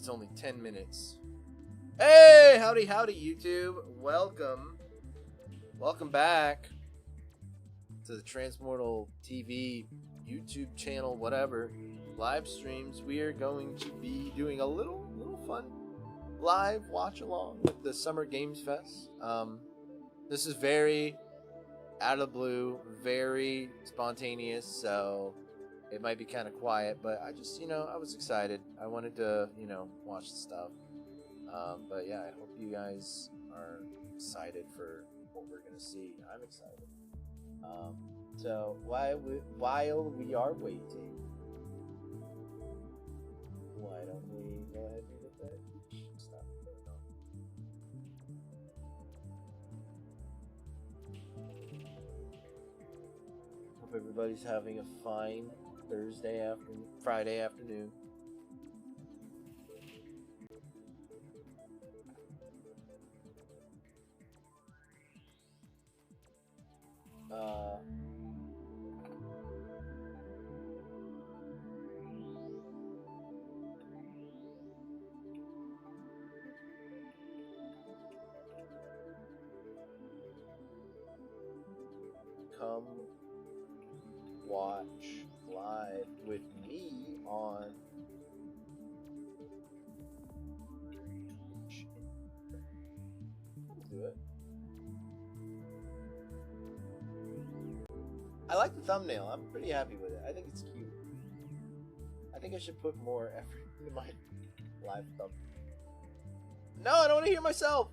it's only 10 minutes. Hey, howdy, howdy, YouTube. Welcome back to the Tmortal TV YouTube channel, whatever. Live streams. We are going to be doing a little fun live watch along with the Summer Games Fest. This is very out of the blue, very spontaneous, so it might be kind of quiet, but I just, I was excited. I wanted to, watch the stuff. But yeah, I hope you guys are excited for what we're gonna see. I'm excited. So while we are waiting, why don't we go ahead and get that stuff going on? Hope everybody's having a fine Friday afternoon. Come watch live with me on Twitch. Do it. I like the thumbnail. I'm pretty happy with it. I think it's cute. I think I should put more effort into my live thumbnail. No, I don't want to hear myself.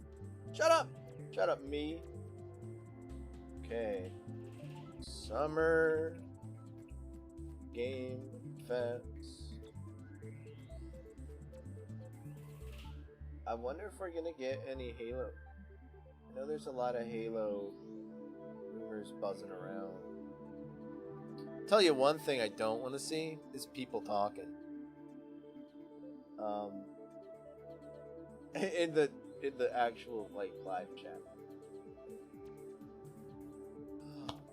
Shut up. Shut up, me. Okay. Summer Game Fest. I wonder if we're gonna get any Halo. I know there's a lot of Halo rumors buzzing around. I'll tell you one thing I don't want to see is people talking. In the actual live chat.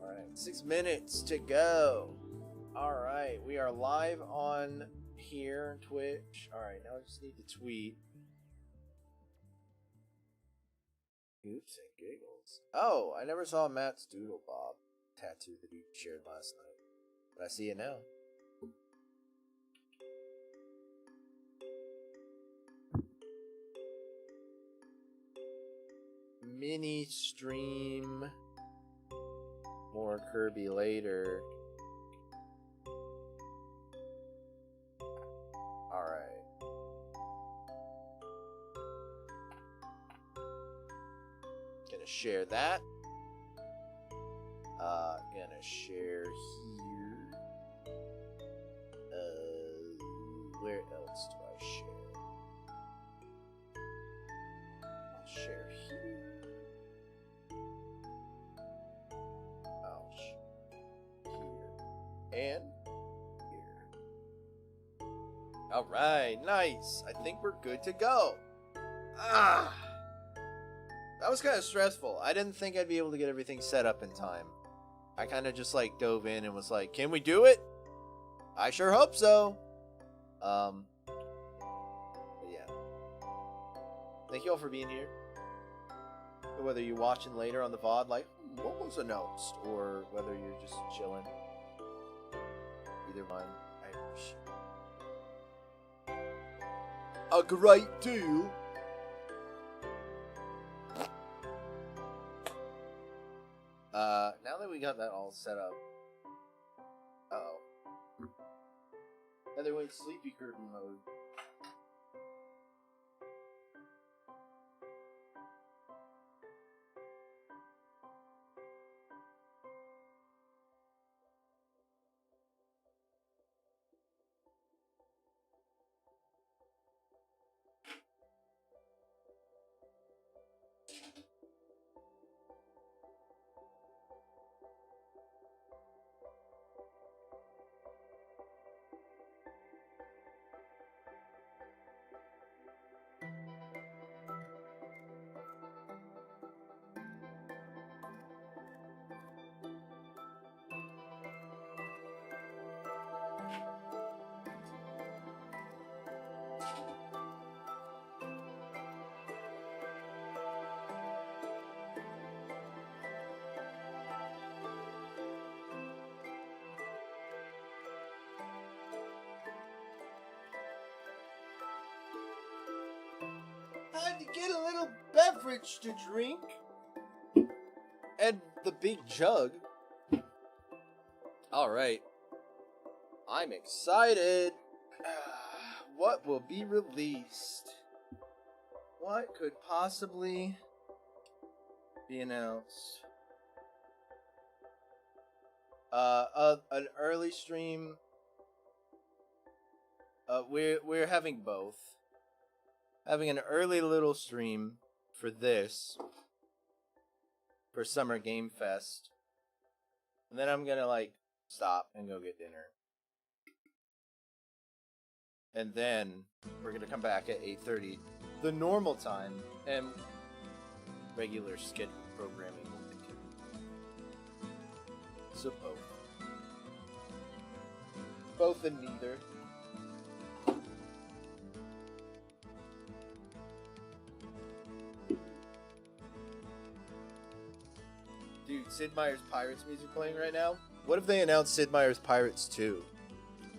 Alright, 6 minutes to go. Alright, we are live on here on Twitch. Alright, now I just need to tweet. Oops and giggles. Oh, I never saw Matt's Doodle Bob tattoo that he shared last night. But I see it now. Mini stream. More Kirby later. Alright. Gonna share that. Gonna share here. Where else do I share? I'll share here. I'll share here. And here. Alright, nice. I think we're good to go. That was kind of stressful. I didn't think I'd be able to get everything set up in time. I kind of just dove in and was like, can we do it? I sure hope so. But yeah. Thank you all for being here. Whether you're watching later on the VOD, what was announced? Or whether you're just chilling. Either one, I appreciate it. A great deal. Now that we got that all set up. Uh-oh. And they went sleepy Kirby mode. I had to get a little beverage to drink. And the big jug. Alright. I'm excited. What will be released? What could possibly be announced? An early stream. We're having both. Having an early little stream for this, for Summer Game Fest, and then I'm gonna like stop and go get dinner, and then we're gonna come back at 8:30, the normal time, and regular scheduled programming will continue. So both and neither. Dude, Sid Meier's Pirates music playing right now? What if they announced Sid Meier's Pirates 2?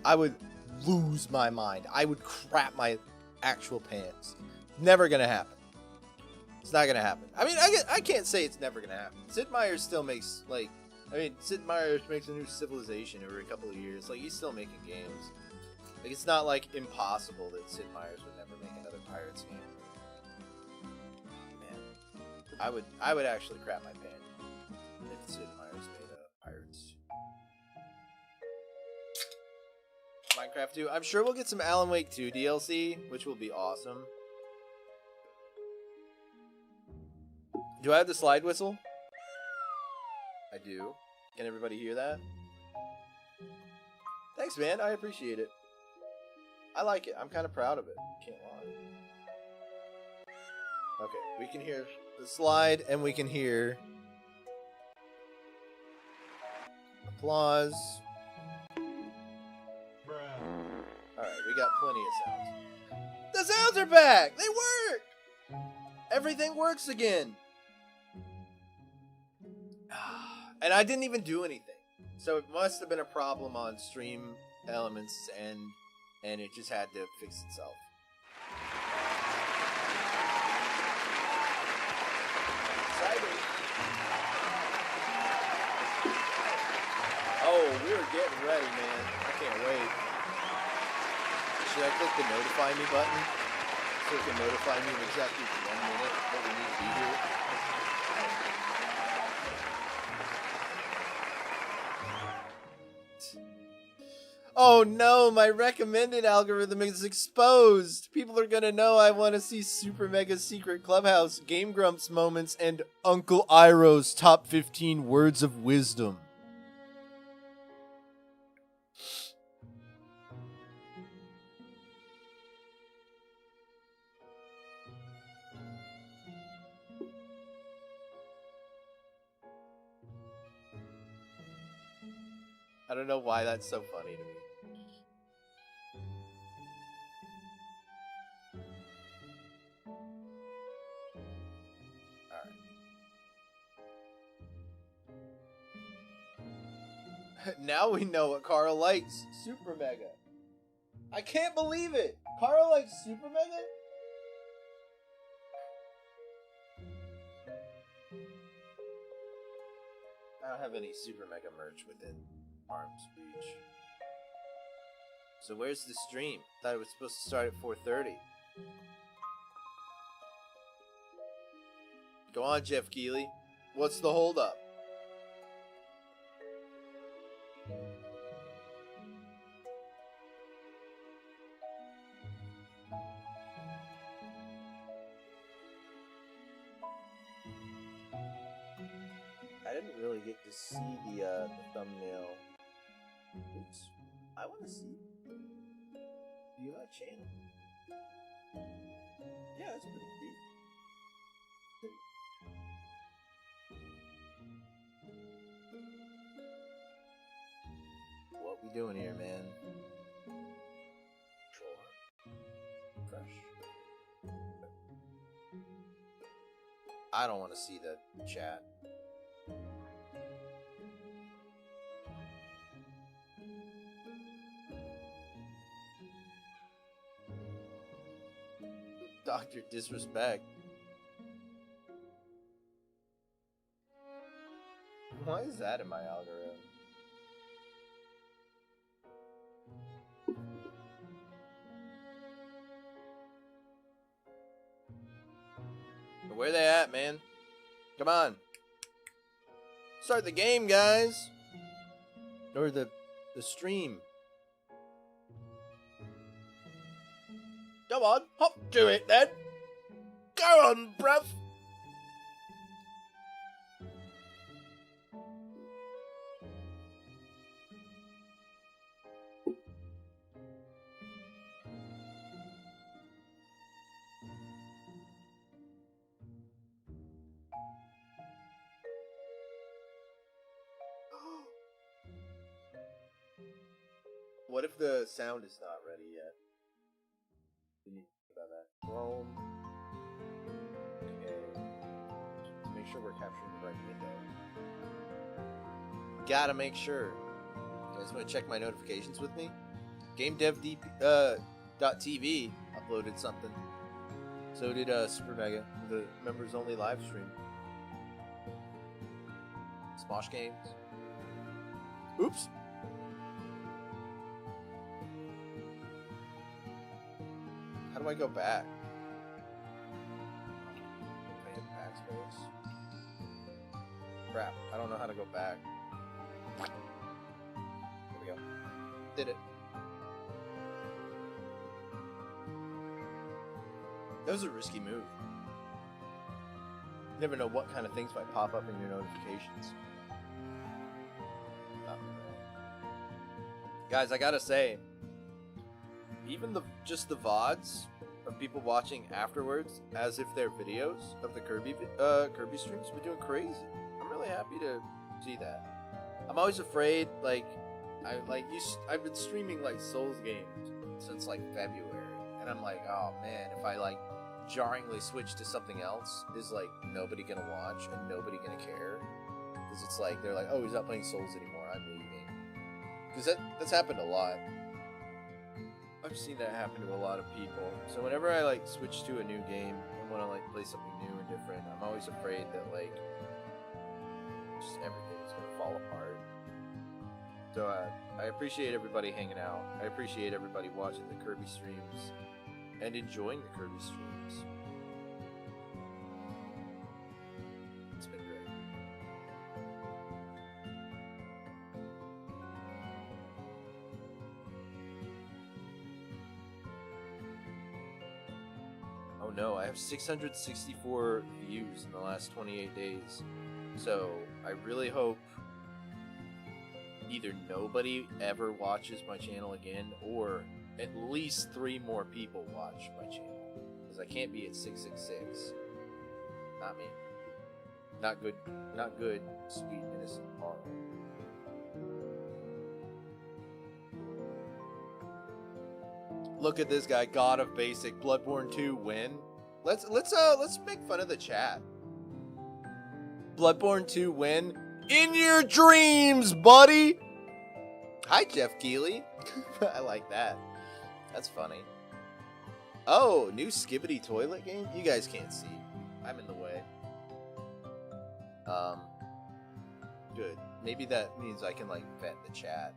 I would lose my mind. I would crap my actual pants. Never gonna happen. It's not gonna happen. I mean, I can't say it's never gonna happen. Sid Meier still makes, like... Sid Meier makes a new Civilization every couple of years. Like, he's still making games. Like, it's not, like, impossible that Sid Meier's would never make another Pirates game. Man. I would actually crap my pants. If Sid Meier's made Pirates. Minecraft 2. I'm sure we'll get some Alan Wake 2 DLC, which will be awesome. Do I have the slide whistle? I do. Can everybody hear that? Thanks, man. I appreciate it. I like it. I'm kind of proud of it. Can't lie. Okay, we can hear the slide, and we can hear... applause. Alright, we got plenty of sounds. The sounds are back! They work! Everything works again! And I didn't even do anything. So it must have been a problem on Stream Elements and it just had to fix itself. Exciting. Oh, we're getting ready, man. I can't wait. Should I click the notify me button? So it can notify me in exactly 1 minute that we need to be here? Oh no, my recommended algorithm is exposed. People are gonna know I want to see Super Mega Secret Clubhouse, Game Grumps moments, and Uncle Iroh's top 15 words of wisdom. I don't know why that's so funny to me. Alright. Now we know what Carl likes. Super Mega. I can't believe it. Carl likes Super Mega? I don't have any Super Mega merch within arm's reach. So where's the stream? Thought it was supposed to start at 4:30. Go on, Jeff Keighley. What's the holdup? I didn't really get to see the thumbnail. Oops. I want to see. Do you have a channel? Yeah, that's pretty deep. What we doing here, man? Fresh. I don't want to see the chat. Dr. Disrespect. Why is that in my algorithm? Where they at, man? Come on. Start the game, guys. Or the stream. Come on, hop to it then. Go on, bruv. What if the sound is not ready yet? We need to think about that. Chrome. Okay. Just make sure we're capturing the right window. Gotta make sure. You guys want to check my notifications with me? GameDev.tv uploaded something. So did Super Mega, the members only live stream. Smosh Games. Oops. How do I go back? I hit backspace. Crap, I don't know how to go back. There we go. Did it. That was a risky move. You never know what kind of things might pop up in your notifications. Guys, I gotta say, even just the VODs of people watching afterwards, as if they're videos of the Kirby streams, we're doing crazy. I'm really happy to see that. I'm always afraid, I've been streaming like Souls games since like February, and I'm like, oh man, if I like jarringly switch to something else, is like nobody gonna watch and nobody gonna care? Because it's like they're like, oh, he's not playing Souls anymore, I'm leaving. Because that's happened a lot. I've seen that happen to a lot of people. So whenever I like switch to a new game and want to like play something new and different, I'm always afraid that like just everything's gonna fall apart. So I appreciate everybody hanging out. I appreciate everybody watching the Kirby streams and enjoying the Kirby streams. It's been great. Oh no, I have 664 views in the last 28 days. So I really hope either nobody ever watches my channel again, or at least 3 more people watch my channel. Because I can't be at 666. Not me. Not good, sweet, innocent Carl. Look at this guy, God of Basic, Bloodborne 2 win. Let's make fun of the chat. Bloodborne 2 win in your dreams, buddy. Hi, Jeff Keighley. I like that. That's funny. Oh, new Skibbity toilet game? You guys can't see. I'm in the way. Good. Maybe that means I can, like, vet the chat.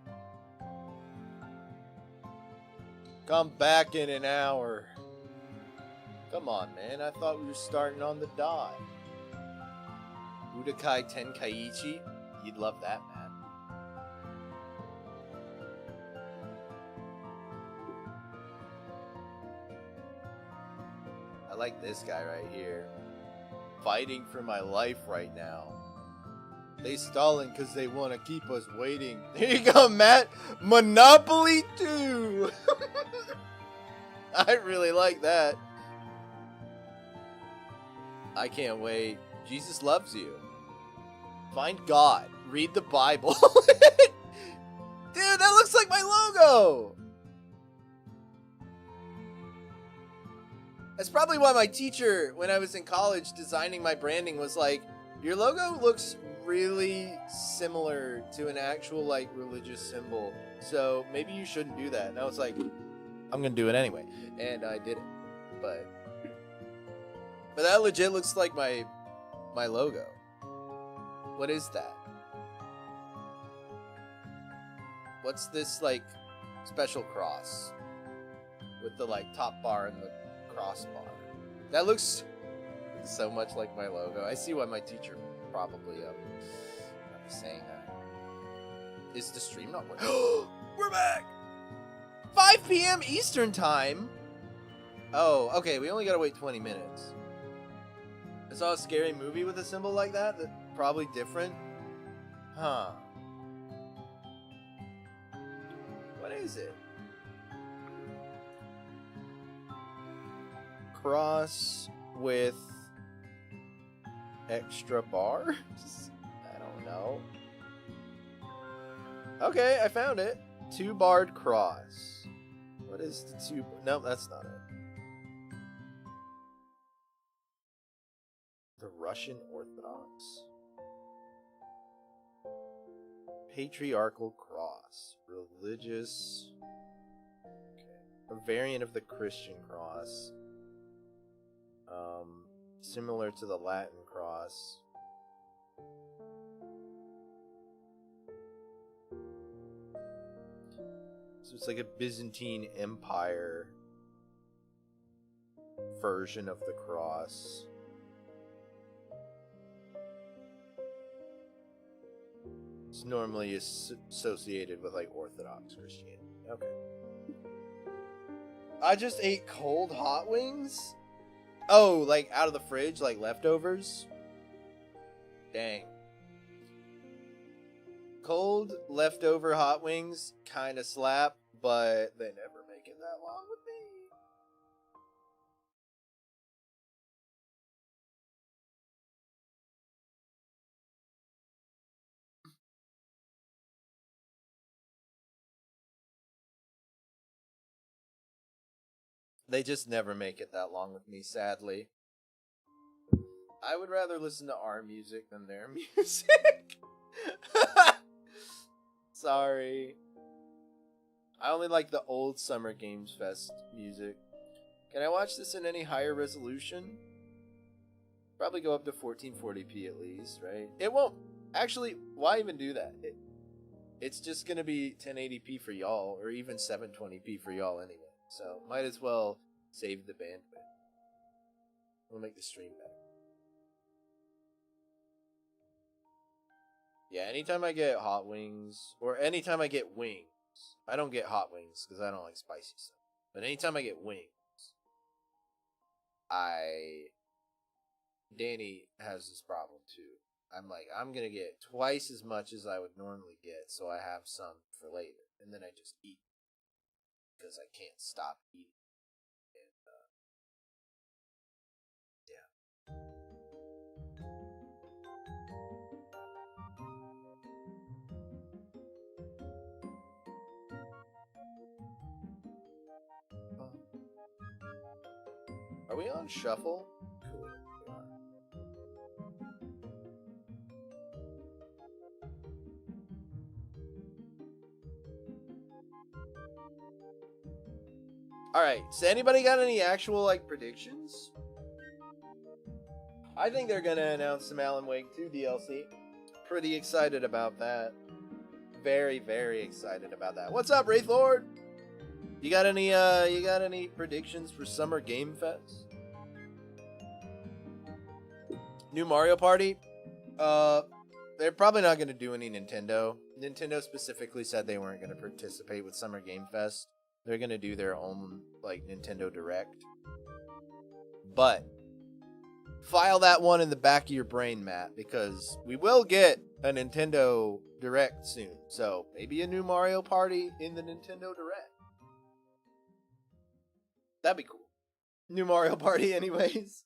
Come back in an hour. Come on, man. I thought we were starting on the dot. Budokai Tenkaichi? You'd love that, man. I like this guy right here. Fighting for my life right now. They stalling because they want to keep us waiting. There you go, Matt. Monopoly 2. I really like that. I can't wait. Jesus loves you. Find God. Read the Bible. Dude, that looks like my logo. That's probably why my teacher, when I was in college designing my branding, was like, your logo looks really similar to an actual, like, religious symbol. So maybe you shouldn't do that. And I was like, I'm going to do it anyway. And I did it. But But that legit looks like my logo. What is that? What's this like special cross with the like top bar and the crossbar? That looks so much like my logo. I see why my teacher probably saying that. Is the stream not working? We're back. 5 p.m. Eastern time. Oh, okay. We only gotta wait 20 minutes. I saw a scary movie with a symbol like that. That's probably different. Huh. What is it? Cross with extra bars? I don't know. Okay, I found it. 2-barred cross. What is the 2? Nope, that's not it. The Russian Orthodox. Patriarchal cross. Religious. Okay. A variant of the Christian cross. Similar to the Latin cross. So it's like a Byzantine Empire version of the cross. It's normally associated with like Orthodox Christianity. Okay. I just ate cold hot wings? Oh, like out of the fridge, like leftovers? Dang. Cold leftover hot wings kind of slap, but they never make it that long with me. They just never make it that long with me, sadly. I would rather listen to our music than their music. Sorry. I only like the old Summer Games Fest music. Can I watch this in any higher resolution? Probably go up to 1440p at least, right? It won't. Actually, why even do that? It's just going to be 1080p for y'all, or even 720p for y'all anyway. So, might as well save the bandwidth. We'll make the stream better. Yeah, anytime I get hot wings, or anytime I get wings, I don't get hot wings because I don't like spicy stuff. But anytime I get wings, Danny has this problem too. I'm like, I'm going to get twice as much as I would normally get, so I have some for later. And then I just eat because I can't stop eating. Are we on shuffle? Cool. We are. Alright, so anybody got any actual, like, predictions? I think they're gonna announce some Alan Wake 2 DLC. Pretty excited about that. Very, very excited about that. What's up, Wraithlord? You got any predictions for Summer Game Fest? New Mario Party? They're probably not gonna do any Nintendo. Nintendo specifically said they weren't gonna participate with Summer Game Fest. They're gonna do their own, like, Nintendo Direct. But file that one in the back of your brain, Matt, because we will get a Nintendo Direct soon. So maybe a new Mario Party in the Nintendo Direct. That'd be cool. New Mario Party anyways.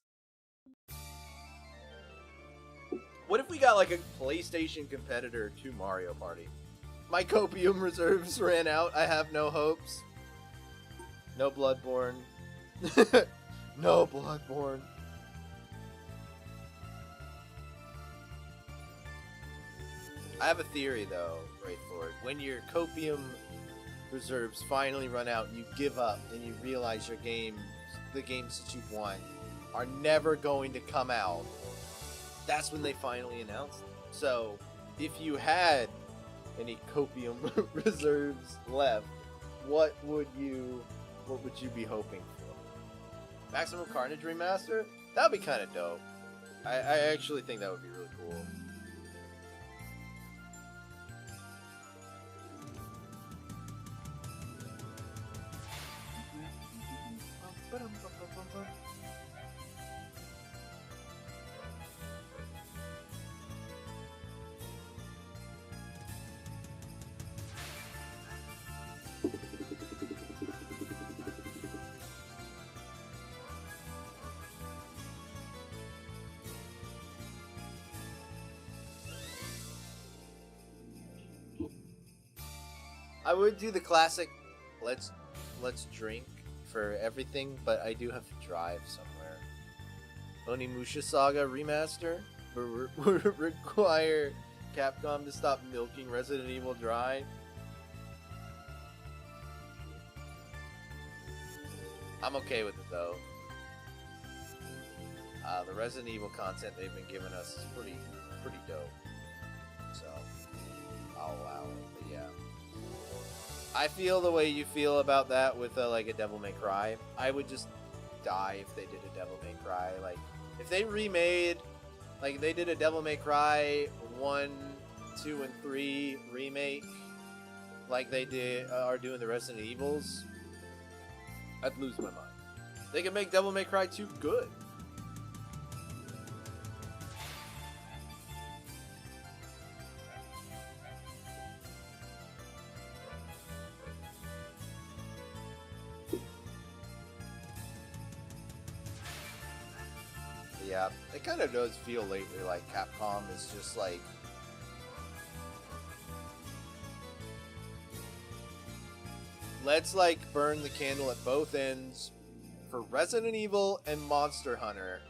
What if we got like a PlayStation competitor to Mario Party? My copium reserves ran out. I have no hopes. No Bloodborne. No Bloodborne. I have a theory though, Wraithlord. When your copium reserves finally run out, you give up and you realize the games that you want are never going to come out. That's when they finally announced them. So, if you had any copium reserves left, what would you be hoping for? Maximum Carnage Remaster? That would be kind of dope. I actually think that would be really cool. I would do the classic let's drink for everything, but I do have to drive somewhere. Onimusha Saga Remaster would require Capcom to stop milking Resident Evil dry. I'm okay with it though. The Resident Evil content they've been giving us is pretty dope. So I'll allow it. But yeah. I feel the way you feel about that with like a Devil May Cry. I would just die if they did a Devil May Cry. Like, if they remade, like they did a Devil May Cry 1, 2, and 3 remake, like they did are doing the Resident Evils, I'd lose my mind. They can make Devil May Cry 2 good. Yeah, it kind of does feel lately like Capcom is just like let's like burn the candle at both ends for Resident Evil and Monster Hunter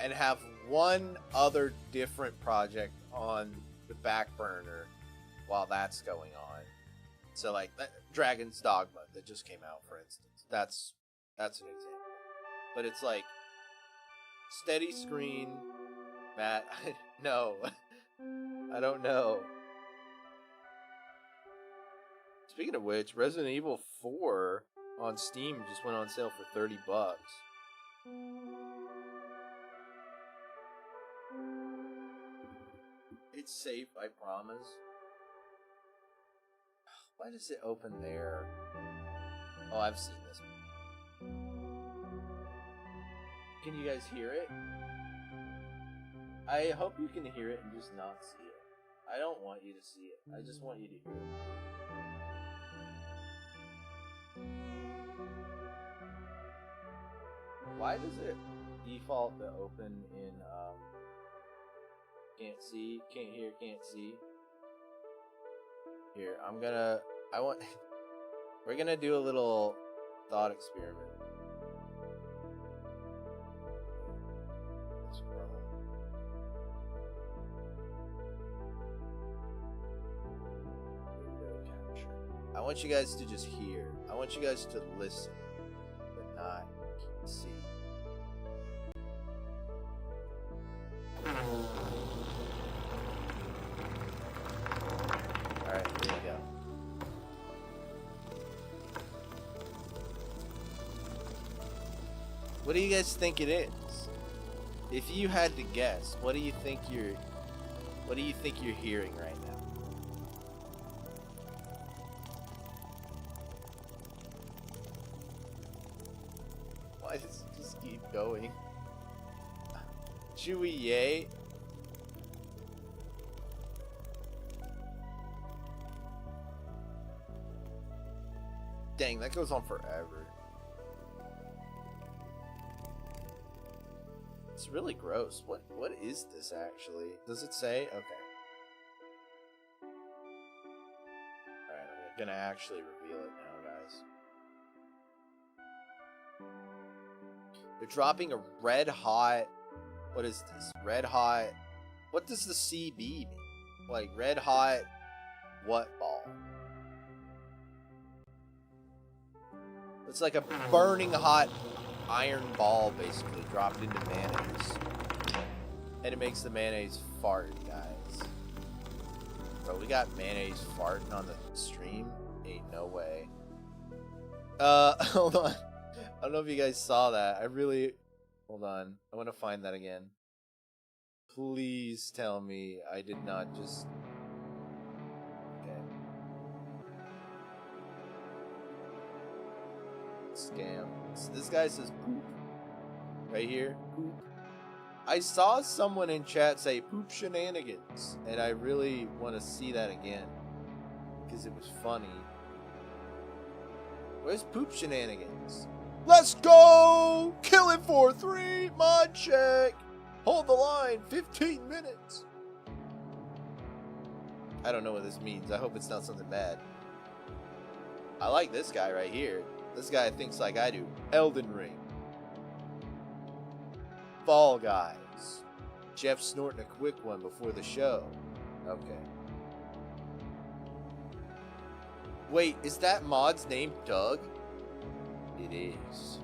and have one other different project on the back burner while that's going on. So like Dragon's Dogma that just came out, for instance. That's an example. But it's like steady screen, Matt. No, I don't know. Speaking of which, Resident Evil 4 on Steam just went on sale for $30. It's safe, I promise. Why does it open there? Oh, I've seen this one. Can you guys hear it? I hope you can hear it and just not see it. I don't want you to see it. I just want you to hear it. Why does it default to open in can't see, can't hear, can't see? Here, we're gonna do a little thought experiment. I want you guys to just hear. I want you guys to listen, but not see. Alright, here we go. What do you guys think it is? If you had to guess, what do you think you're hearing right now? Why does it just keep going? Chewy yay. Dang, that goes on forever. It's really gross. What is this actually? Does it say? Okay. Alright, I'm gonna actually reveal it now, guys. They're dropping a red hot... What is this? Red hot... What does the CB mean? Like, red hot... What ball? It's like a burning hot iron ball basically dropped into mayonnaise. And it makes the mayonnaise fart, guys. Bro, we got mayonnaise farting on the stream? Ain't no way. Hold on. I don't know if you guys saw that. Hold on. I want to find that again. Please tell me I did not just... Okay. Scam. So this guy says poop. Right here. Poop. I saw someone in chat say poop shenanigans. And I really want to see that again. Because it was funny. Where's poop shenanigans? Let's go! Kill it for 3. Mod check. Hold the line. 15 minutes. I don't know what this means. I hope it's not something bad. I like this guy right here. This guy thinks like I do. Elden Ring. Fall Guys. Jeff snorting a quick one before the show. Okay. Wait, is that mod's name Doug? It is.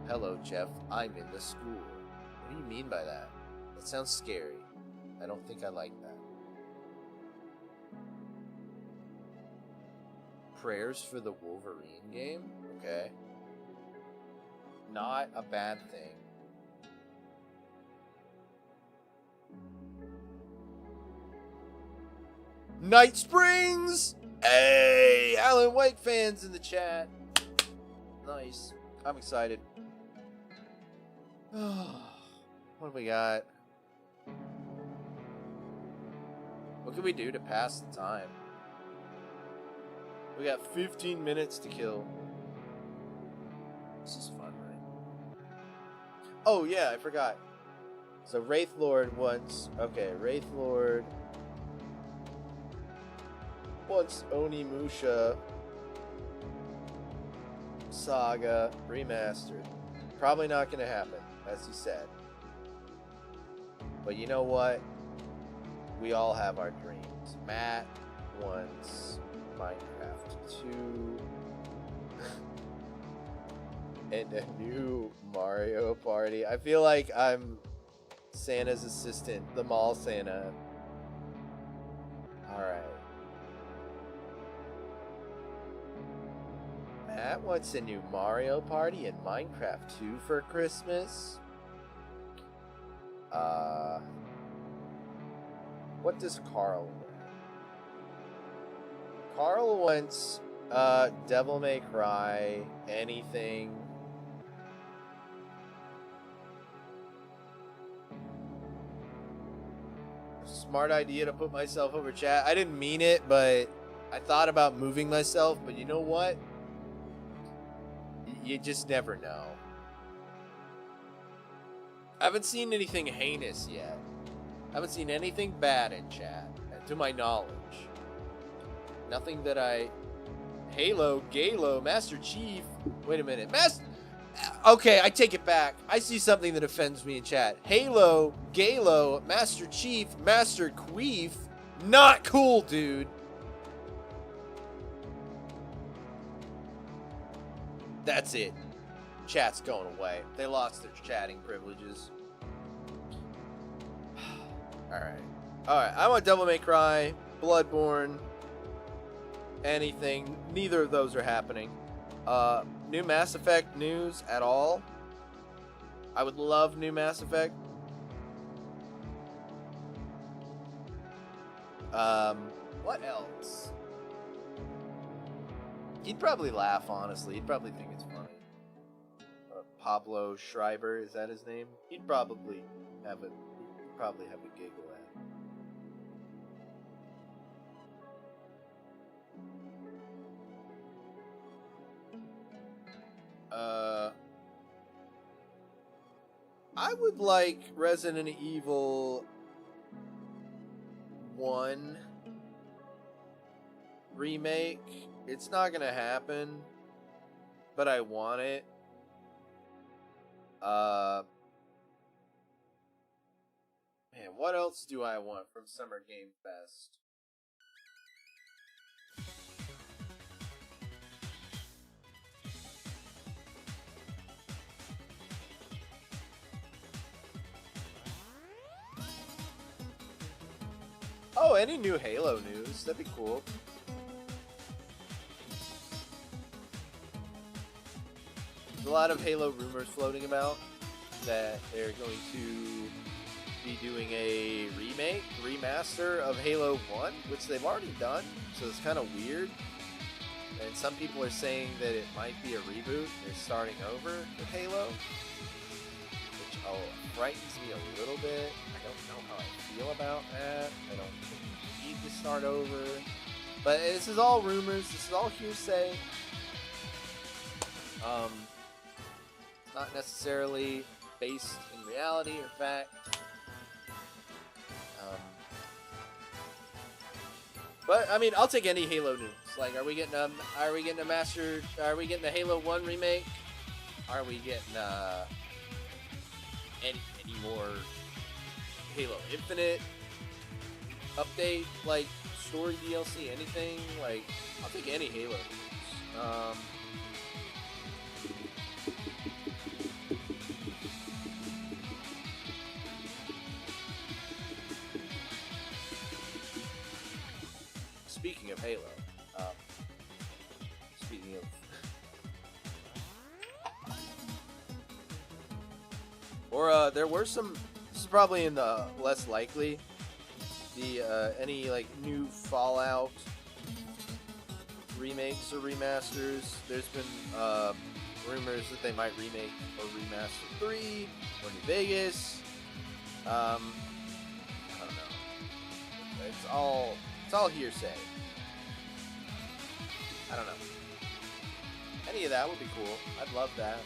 Hello, Jeff. I'm in the school. What do you mean by that? That sounds scary. I don't think I like that. Prayers for the Wolverine game? Okay. Not a bad thing. Night Springs! Hey! Alan Wake fans in the chat. Nice. I'm excited. What do we got? What can we do to pass the time? We got 15 minutes to kill. This is fun, right? Oh, yeah, I forgot. So, Wraith Lord wants... Okay, Wraith Lord wants Onimusha Saga Remastered. Probably not going to happen, as he said. But you know what? We all have our dreams. Matt wants Minecraft 2 and a new Mario Party. I feel like I'm Santa's assistant, the mall Santa. Alright. Matt wants a new Mario Party and Minecraft 2 for Christmas. What does Carl want? Carl wants Devil May Cry, anything. Smart idea to put myself over chat. I didn't mean it, but I thought about moving myself, but you know what? You just never know. I haven't seen anything heinous yet. I haven't seen anything bad in chat, to my knowledge. Nothing that I... Halo, Galo, Master Chief. Wait a minute. Okay, I take it back. I see something that offends me in chat. Halo, Galo, Master Chief, Master Queef. Not cool, dude. That's it. Chat's going away. They lost their chatting privileges. Alright. Alright, I want Devil May Cry, Bloodborne, anything. Neither of those are happening. New Mass Effect news at all? I would love new Mass Effect. What else? He'd probably laugh, honestly. He'd probably think it's funny. Pablo Schreiber, is that his name? He'd probably have a giggle at. I would like Resident Evil 1 remake. It's not gonna happen, but I want it. Man, what else do I want from Summer Game Fest? Oh, any new Halo news? That'd be cool. There's a lot of Halo rumors floating about that they're going to be doing a remaster of Halo 1, which they've already done, so it's kind of weird. And some people are saying that it might be a reboot. They're starting over with Halo, which frightens me a little bit. I don't know how I feel about that. I don't think we need to start over. But this is all rumors. This is all hearsay. Not necessarily based in reality or fact. But I mean, I'll take any Halo news. Like, are we getting a Halo 1 remake? Are we getting any more Halo Infinite update, like story DLC, anything? Like, I'll take any Halo news. Speaking of Halo, there were some. This is probably in the less likely. Any like new Fallout remakes or remasters. There's been rumors that they might remake or remaster 3 or New Vegas. I don't know. It's all hearsay. I don't know. Any of that would be cool. I'd love that.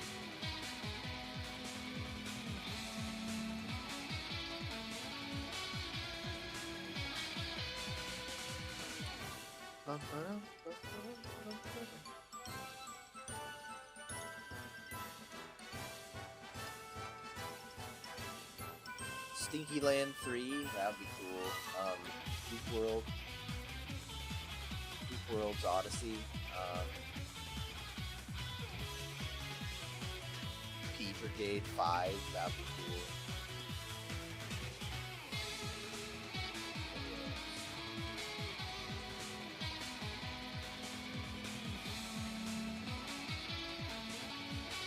Stinky Land 3, that would be cool. Deep World's Odyssey. P Brigade 5, that would be cool.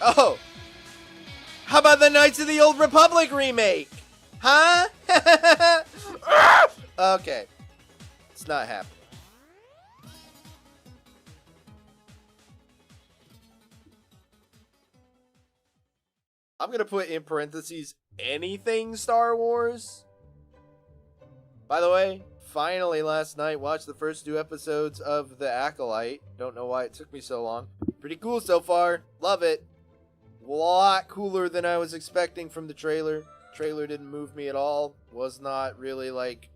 Oh! How about the Knights of the Old Republic remake? Huh? Okay. It's not happening. I'm going to put in parentheses anything Star Wars. By the way, finally last night watched the first 2 episodes of The Acolyte. Don't know why it took me so long. Pretty cool so far. Love it. A lot cooler than I was expecting from the trailer. Trailer didn't move me at all. Was not really like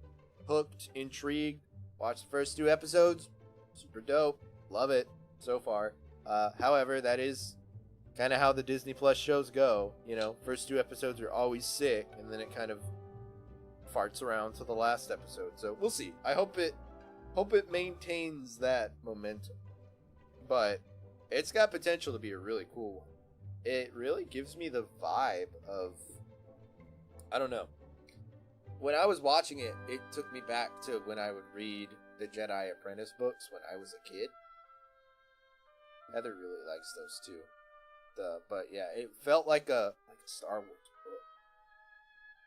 hooked, intrigued. Watched the first 2 episodes. Super dope. Love it so far. However, that is kind of how the Disney Plus shows go. You know, first 2 episodes are always sick, and then it kind of farts around to the last episode. So we'll see. I hope it maintains that momentum. But it's got potential to be a really cool one. It really gives me the vibe of, I don't know. When I was watching it, it took me back to when I would read the Jedi Apprentice books when I was a kid. Heather really likes those too. But yeah, it felt like a Star Wars book.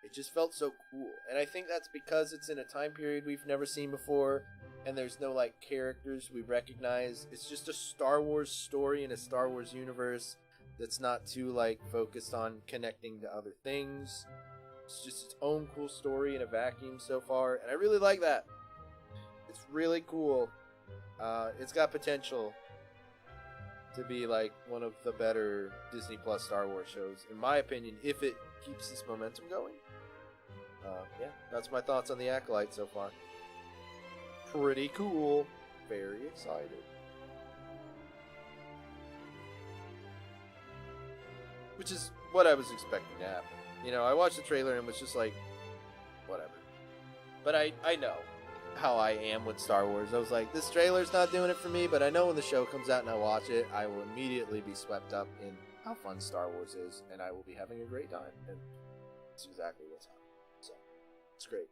It just felt so cool. And I think that's because it's in a time period we've never seen before, and there's no like characters we recognize. It's just a Star Wars story in a Star Wars universe that's not too like focused on connecting to other things. It's just its own cool story in a vacuum so far, and I really like that. It's really cool. It's got potential to be like one of the better Disney Plus Star Wars shows, in my opinion, if it keeps this momentum going. Yeah, that's my thoughts on The Acolyte so far. Pretty cool. Very excited. Which is what I was expecting to happen. You know, I watched the trailer and was just like, whatever. But I know how I am with Star Wars. I was like, this trailer's not doing it for me, but I know when the show comes out and I watch it, I will immediately be swept up in how fun Star Wars is, and I will be having a great time. And it's exactly what's happening. So, it's great.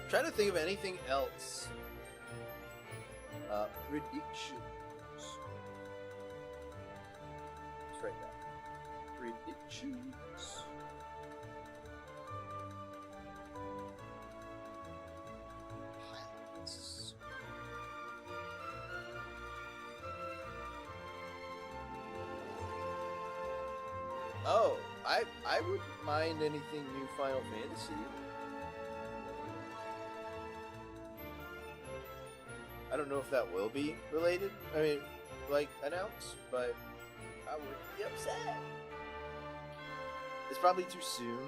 Trying to think of anything else. Predictions. Let's write that. Predictions. Highlights. Oh, I wouldn't mind anything new Final Fantasy. I don't know if that will be related. I mean, like, announced, but I would be upset. It's probably too soon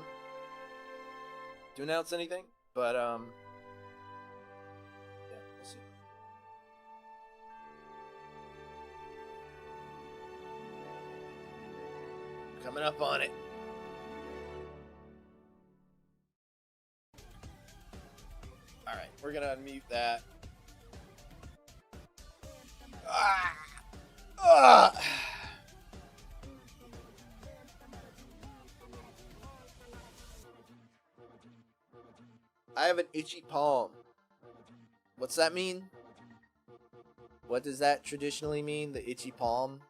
to announce anything, but, yeah, we'll see. Coming up on it. Alright, we're gonna unmute that. I have an itchy palm. What's that mean? What does that traditionally mean? The itchy palm?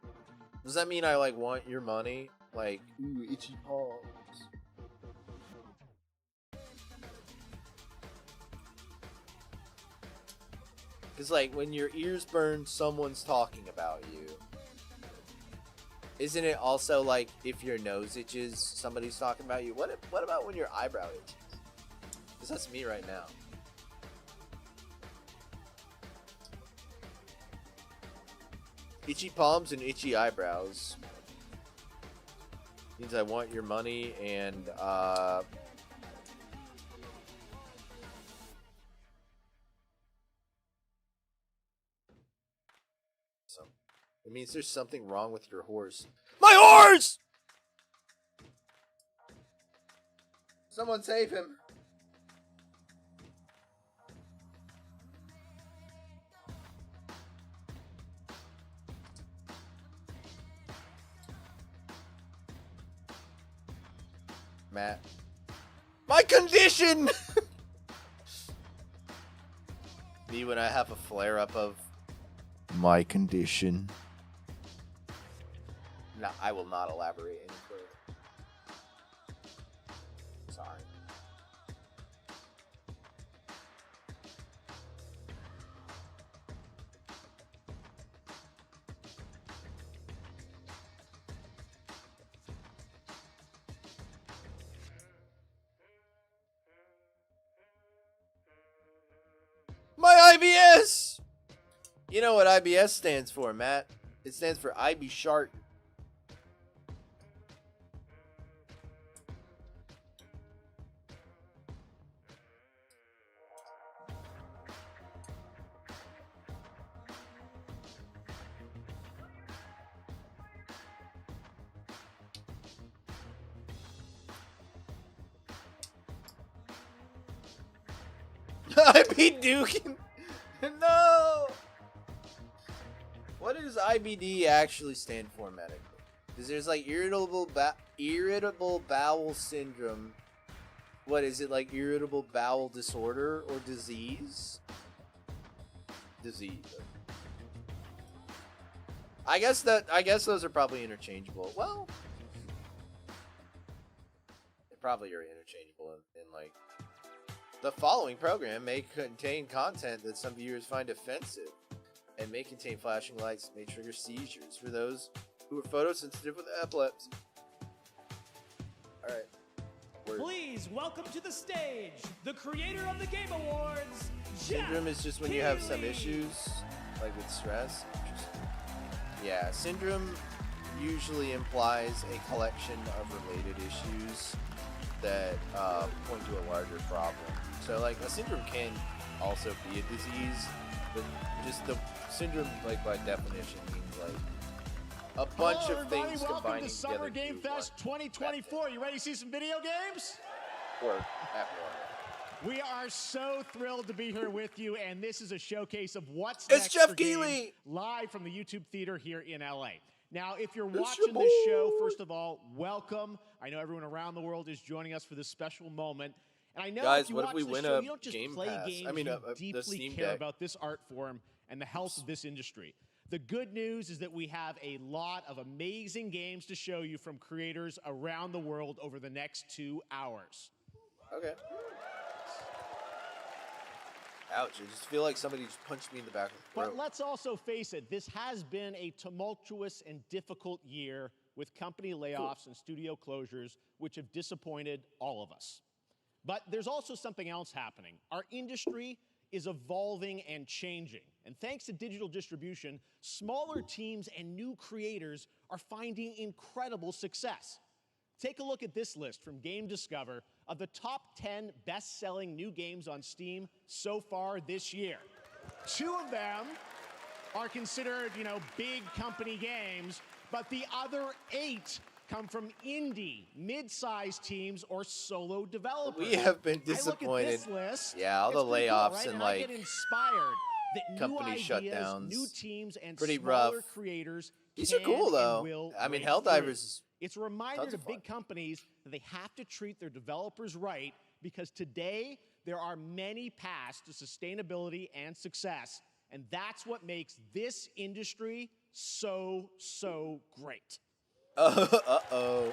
Does that mean I like want your money? Like, ooh, itchy palms. Because, like, when your ears burn, someone's talking about you. Isn't it also like if your nose itches, somebody's talking about you? What about when your eyebrow itches? Because that's me right now. Itchy palms and itchy eyebrows means I want your money and it means there's something wrong with your horse. My horse! Someone save him. Matt. My condition! Me when I have a flare-up of my condition. No, I will not elaborate any further. Sorry. My IBS! You know what IBS stands for, Matt? It stands for IB Shark. IB Dukin? No! What does IBD actually stand for medically? Because there's like irritable bowel syndrome. What is it, like irritable bowel disorder or disease? Disease. I guess those are probably interchangeable. Well, they probably are interchangeable in like the following program may contain content that some viewers find offensive and may contain flashing lights that may trigger seizures for those who are photosensitive with epilepsy. Alright. Please welcome to the stage the creator of the Game Awards, Syndrome is just when you have some issues, like with stress. Interesting. Yeah, syndrome usually implies a collection of related issues that point to a larger problem. So, like, a syndrome can also be a disease, but just the syndrome, like, by definition, means, like, a bunch of things combining to together. Summer Game Fest 2024. You ready to see some video games? Or after all. We are so thrilled to be here with you, and this is a showcase of what's It's next Jeff for games, Keighley! live from the YouTube Theater here in LA. Now, if you're watching this show, first of all, welcome. I know everyone around the world is joining us for this special moment. And I know Guys, if you what watch if we the win show, a you don't just Game play Pass? games, I mean, you the deeply Steam care Deck. about this art form and the health of this industry. The good news is that we have a lot of amazing games to show you from creators around the world over the next 2 hours. Okay. Ouch, I just feel like somebody just punched me in the back of the throat. But let's also face it, this has been a tumultuous and difficult year with company layoffs and studio closures, which have disappointed all of us. But there's also something else happening. Our industry is evolving and changing. And thanks to digital distribution, smaller teams and new creators are finding incredible success. Take a look at this list from Game Discover of the top 10 best-selling new games on Steam so far this year. 2 of them are considered, big company games, but the other 8 come from indie, mid-sized teams, or solo developers. We have been I look disappointed. at this list, Yeah, all the it's pretty cool, layoffs right? and, And I get inspired that company new ideas, shutdowns. new teams, and Pretty smaller rough. creators These are can cool, though. and will I mean, break Helldivers through. is It's a reminder tons to of fun. big companies that they have to treat their developers right, because today there are many paths to sustainability and success, and that's what makes this industry so great. Uh-oh.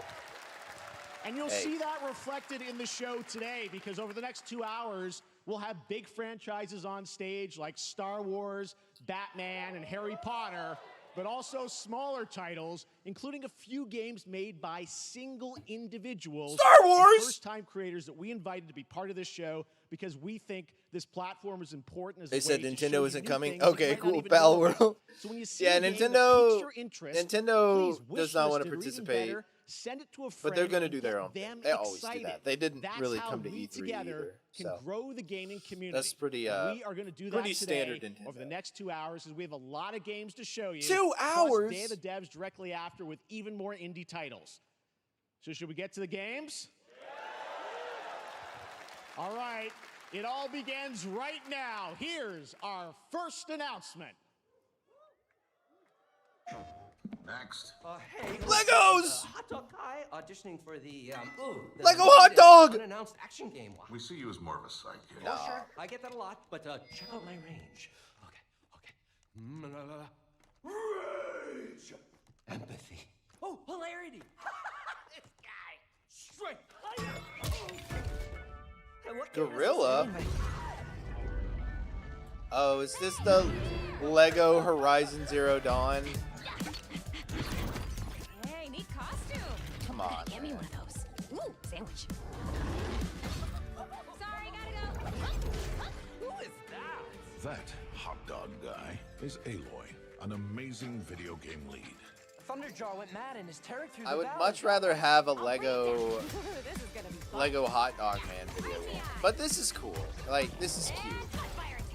And you'll Hey. see that reflected in the show today, because over the next 2 hours, we'll have big franchises on stage like Star Wars, Batman, and Harry Potter, but also smaller titles, including a few games made by single individuals. Star Wars! And first-time creators that we invited to be part of this show because we think this platform is important as They a said way to Nintendo show you isn't new coming? things that you Okay, might not cool. even Battle know about. World. So when you see Yeah, a game that Nintendo- piques your interest, Nintendo please does not wishlist want it, to or even participate. better, send it to a friend. But they're going to and do their get own thing. them They always do excited. that. They didn't That's really how come to we E3 together either. can So grow the gaming community. that's pretty, And we are going to do that pretty today standard Nintendo. over the next 2 hours, as we have a lot of games to show you. 2 Plus, hours? Day of the Devs directly after with even more indie titles. So should we get to the games? All right, it all begins right now. Here's our first announcement. Next. Hey, Legos! hot dog guy auditioning for the the Lego hot dog! unannounced action game. We see you as more of a sidekick. Oh, sure, I get that a lot, but check out my range. Okay. Rage. Empathy. Oh, hilarity. This guy. Strength. And what game is this Gorilla? anyway? Oh, is this the Lego Horizon Zero Dawn? Hey, neat costume. Come on. Get me one of those. Ooh, sandwich. Sorry, gotta go. Who is that? That hot dog guy is Aloy, an amazing video game lead. Thunderjaw went mad and is tearing through the I would valley. much rather have a I'll break Lego it. This is gonna be fun. Lego Hot Dog Man video game. But this is cool. Like, this is cute.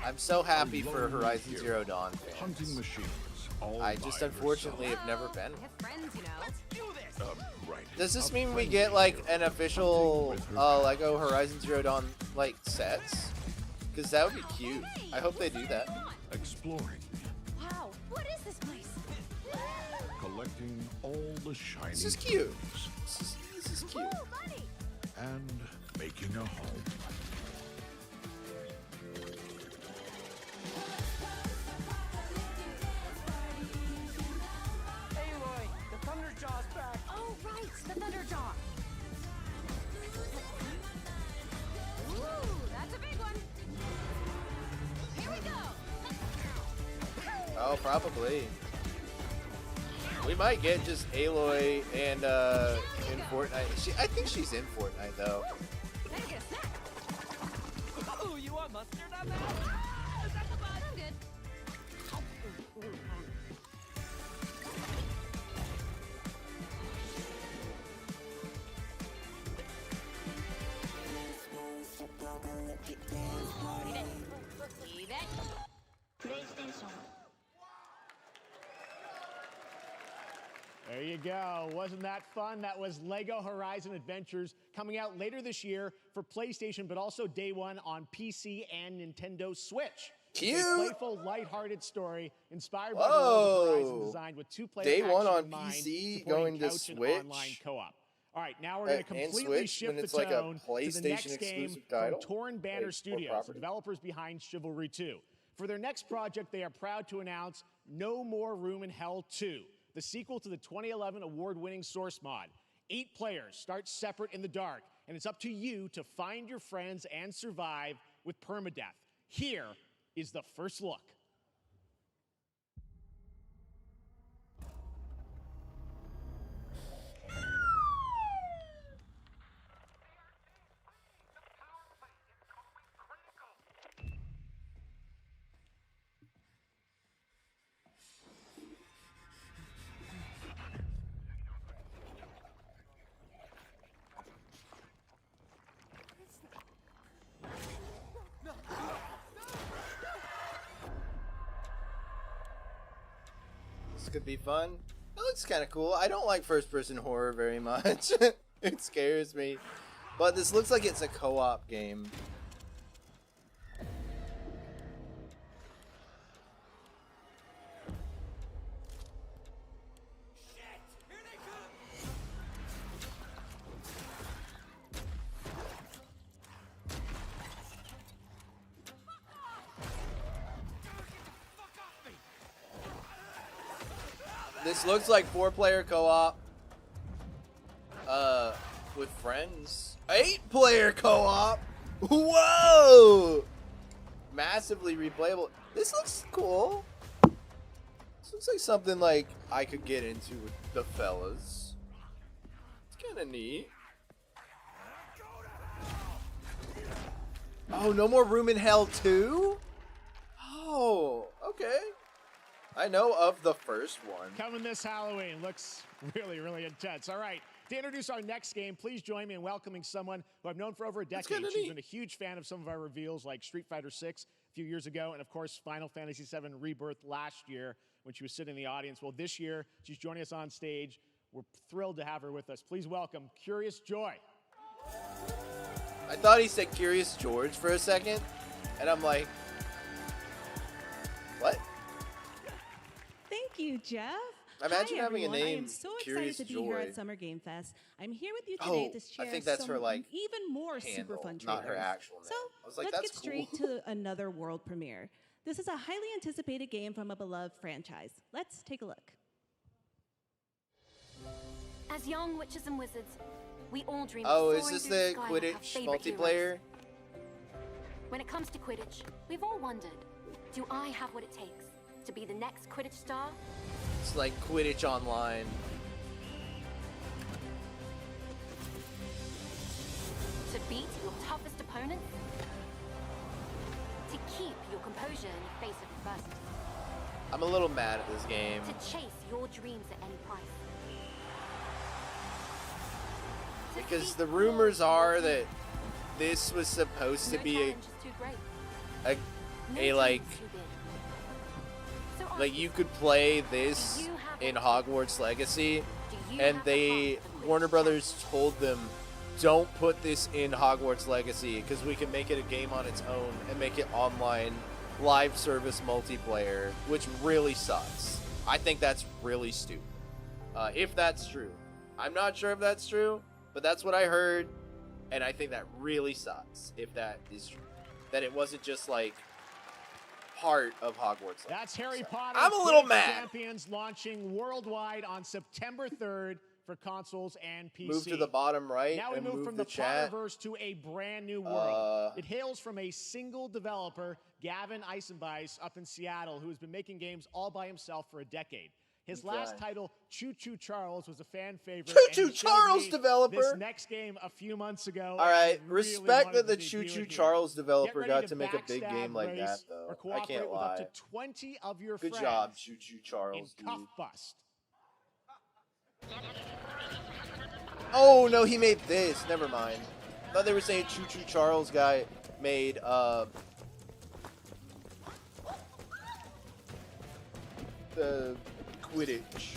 I'm so happy for Horizon Zero Dawn Hunting fans. machines. All I just by unfortunately yourself. have never been. I have friends, you know. Right. Does this A mean we friendly get like killer an official hunting with her Lego Horizon Zero Dawn like sets? Because that would be cute. I hope they do that. exploring, Wow, what is this place? collecting all the shiny This is cute. things, This is cute. Ooh, money. and making a home. Aloy, the Thunderjaw's back. Oh, right, the Thunderjaw. Ooh, that's a big one. Here we go. Oh, probably. We might get just Aloy and in Fortnite. I think she's in Fortnite though. Can I get a snack? Oh, you want mustard on that? Is that the bud? I'm good. Leave it. Leave it. There you go. Wasn't that fun? That was Lego Horizon Adventures, coming out later this year for PlayStation, but also day one on PC and Nintendo Switch. Cute. It's a playful, lighthearted story inspired by the world of Horizon, Whoa. designed with two-player Day one action on in mind, PC, supporting going to couch and Switch? online co-op. All right, now we're going to And completely Switch, shift when the it's like a tone to the PlayStation next game exclusive from title, Torn Banner like, or Studios, the property. developers behind Chivalry 2. For their next project, they are proud to announce No More Room in Hell 2, the sequel to the 2011 award-winning Source mod. 8 players start separate in the dark, and it's up to you to find your friends and survive with permadeath. Here is the first look. This could be fun. That looks kind of cool. I don't like first-person horror very much. It scares me. But this looks like it's a co-op game. This looks like 4-player co-op. With friends. 8-player co-op. Whoa! Massively replayable. This looks cool. This looks like something like I could get into with the fellas. It's kind of neat. Oh, No More Room in Hell 2? Oh, okay. I know of the first one. Coming this Halloween. Looks really, really intense. All right. To introduce our next game, please join me in welcoming someone who I've known for over a decade. She's been a huge fan of some of our reveals like Street Fighter 6 a few years ago, and of course Final Fantasy 7 Rebirth last year when she was sitting in the audience. Well, this year she's joining us on stage. We're thrilled to have her with us. Please welcome Curious Joy. I thought he said Curious George for a second, and I'm like, what? Thank you, Jeff. Imagine Hi, having a everyone. I name, am so Curious excited to be here Joy. at Summer Game Fest. I'm here with you today Oh, to share I think that's some her, like, even more super handle, fun not trailers. her actual name. So I was like, let's that's get straight cool. to another world premiere. This is a highly anticipated game from a beloved franchise. Let's take a look. As young witches and wizards, we all dream Oh, of is soaring this through the the sky like our Quidditch favorite multiplayer? heroes. When it comes to Quidditch, we've all wondered, do I have what it takes to be the next Quidditch star? It's like Quidditch Online. To beat your toughest opponents? To keep your composure in the face of adversity? I'm a little mad at this game. To chase your dreams at any price? To Because seek the your rumors are dreams. that this was supposed to No be challenge is too great. No a like challenge too big. So ask like you yourself, could play this do you have in what it Hogwarts Legacy, do you and have the they heart of a Warner Quidditch Brothers told them, don't put this in Hogwarts Legacy because we can make it a game on its own and make it online live service multiplayer, which really sucks. I think that's really stupid. If that's true. I'm not sure if that's true, but that's what I heard, and I think that really sucks if that is true. That it wasn't just like part of Hogwarts Legacy. That's Harry So, Potter. I'm a little Quidditch mad. Champions launching worldwide on September 3rd for consoles and PC. Move to the bottom right Now we and move from the the chat. Potterverse to a brand new world. It hails from a single developer, Gavin Eisenbeis, up in Seattle, who has been making games all by himself for a decade. His last title, Choo Choo Charles, was a fan favorite. Choo and Choo he showed Charles me developer. This next game a few months ago. All right, and really respect wanted that the to Choo debut Choo it here. Charles Get developer ready got to make a big backstab, game like race, that, or though. I cooperate can't with lie. up to 20 of your Good friends job, Choo Choo in Charles, dude. Cuff Bust. Oh, no, he made this. Never mind. I thought they were saying Choo Choo Charles guy made, the Quidditch.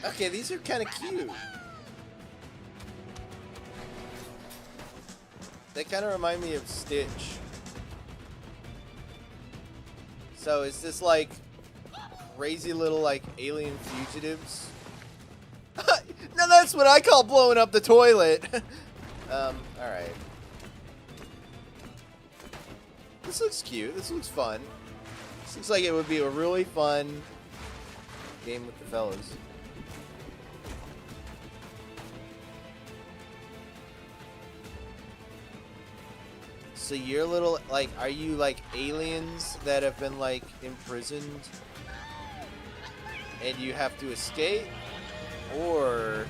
Okay, these are kind of cute. They kind of remind me of Stitch. So is this like crazy little like alien fugitives? No, that's what I call blowing up the toilet. Alright. This looks cute. This looks fun. This looks like it would be a really fun game with the fellas. So you're little, like, are you like aliens that have been like imprisoned and you have to escape? Or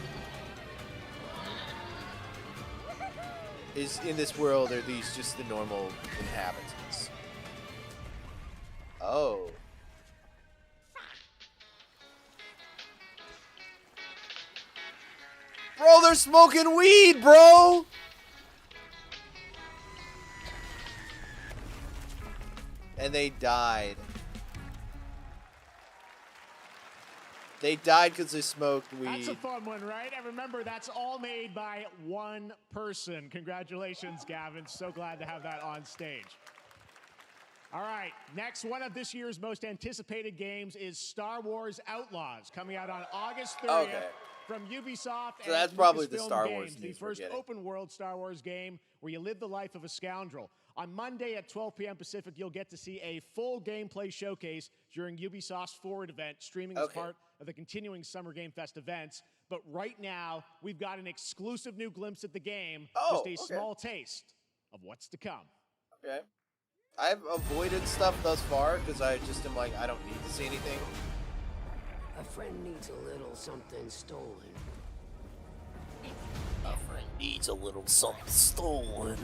is in this world, are these just the normal inhabitants? Oh. Bro, they're smoking weed, bro! And they died. They died because they smoked weed. That's a fun one, right? And remember, that's all made by one person. Congratulations, Gavin. So glad to have that on stage. All right, next one of this year's most anticipated games is Star Wars Outlaws, coming out on August 30th from Ubisoft. So that's probably the Lucasfilm Star Games, Wars the news first open-world Star Wars game where you live the life of a scoundrel. On Monday at 12 p.m. Pacific, you'll get to see a full gameplay showcase during Ubisoft's Forward event, streaming as part of the continuing Summer Game Fest events. But right now, we've got an exclusive new glimpse at the game, just a small taste of what's to come. Okay. I've avoided stuff thus far because I just am like, I don't need to see anything. A friend needs a little something stolen. A friend needs a little something stolen.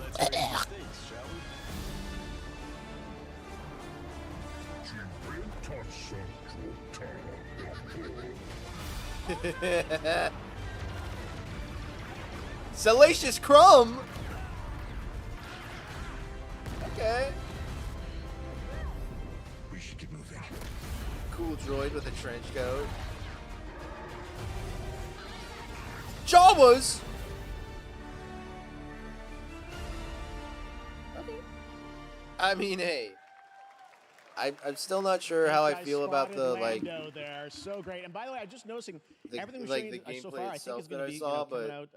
Salacious Crumb. Okay. We should get moving. Cool droid with a trench coat. Jawas. Okay. I mean, hey. I'm still not sure how I feel about the like. They're so great, and by the way, I'm just noticing everything we've like seen the so gameplay far. I think is going to be coming out,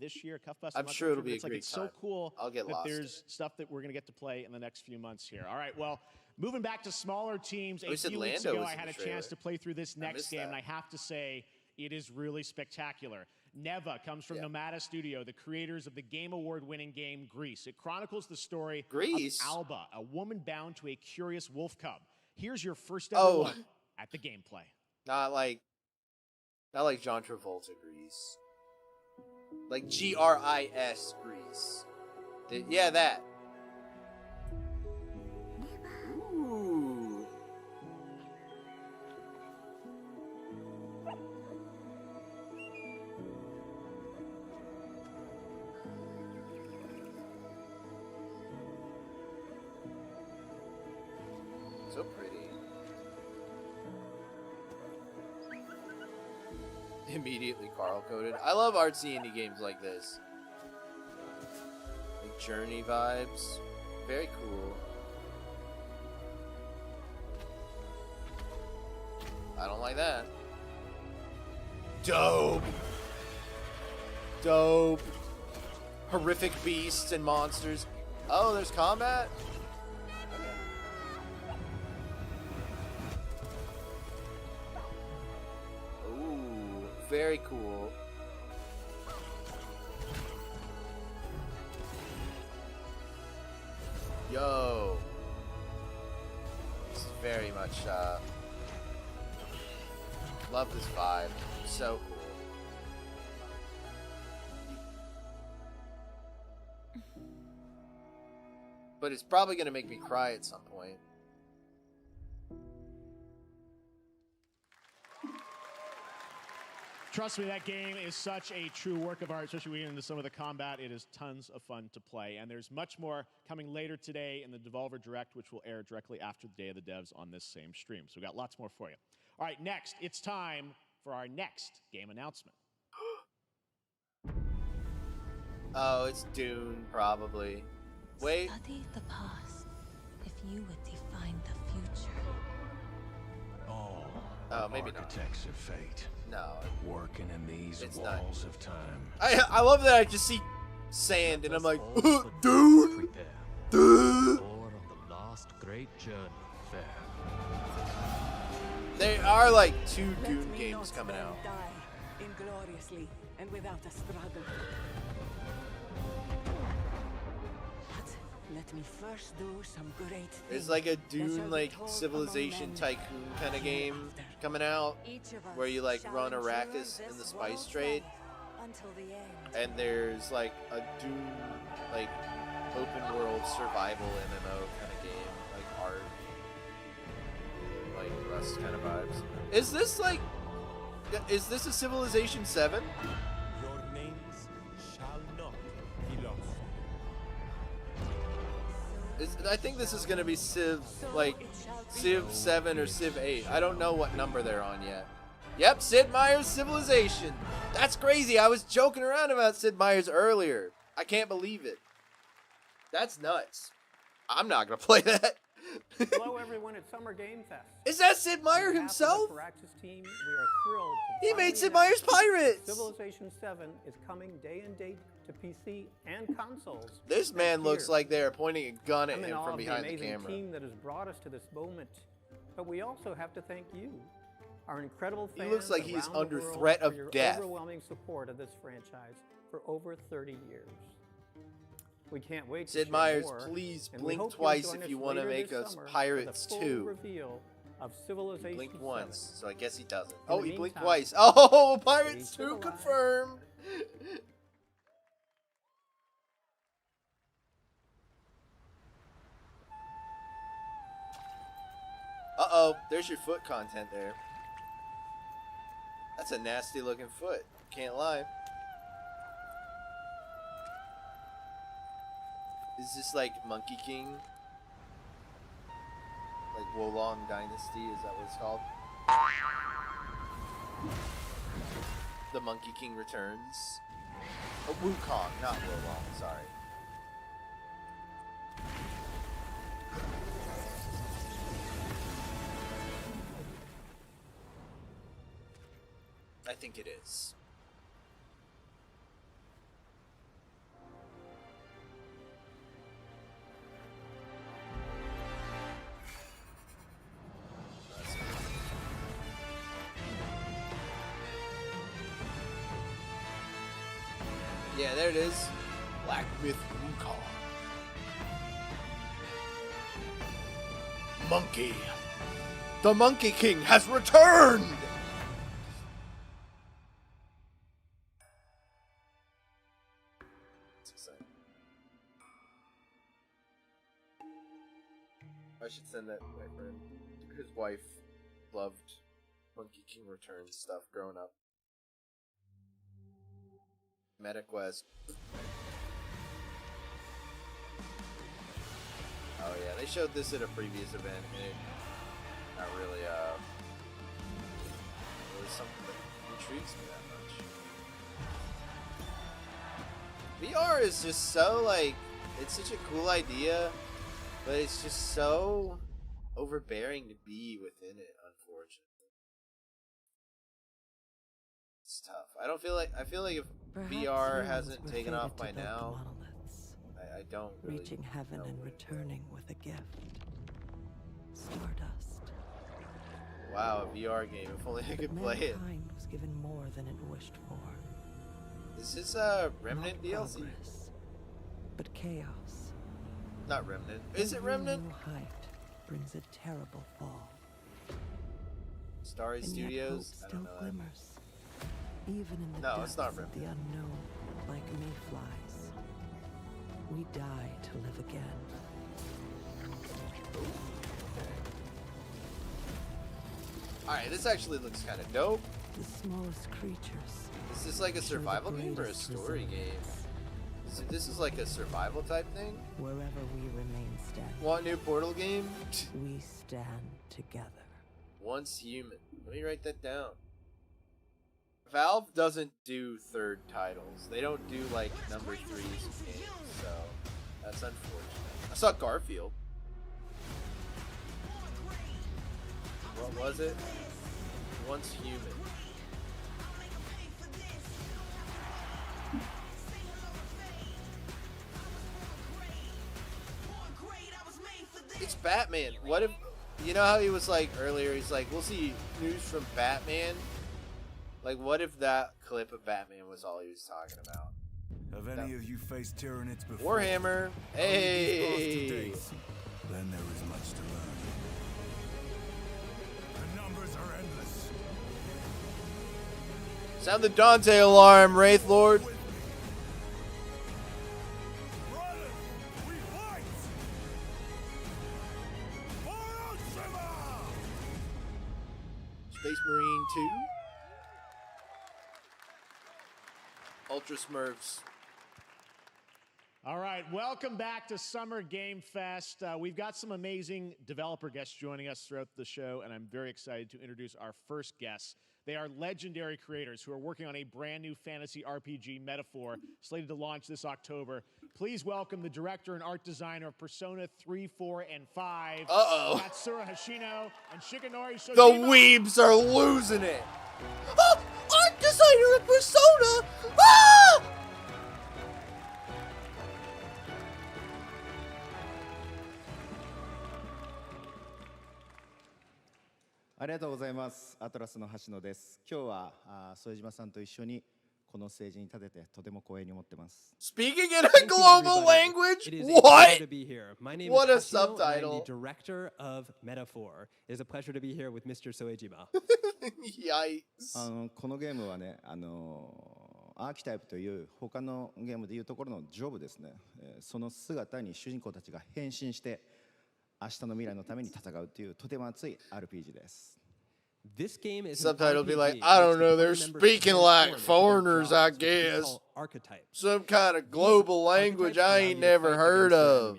this year. I'm sure it'll be a great It's time. so cool I'll get that lost. there's stuff that we're going to get to play in the next few months here. All right, well, moving back to smaller teams. A few weeks ago, I had a chance to play through this next game, and I have to say, it is really spectacular. Neva comes from Nomada Studio, the creators of the Game Award-winning game Grease. It chronicles the story of Alba, a woman bound to a curious wolf cub. Here's your first ever look at the gameplay. Not like John Travolta Grease. Like GRIS Grease. Yeah, that. Ooh. So pretty. Immediately Carl coded. I love artsy indie games like this. Like Journey vibes. Very cool. I don't like that. Dope. Dope. Horrific beasts and monsters. Oh, there's combat? Very cool. Yo. This is very much, love this vibe. So cool. But it's probably going to make me cry at some point. Trust me, that game is such a true work of art, especially when we get into some of the combat. It is tons of fun to play. And there's much more coming later today in the Devolver Direct, which will air directly after the Day of the Devs on this same stream. So we've got lots more for you. All right, next, it's time for our next game announcement. Oh, it's Dune, probably. Wait. Study the past if you would define the future. Oh, maybe not. Architects of fate. No. Working in these It's walls of time. I love that I just see sand and I'm like, Dune? Dune? Or on the last great journey, fair. There are like 2 Dune games coming out. Die ingloriously and without a struggle. But let me first do some great things. There's like a Dune like Civilization Tycoon kind of game coming out where you like run Arrakis in the spice trade. Until the end. And there's like a Dune like open world survival MMO kind of game, like art, like Rust kind of vibes. Is this a Civilization 7? Your names shall not be lost. I think this is gonna be Civ 7 or Civ 8. I don't know what number they're on yet. Yep, Sid Meier's Civilization. That's crazy. I was joking around about Sid Meier's earlier. I can't believe it. That's nuts. I'm not gonna play that. Hello, everyone at Summer Game Fest. Is that Sid Meier himself? On behalf of the Firaxis team, we are thrilled. He made Sid Meier's Pirates. Civilization 7 is coming day and date to PC and consoles. This man looks like they are pointing a gun at I'm in him awe from of behind the amazing camera. team that has brought us to this moment. But we also have to thank you, our incredible fans. He looks like he is around the under world, threat for of your death. overwhelming support of this franchise for over 30 years. We can't wait to Sid share Meier's, more, please and we blink hope you'll twice join if us you want to later make this us summer Pirates for the full 2. reveal of He Civilization blinked 7. once, so I guess he doesn't. In Oh, the he blinked meantime, twice. Oh, stay Pirates 2 civilized. confirmed. Uh-oh, there's your foot content there. That's a nasty looking foot. Can't lie. Is this like Monkey King? Like Wolong Dynasty, is that what it's called? The Monkey King Returns. Oh, Wukong, not Wolong, sorry. I think it is. Yeah, there it is. Black Myth Wukong. Monkey. The Monkey King has returned! That's exciting. I should send that to my friend. His wife loved Monkey King Returns stuff growing up. MetaQuest. Oh yeah, they showed this at a previous event, and it not really something that intrigues me that much. VR is just so like, it's such a cool idea, but it's just so overbearing to be within it, unfortunately. It's tough. I feel like if VR hasn't taken off by now, I don't really reaching heaven and returning with a gift. Stardust. Wow, a VR game. If only I could play it. Mankind was given more than it wished for. Is this Remnant DLC? Progress, but chaos. Not Remnant. Is it Remnant? Every new height brings a terrible fall. Starry And yet Studios? hope I don't still know. glimmers. Even in the No, depths it's not of Remnant. the unknown, like mayflies, we die to live again. Alright, this actually looks kind of dope. The smallest creatures. Is this like a survival game or a story game? This is like a survival type thing? Wherever we remain standing, Want a new Portal game? we stand together. Once human. Let me write that down. Valve doesn't do third titles. They don't do like number 3s of games, so that's unfortunate. I saw Garfield. What was it? Once Human. It's Batman. What if, you know how he was like earlier, he's like, we'll see news from Batman? Like, what if that clip of Batman was all he was talking about? Have any of you faced Tyranids before? Warhammer. Hey! Then there is much to learn. The numbers are endless. Sound the Dante alarm, Wraith Lord. Space Marine 2. Ultra Smurfs. All right, welcome back to Summer Game Fest. We've got some amazing developer guests joining us throughout the show, and I'm very excited to introduce our first guests. They are legendary creators who are working on a brand new fantasy RPG, Metaphor, slated to launch this October. Please welcome the director and art designer of Persona 3, 4, and 5, Matsura Hashino and Shigenori Shojima. The weebs are losing it. Oh, art designer of Persona! Ah!ありがとうございます。アトラスの橋野です。今日は副島さんと一緒にこのステージに立ててとても光栄に思ってます。Speaking in a global language? What? What a subtitle. I'm the director of Metaphor. It is a pleasure to be here with Mr. Soejima. Yikes. このゲームはね、アーキタイプという他のゲームでいうところのジョブですね。その姿に主人公たちが変身して明日の未来のために戦うというとても熱い RPG です。This game is subtitle will be like, I don't know, they're speaking like foreigners, I guess. Some kind of global language I ain't never heard of.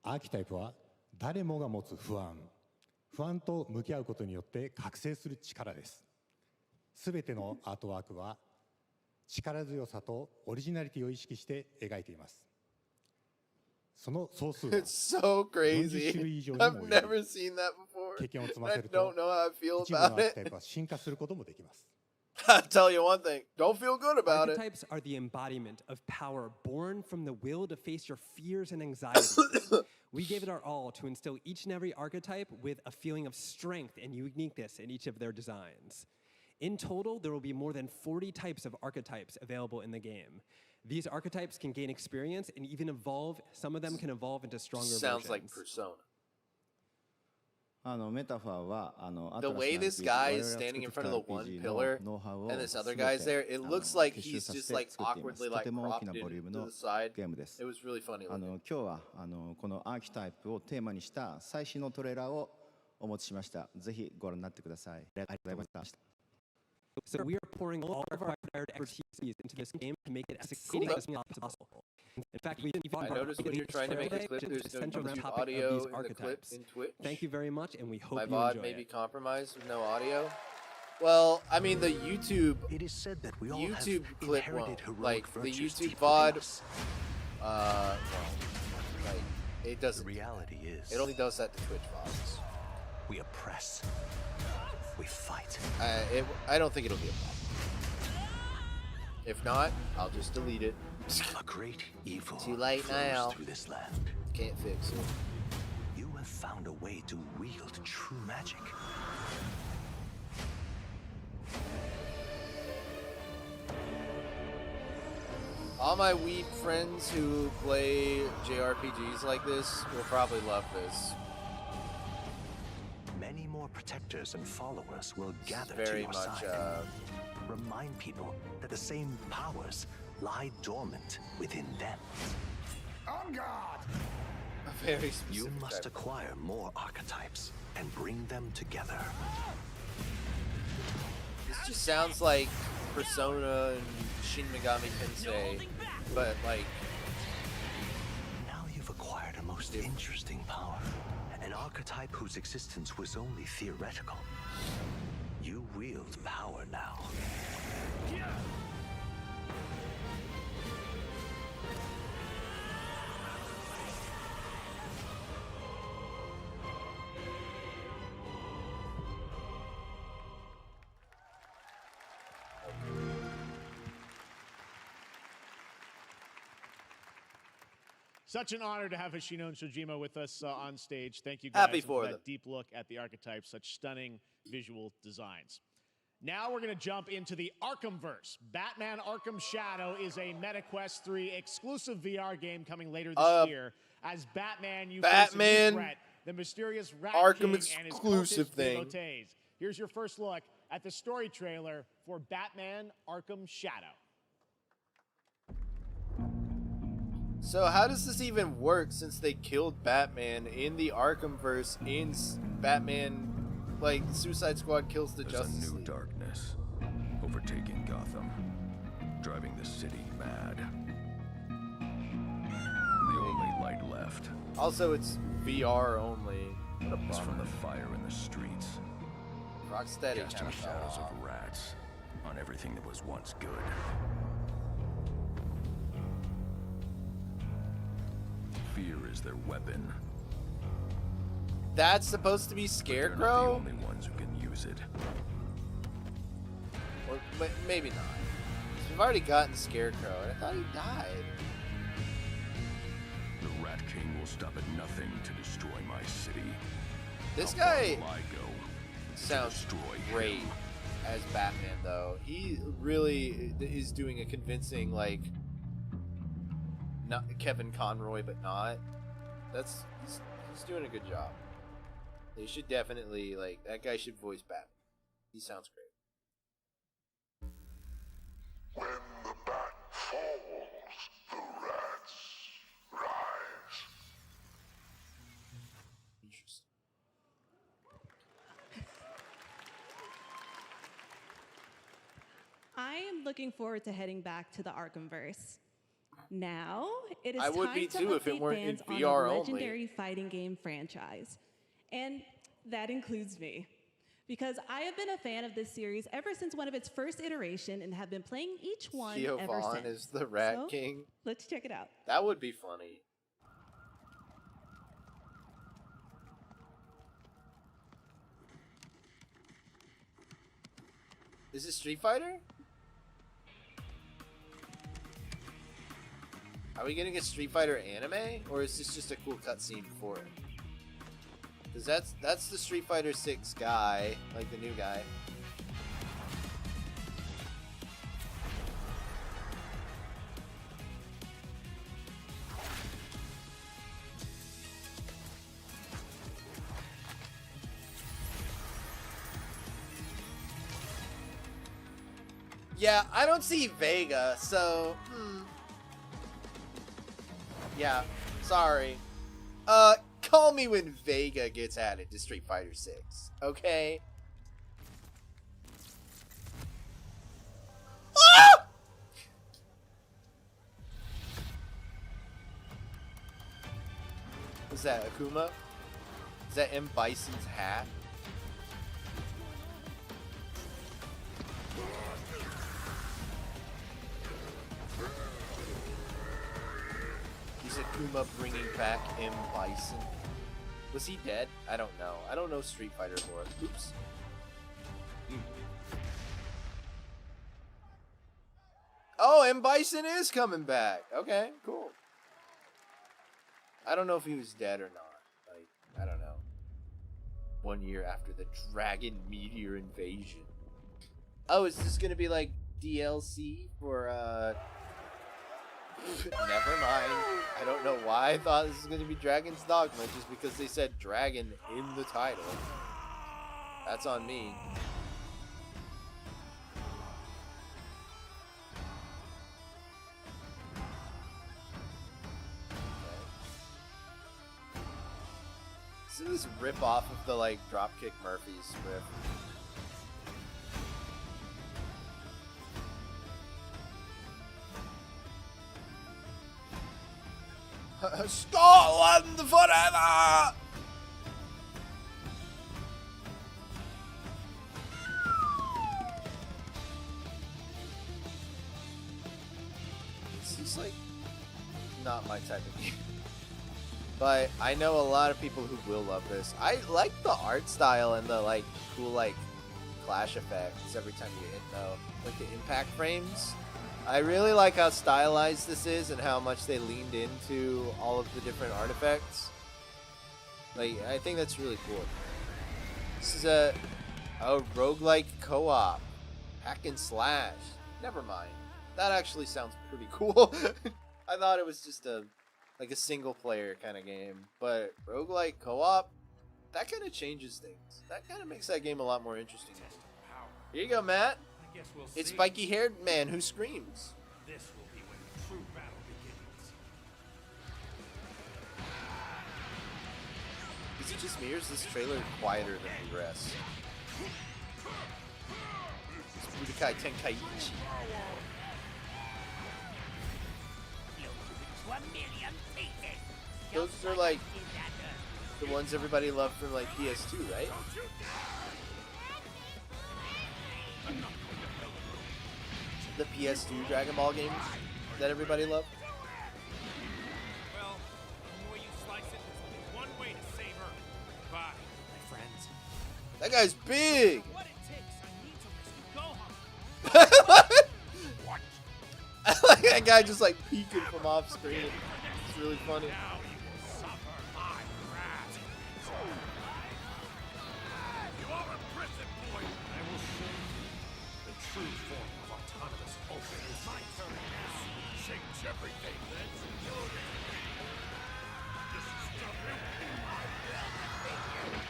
アーキタイプは誰もが持つ不安と向き合うことによって覚醒する力です。すべてのアートワークは力強さとオリジナリティを意識して描いています。It's so crazy. I've never seen that before. I don't know how I feel about it. I'll tell you one thing. Don't feel good about it. Archetypes are the embodiment of power born from the will to face your fears and anxieties. We gave it our all to instill each and every archetype with a feeling of strength and uniqueness in each of their designs. In total, there will be more than 40 types of archetypes available in the game. These archetypes can gain experience and even evolve. Some of them can evolve into stronger Sounds versions. like Persona. メタファーはThe way this guy is standing in front of the one pillar and this other guy's there, it looks like he's just like awkwardly like propped into the side. It was really funny. 今日はこのアーキタイプをテーマにした最新のトレーラーをお持ちしました。ぜひご覧になってください。ありがとうございました。So we are pouring all of our required expertise into this game to make it as exciting as possible. In fact, we I noticed when you're trying to make a clip, there's no YouTube audio in the clip in Twitch. Thank you very much, and we hope my you VOD enjoy may be it. compromised with no audio. Well, I mean the YouTube. It is said that we all YouTube have clip inherited won't. heroic Like the virtues YouTube deep VOD. within us. Like it doesn't. The reality is, it only does that to Twitch VODs. We oppress. We fight. I don't think it'll be a problem. If not, I'll just delete it. A great evil Too late now. through this land. Can't fix it. You have found a way to wield true magic. All my weeb friends who play JRPGs like this will probably love this. Many more protectors and followers will gather very to your much, side. Remind people that the same powers lie dormant within them. On guard! A very specific You must type. acquire more archetypes and bring them together. This just sounds like Persona and Shin Megami Tensei, but like... Now you've acquired a most interesting power. An archetype whose existence was only theoretical. You wield power now. Such an honor to have Hoshino and Shojima with us on stage. Thank you guys Happy for for that them. deep look at the archetypes, such stunning visual designs. Now we're going to jump into the Arkhamverse. Batman Arkham Shadow is a MetaQuest 3 exclusive VR game coming later this year. As Batman, you face a new threat, the mysterious Rat Arkham King and his exclusive cultist thing. devotees. Here's your first look at the story trailer for Batman Arkham Shadow. So how does this even work since they killed Batman in the Arkhamverse in Batman, like Suicide Squad kills the There's Justice a new League? darkness overtaking Gotham, driving the city mad. The only light left Also, it's VR only. What a is from bummer. the fire in the streets, Rocksteady casting kind of shadows of rats on everything that was once good. Fear is their weapon. That's supposed to be They're not the Scarecrow? only ones who can use it. Or maybe not. 'Cause we've already gotten Scarecrow, and I thought he died. The Rat King will stop at nothing to destroy my city. This How far guy will I go to sounds destroy great him? as Batman, though. He really is doing a convincing, like, not Kevin Conroy, but not. He's doing a good job. They should definitely, like, that guy should voice Batman. He sounds great. When the bat falls, the rats rise. Interesting. I am looking forward to heading back to the Arkhamverse. Now, it is I would time be to too if it update weren't in fans on VR the only. legendary fighting game franchise. And that includes me. Because I have been a fan of this series ever since one of its first iteration and have been playing each one Theo ever Vaughn since. is the Rat So, King. Let's check it out. That would be funny. Is this Street Fighter? Are we getting a Street Fighter anime, or is this just a cool cutscene for it? Because that's the Street Fighter 6 guy, like the new guy. Yeah, I don't see Vega, so yeah, sorry. Call me when Vega gets added to Street Fighter 6, okay? Ah! Is that Akuma? Is that M. Bison's hat? Is Akuma bringing back M. Bison? Was he dead? I don't know. I don't know Street Fighter lore. Oops. Oh, M. Bison is coming back. Okay, cool. I don't know if he was dead or not. Like, I don't know. 1 year after the Dragon Meteor invasion. Oh, is this gonna be like DLC for never mind. I don't know why I thought this was going to be Dragon's Dogma, just because they said dragon in the title. That's on me. Okay. So this rip off of the, like, Dropkick Murphys riff. Scotland forever! my type of game. But I know a lot of people who will love this. I like the art style and the like cool like clash effects every time you hit though. Like the impact frames. I really like how stylized this is and how much they leaned into all of the different artifacts. Like, I think that's really cool. This is a roguelike co-op. Hack and slash. Never mind. That actually sounds pretty cool. I thought it was just a single player kind of game. But roguelike co-op, that kind of changes things. That kind of makes that game a lot more interesting. Here you go, Matt. It's spiky-haired man who screams. This will be when the true battle begins. Is it just me or is this trailer quieter than the rest? It's Budokai Tenkaichi. Those are like the ones everybody loved from like PS2, right? The PS2 Dragon Ball games that everybody loved. Well, the way you slice it, there's only one way to save her. Bye, my friends. That guy's big. What it takes, I need to rescue Gohan. What? I like that guy just like peeking from off screen. It's really funny. Now you will suffer my wrath. You are impressive, boy. I will show you the true form of autonomous open. It's my turn. Change everything. Let's do it. This is nothing.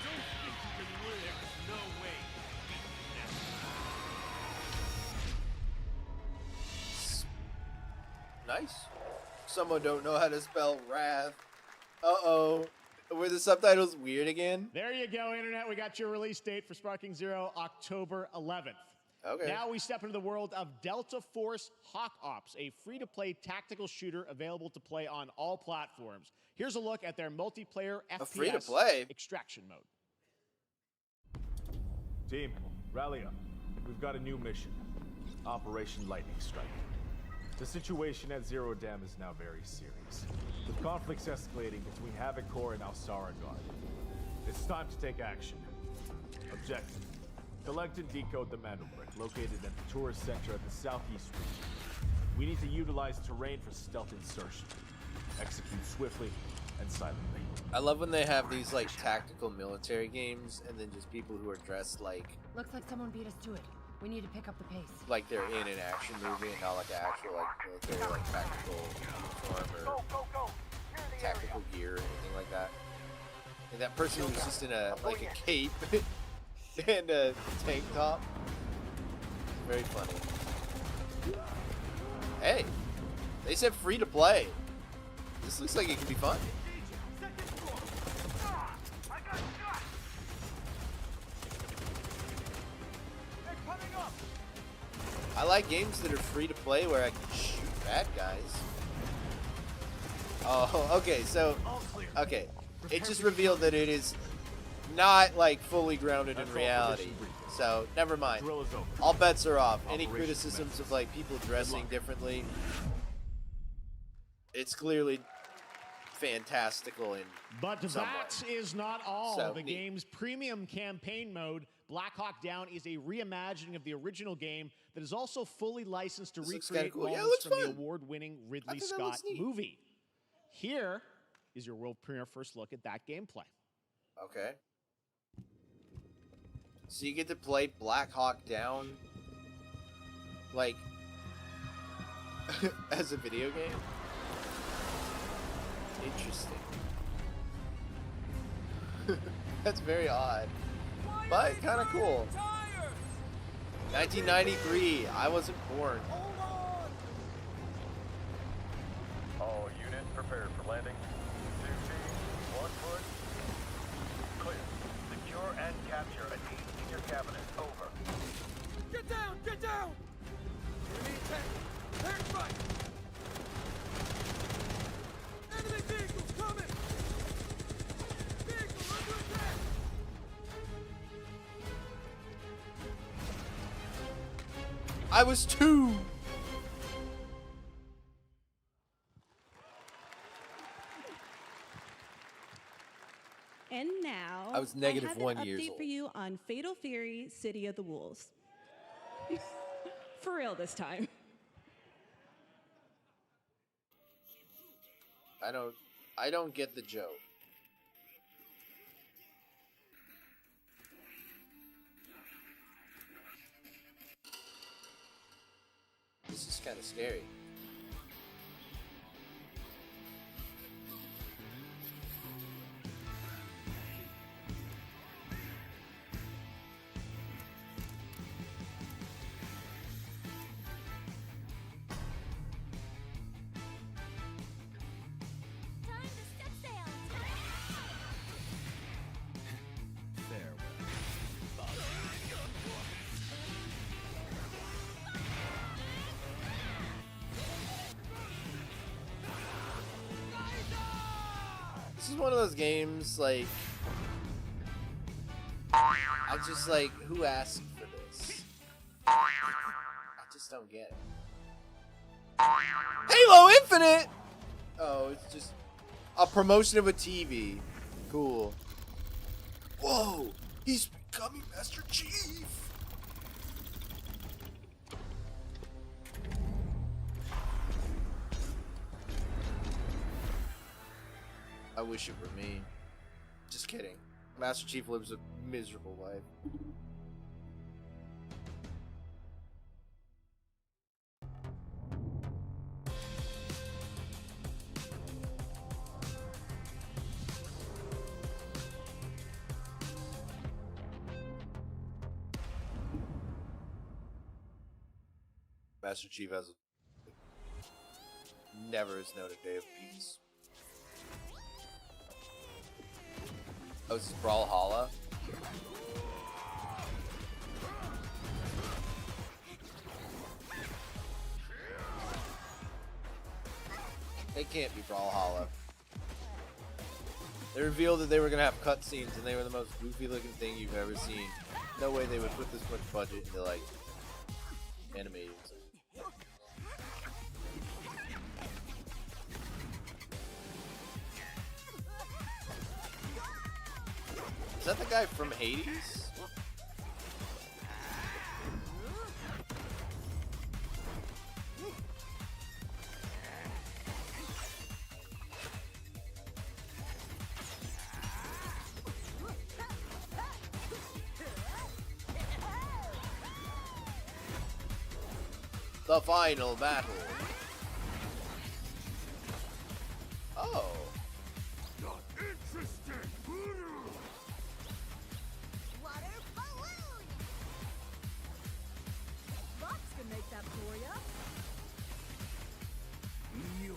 Don't think you can win. There's no way beating this. Nice. Someone don't know how to spell wrath. Uh-oh. Were the subtitles weird again? There you go, Internet. We got your release date for Sparking Zero, October 11th. Okay. Now we step into the world of Delta Force Hawk Ops, a free-to-play tactical shooter available to play on all platforms. Here's a look at their multiplayer FPS free-to-play? extraction mode. Team, rally up. We've got a new mission. Operation Lightning Strike. The situation at Zero Dam is now very serious, with conflicts escalating between Havoc Corps and Alsara Guard. It's time to take action. Objective: collect and decode the Mandel Brick, located at the tourist center at the southeast region. We need to utilize terrain for stealth insertion. Execute swiftly and silently. I love when they have these like tactical military games and then just people who are dressed like Looks like someone beat us to it. We need to pick up the pace. they're in an action movie and not like an actual like military like tactical uniform or tactical gear or anything like that. And that person was just in a like a cape and a tank top. Very funny. Hey, they said free to play. This looks like it could be fun. I like games that are free to play where I can shoot bad guys. Oh, okay, so, okay. It just revealed that it is not, like, fully grounded in reality. So, never mind. All bets are off. Any criticisms of, like, people dressing differently, it's clearly fantastical in But some way. that is not all. So, the neat. game's premium campaign mode, Black Hawk Down, is a reimagining of the original game that is also fully licensed to This looks recreate kinda cool. Yeah, it moments looks from the fun. award-winning Ridley think that Scott looks neat. movie. Here is your world premiere first look at that gameplay. Okay. So you get to play Black Hawk Down, like, as a video game? Interesting. That's very odd, but kind of cool. 1993, I wasn't born. All units prepared for landing. 2 teams, 1 foot. Clear. Secure and capture a team in your cabinet. Over. Get down! Get down! Enemy attack! Air strike! Enemy vehicles coming! Vehicle under attack! I was 2. And now, I was have negative an 1 years update old. for you on Fatal Fury: City of the Wolves. For real this time. I don't get the joke. This is kind of scary. This is one of those games, like, I just, like, who asked for this? I just don't get it. Halo Infinite! Oh, it's just a promotion of a TV. Cool. Whoa! He's becoming Master Chief! I wish it were me. Just kidding. Master Chief lives a miserable life. Master Chief has never has known a day of peace. Oh, this is Brawlhalla? It can't be Brawlhalla. They revealed that they were gonna have cutscenes and they were the most goofy looking thing you've ever seen. No way they would put this much budget into, like, animating. Is that the guy from Hades? The final battle. Oh. Not interested. Water balloon. Lots can make that for ya. You're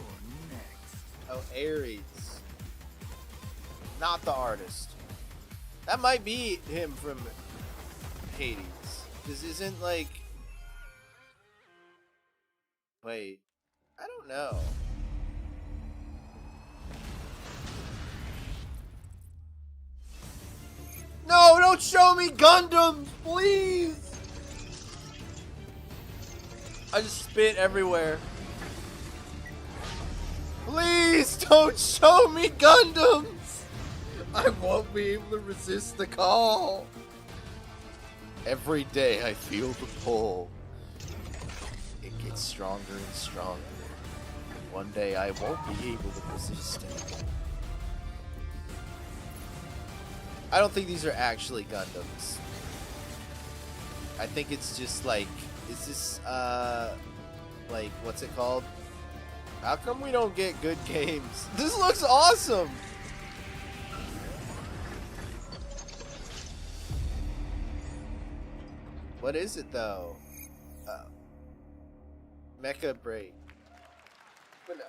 next. Oh, Ares. Not the artist. That might be him from Hades. This isn't like... Wait. I don't know. No, don't show me Gundams, please! I just spit everywhere. Please don't show me Gundams! I won't be able to resist the call. Every day I feel the pull. It gets stronger and stronger. And one day I won't be able to resist it. I don't think these are actually Gundams. I think it's just like, is this, like, what's it called? How come we don't get good games? This looks awesome! What is it, though? Mecha Break. But no.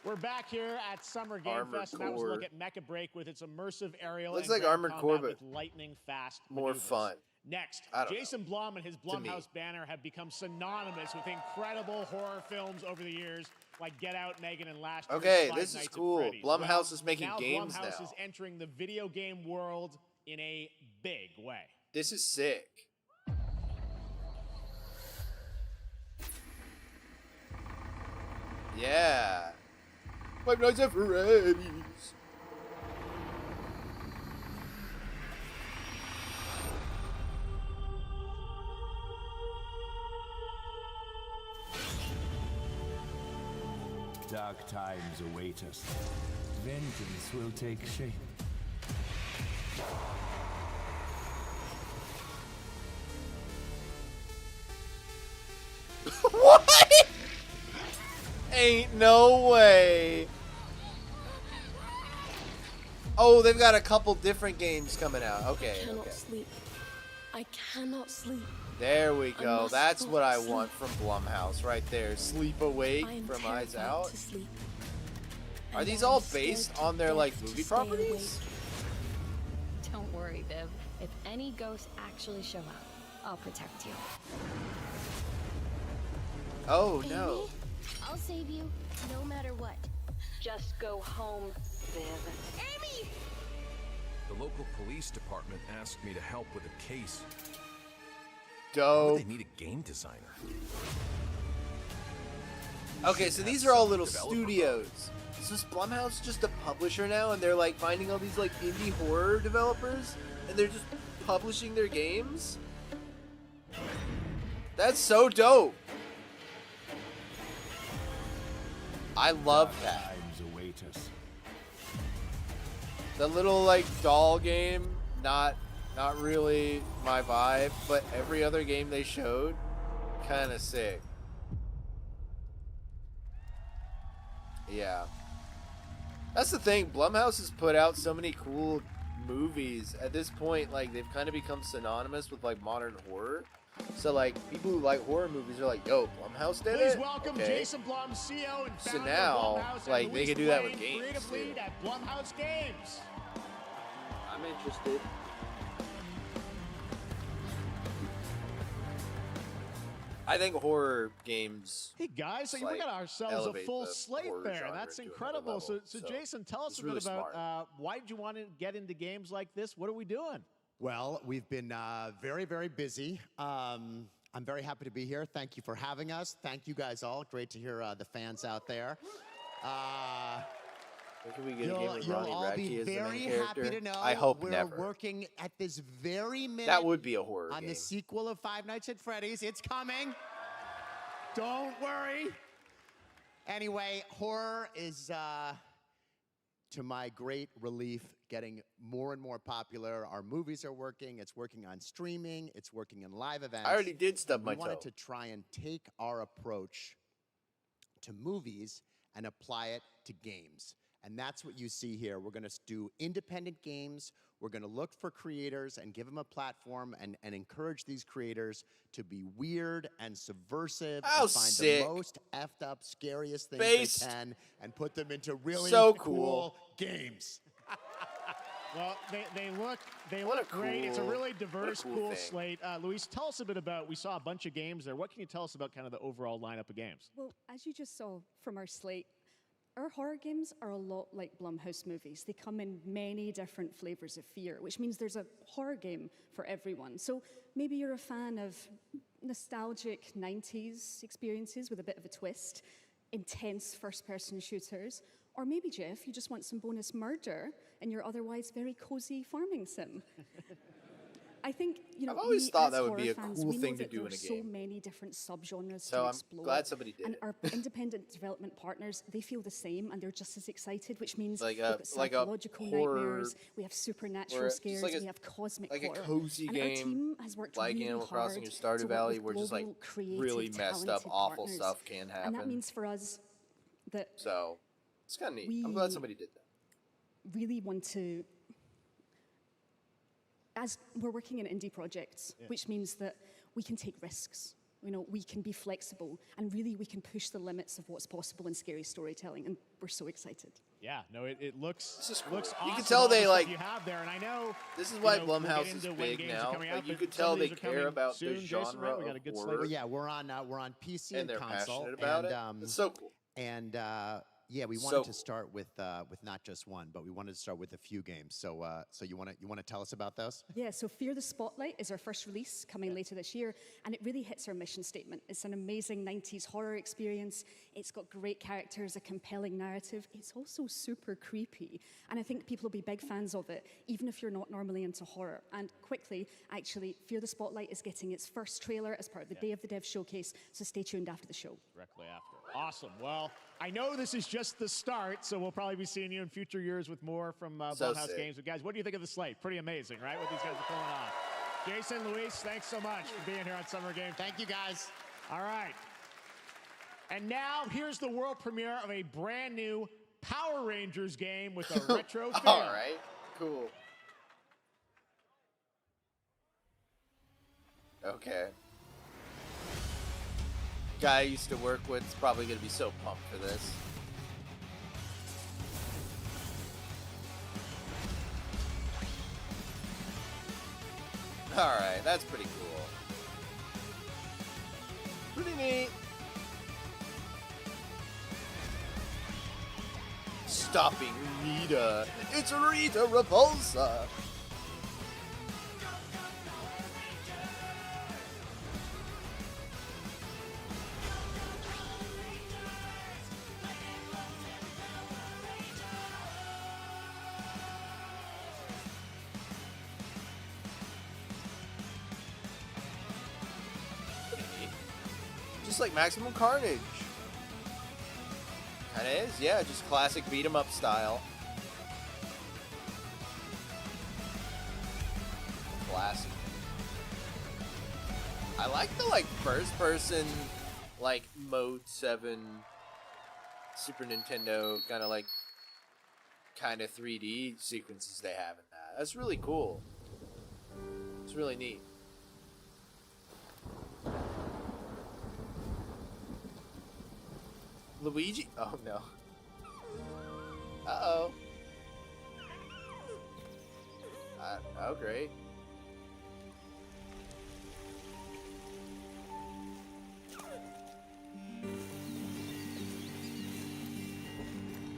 We're back here at Summer Game Armored Fest, and that was a Core. look at Mecha Break with its immersive aerial Looks and like ground Armored combat Core, but with lightning fast more maneuvers. fun. Next, I don't Jason Blum and his To me. Blumhouse banner have become synonymous with incredible horror films over the years, like Get Out, Megan, and last year's Okay, Five this is Nights at cool. Freddy's. Blumhouse is making now games Blumhouse now. is entering the video game world in a big way. This is sick. Yeah. Five Nights at Freddy's. Dark times await us. Vengeance will take shape. What? Ain't no way. Oh, they've got a couple different games coming out. Okay. I cannot Okay. sleep. I cannot sleep. There we I go. must That's not what I sleep. want from Blumhouse right there. Sleep awake I am from Eyes terrified Out. to sleep. Are And these I am all scared based to on their death like to movie stay properties? awake. Don't worry, Viv. If any ghosts actually show up, I'll protect you. Oh Amy, no. I'll save you, no matter what. Just go home, Viv. Amy! The local police department asked me to help with a case. Why Dope. would they need a game designer? Okay, so these are all little studios. So is Blumhouse just a publisher now, and they're like finding all these like indie horror developers, and they're just publishing their games? That's so dope. I love that. Times await us. The little like doll game, not really my vibe, but every other game they showed, kind of sick. Yeah. That's the thing, Blumhouse has put out so many cool movies. At this point, like, they've kind of become synonymous with, like, modern horror. So, like, people who like horror movies are like, yo, Blumhouse did Please it? welcome Okay. Jason Blum, CEO and So founder now, of Blumhouse, like, and they Luis can do that with Blaine, games, creative too. lead at Blumhouse Games. I'm interested. I think horror games. Hey guys, so we like, got ourselves a elevate full the slate horror there. genre That's to another incredible. So, level. so So, Jason, tell us it's a bit really about smart. why did you want to get into games like this? What are we doing? Well, we've been very, very busy. I'm very happy to be here. Thank you for having us. Thank you guys all. Great to hear the fans out there. Can we get a game with You'll Ronnie all Radke be as the very main happy character? to know I hope we're never. working at this very minute. That would be a horror on game. the sequel of Five Nights at Freddy's. It's coming. Don't worry. Anyway, horror is, to my great relief, getting more and more popular. Our movies are working. It's working on streaming. It's working in live events. I already did stub my We wanted toe. to try and take our approach to movies and apply it to games. And that's what you see here. We're going to do independent games. We're going to look for creators and give them a platform and encourage these creators to be weird and subversive Oh, and find sick. the most effed up, scariest things Based. they can and put them into really So cool cool. games. Well, they look What a great. It's a cool- really what a diverse, cool cool thing. slate. Luis, tell us a bit about. We saw a bunch of games there. What can you tell us about kind of the overall lineup of games? Well, as you just saw from our slate, our horror games are a lot like Blumhouse movies. They come in many different flavors of fear, which means there's a horror game for everyone. So maybe you're a fan of nostalgic 90s experiences with a bit of a twist, intense first-person shooters, or maybe, Jeff, you just want some bonus murder in your otherwise very cozy farming sim. I think, you know, I've always we thought as that would horror be a fans, cool we know thing to that do there in are a so game. many different subgenres So to I'm explore. glad somebody did and it. our independent development partners, they feel the same, and they're just as excited, which means Like we've a- got like a psychological horror- nightmares, we have supernatural just scares, like a- we have cosmic like a horror. cozy and our game, team has worked like really Animal Crossing or hard Stardew to work Valley, with where just like global, creative, really messed up, talented awful partners. stuff can happen. And that means for us that So it's kind of neat. I'm glad somebody did that. really want to, as we're working in indie projects, which means that we can take risks. You know, we can be flexible, and really we can push the limits of what's possible in scary storytelling, and we're so excited. Yeah, no, it looks cool. looks You awesome. can tell all the they, stuff like- you have there, and I know This is why you know, we'll get Blumhouse is into when big games are now. coming Like, out, you but could some tell of they these are care coming about the soon, Jason, genre right? We got a of good horror. slate. Yeah, we're on PC And they're console, passionate about and, it. It's so cool. And yeah, we So wanted cool. to start with not just one, but we wanted to start with a few games. So so you want to tell us about those? Yeah, so Fear the Spotlight is our first release coming later this year, and it really hits our mission statement. It's an amazing 90s horror experience. It's got great characters, a compelling narrative. It's also super creepy, and I think people will be big fans of it, even if you're not normally into horror. And quickly, actually, Fear the Spotlight is getting its first trailer as part of the Day of the Dev showcase, so stay tuned after the show. Directly after. Awesome. Well, I know this is just the start, so we'll probably be seeing you in future years with more from So Blumhouse sick. Games. But guys, what do you think of the slate? Pretty amazing, right? What these guys are pulling off. Jason, Luis, thanks so much for being here on Summer Game. Thank you, guys. All right. And now here's the world premiere of a brand new Power Rangers game with a retro feel. All right, cool. Okay. Guy I used to work with is probably going to be so pumped for this. Alright, that's pretty cool. Pretty neat. Stopping Rita. It's Rita Repulsa. Just like Maximum Carnage. Kinda is, yeah, just classic beat 'em up style. Classic. I like the first person Mode 7 Super Nintendo kind of 3D sequences they have in that. That's really cool. It's really neat. Luigi? Oh no. Uh-oh. Oh great.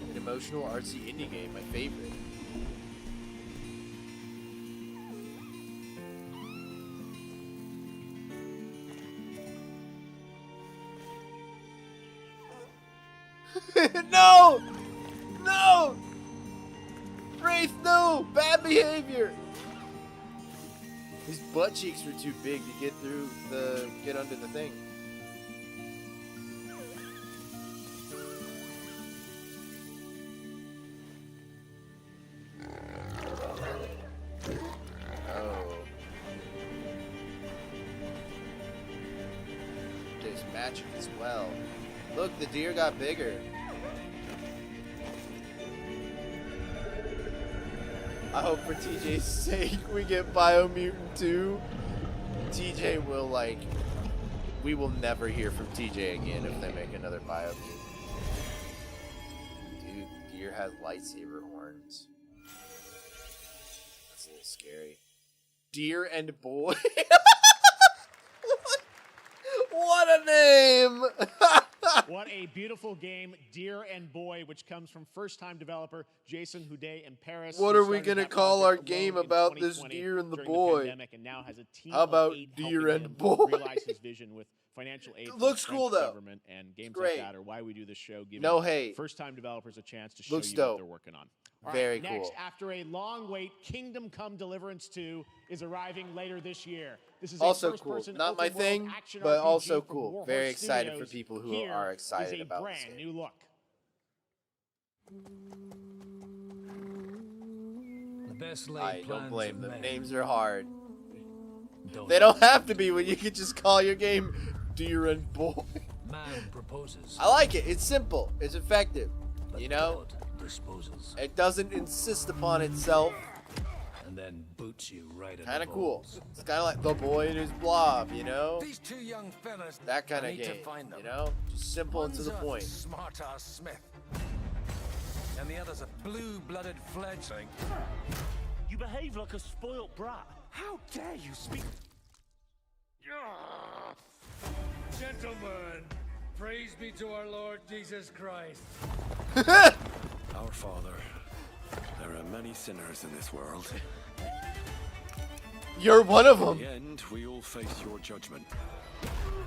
An emotional artsy indie game, my favorite. No! No! Wraith, no! Bad behavior! His butt cheeks were too big to get under the thing. Oh. There's magic as well. Look, the deer got bigger. I hope for TJ's sake we get Biomutant 2. TJ will we will never hear from TJ again if they make another Biomutant. Dude, the deer has lightsaber horns. That's a little scary. Deer and Boy. What a name! What a beautiful game, Deer and Boy, which comes from first-time developer Jason Houdet in Paris. What are we gonna call our game about this deer and the boy? Pandemic, and now has a team How about of 8 Deer helping and him Boy? realize his vision with financial aid from Looks the cool, French though. government and games Great. like that are why we do this show, giving No hate. first-time developers a chance to show Looks you dope. what they're working on. All Very right, next, cool. after a long wait, Kingdom Come Deliverance 2 is arriving later this year. This is Also a cool. first-person Not my open-world thing, action but RPG also from cool. Warhorse Very excited for Studios. people who Here are excited is a about brand this game. new look. The best laid I don't plans blame of them. men Names are hard. don't They don't have to be when you can just call your game Deer and Boy. Man proposes. I like it. It's simple. It's effective. but You know? God disposes. It doesn't insist upon itself. And then boots you right in Kind the of cool. balls. It's kind of like The Boy and His Blob, you know? These two young fellas, That kind I of need to game, find them. you know? Just simple and to the One's a point. smart-ass Smith. And the other's a blue-blooded fledgling. You behave like a spoilt brat. How dare you speak? Gentlemen, praise be to our Lord Jesus Christ. Our Father, there are many sinners in this world. You're one of In them. the end, we all face your judgment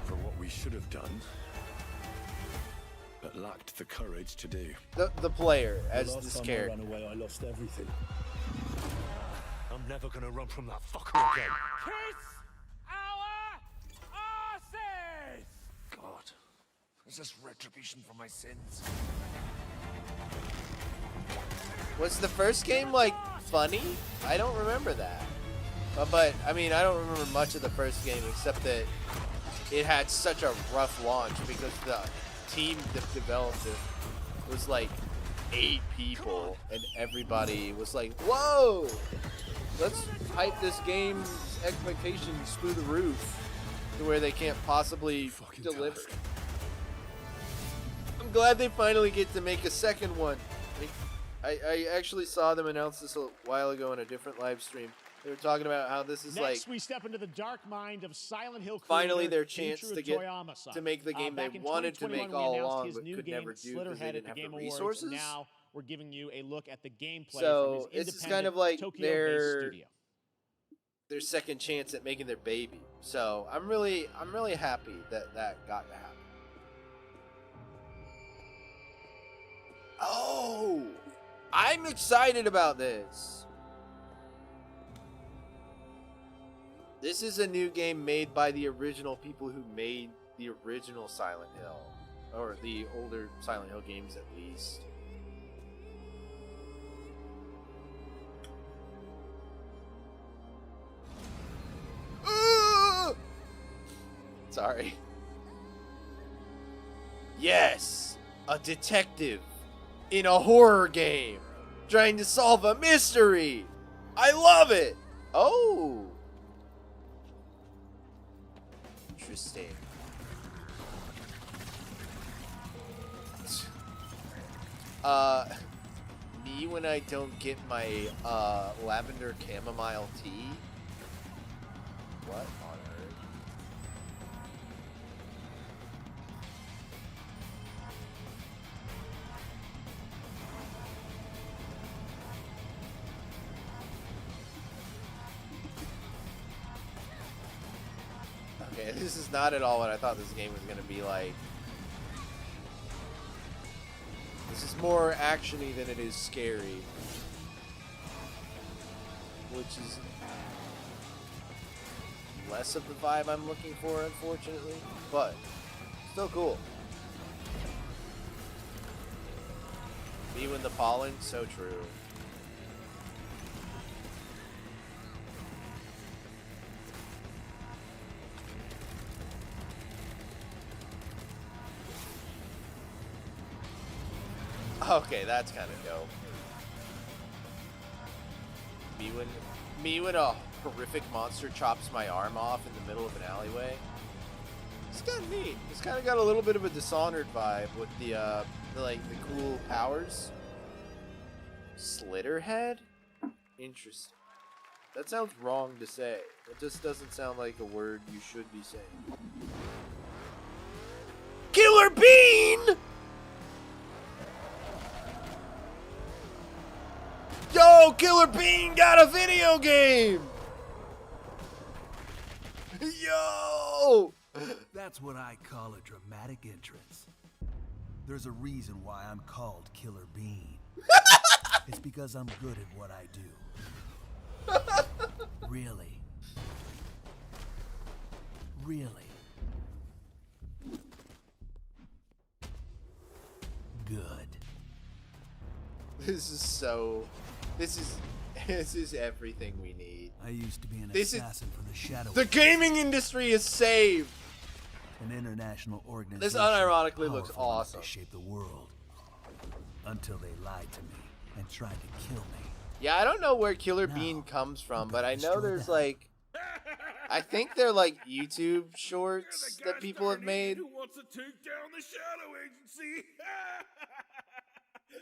for what we should have done, but lacked the courage to do. The player as The last this time character. I ran away, I lost everything. I'm never gonna run from that fucker again. Kiss our asses! God, Is this retribution for my sins? Was the first game like funny? I don't remember that. But I mean, I don't remember much of the first game except that it had such a rough launch because the team that developed it was like 8 people and everybody was like, whoa, let's hype this game's expectations through the roof to where they can't possibly deliver. I'm glad they finally get to make a second one. I actually saw them announce this a while ago in a different live stream. They were talking about how this is Next, we step into the dark mind of Silent Hill finally creator their chance Ichiro to get Toyama-san. to make the game they Back in wanted to 2021, make all we announced along his but new could game, never do because they Slitterhead, didn't at the have Game the Awards. resources. Now we're giving you a look at the gameplay So from his this is kind of independent like Tokyo-based studio. their second chance at making their baby. So I'm really happy that got to happen. Oh, I'm excited about this. This is a new game made by the original people who made the original Silent Hill, or the older Silent Hill games at least. Sorry. Yes, a detective in a horror game trying to solve a mystery. I love it. Oh. Interesting. Me when I don't get my lavender chamomile tea. What on earth? Okay, this is not at all what I thought this game was gonna be like. This is more actiony than it is scary, which is less of the vibe I'm looking for, unfortunately, but still cool. Me when the pollen, so true. Okay, that's kind of dope. Me when a horrific monster chops my arm off in the middle of an alleyway. It's kind of neat. It's kind of got a little bit of a Dishonored vibe with the cool powers. Slitterhead? Interesting. That sounds wrong to say. It just doesn't sound like a word you should be saying. Killer Bean! Yo, Killer Bean got a video game! Yo! That's what I call a dramatic entrance. There's a reason why I'm called Killer Bean. It's because I'm good at what I do. Really. Really. Good. This is everything we need. I used to be an This assassin for the Shadow. The gaming industry is saved. An international organization. This unironically looks powerful enough awesome. to shape the world. Until they lied to me and tried to kill me. Yeah, I don't know where Killer Bean comes from, but I know there's like, I think they're like YouTube shorts that people have made. Who wants to take down the Shadow Agency?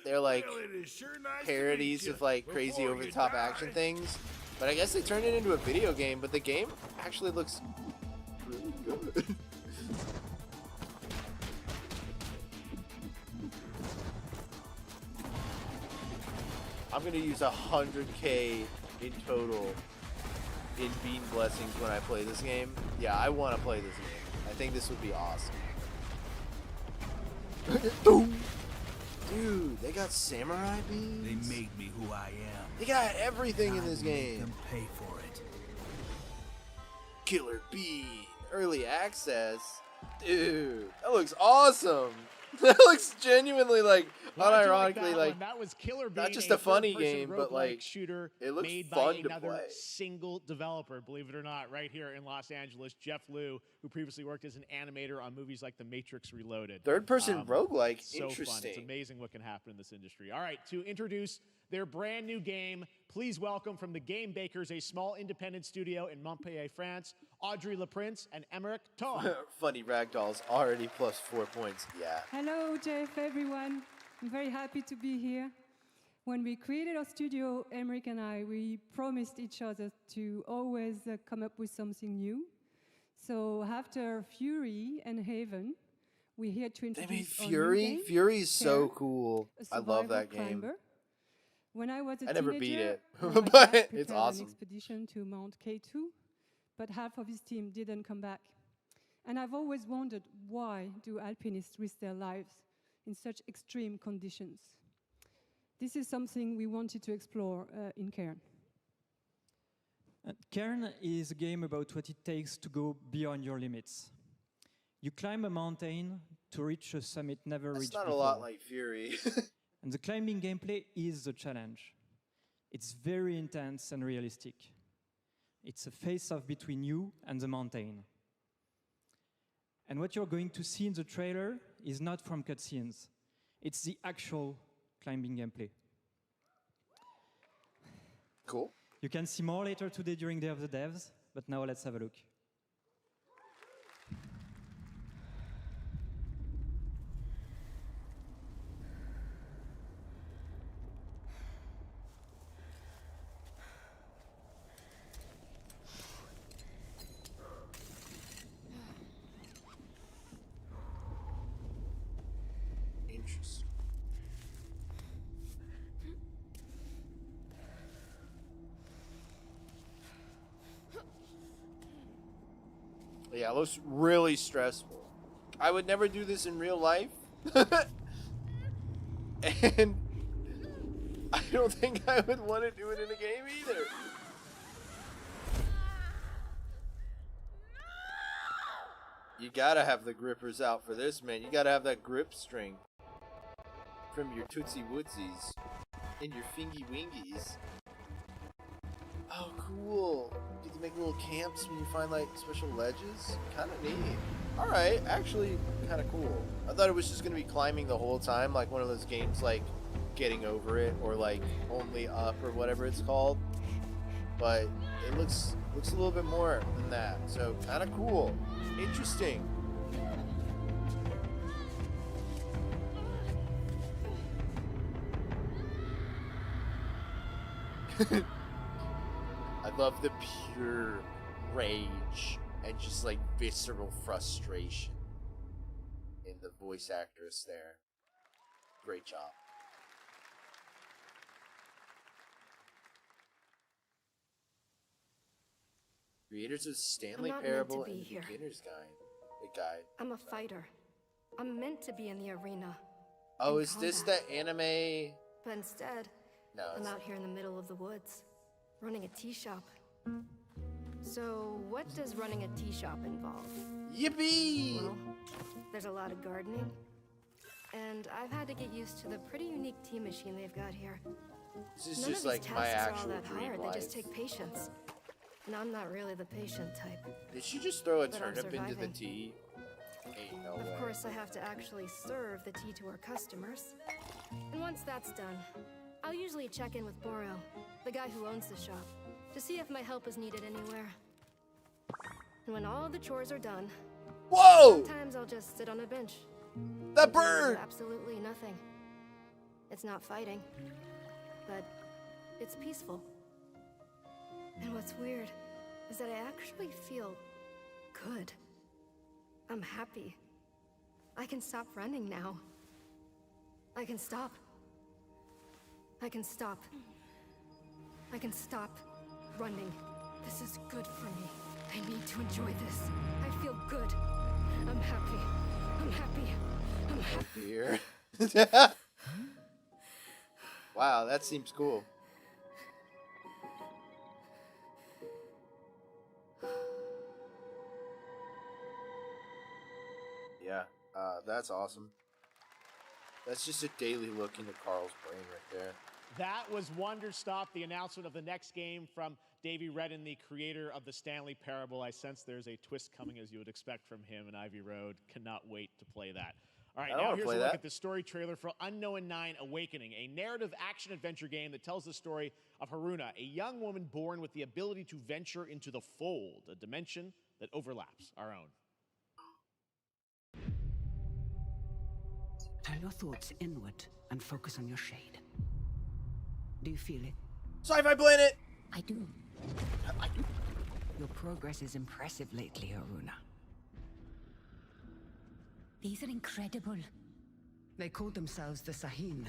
They're like Well, it is sure nice to parodies meet you of like crazy before you over-the-top die. action things. But I guess they turned it into a video game, but the game actually looks really good. I'm gonna use 100K in total in Bean Blessings when I play this game. Yeah, I want to play this game. I think this would be awesome. Dude, they got samurai beans? They made me who I am. They got everything in this I make game. them pay for it. Killer Bean. Early access. Dude, that looks awesome. That looks genuinely like, Why'd you like unironically, that like one? That was Killer Bean, not just a funny third-person game, but roguelike like shooter it looks made fun by to another play. single developer, believe it or not, right here in Los Angeles. Jeff Liu, who previously worked as an animator on movies like The Matrix Reloaded. Third-person roguelike, So fun. interesting. It's amazing what can happen in this industry. All right, to introduce their brand new game, please welcome from the Game Bakers, a small independent studio in Montpellier, France, Audrey Laprince and Emmerich Toh. Funny ragdolls already plus 4 points. Yeah. Hello, Jeff, everyone. I'm very happy to be here. When we created our studio, Emmerich and I, we promised each other to always come up with something new. So after Fury and Haven, we're here to introduce They made our new Fury. game, Fury's so Care, cool. a I love that survival game. climber. When I was a I never beat teenager, it, my but dad it's prepared awesome. an expedition to Mount K2, but half of his team didn't come back. And I've always wondered, why do alpinists risk their lives in such extreme conditions? This is something we wanted to explore in Cairn. Cairn is a game about what it takes to go beyond your limits. You climb a mountain to reach a summit never That's reached not before. a lot like Fury. And the climbing gameplay is the challenge. It's very intense and realistic. It's a face-off between you and the mountain. And what you're going to see in the trailer is not from cutscenes. It's the actual climbing gameplay. Cool. You can see more later today during Day of the Devs, but now let's have a look. Interesting. Yeah, it looks really stressful. I would never do this in real life. And I don't think I would want to do it in a game either. You gotta have the grippers out for this, man. You gotta have that grip string from your Tootsie Woodsies and your Fingy Wingies. Oh, cool. You get to make little camps when you find, like, special ledges. Kind of neat. Alright, actually kind of cool. I thought it was just going to be climbing the whole time, like one of those games like Getting Over It or, like, Only Up or whatever it's called. But it looks a little bit more than that. So, kind of cool. Interesting. I love the pure rage and just like visceral frustration in the voice actress there. Great job. Creators of Stanley I'm not Parable meant to and be the here. Beginner's Guide. I'm a fighter. I'm meant to be in the arena. Oh, in is this the combat. anime? But instead, No, I'm it's out here in the middle of the woods, running a tea shop. So, what does running a tea shop involve? Yippee! Well, there's a lot of gardening, and I've had to get used to the pretty unique tea machine they've got here. This is None just of these like my tasks are all actual that dream hard. They just life. take patience, and I'm not really the patient type. Did she just throw a But I'm turnip into the surviving. tea? Ain't no way. Of course, I have to actually serve the tea to our customers. And once that's done, I'll usually check in with Boro, the guy who owns the shop, to see if my help is needed anywhere. And when all the chores are done, whoa! Sometimes I'll just sit on a bench. That and do bird! Absolutely nothing. It's not fighting, but it's peaceful. And what's weird is that I actually feel good. I'm happy. I can stop running now. I can stop. I can stop. I can stop running. This is good for me. I need to enjoy this. I feel good. I'm happy. I'm happy. I'm happy. Here. Wow, that seems cool. That's awesome. That's just a daily look into Carl's brain right there. That was Wonder Stop, the announcement of the next game from Davey Redden, the creator of the Stanley Parable. I sense there's a twist coming, as you would expect from him in Ivy Road. Cannot wait to play that. All right, now here's a look at the story trailer for Unknown 9 Awakening, a narrative action-adventure game that tells the story of Haruna, a young woman born with the ability to venture into the fold, a dimension that overlaps our own. Turn your thoughts inward and focus on your shade. Do you feel it? Sci-Fi Planet! I do. Your progress is impressive lately, Aruna. These are incredible. They called themselves the Sahin.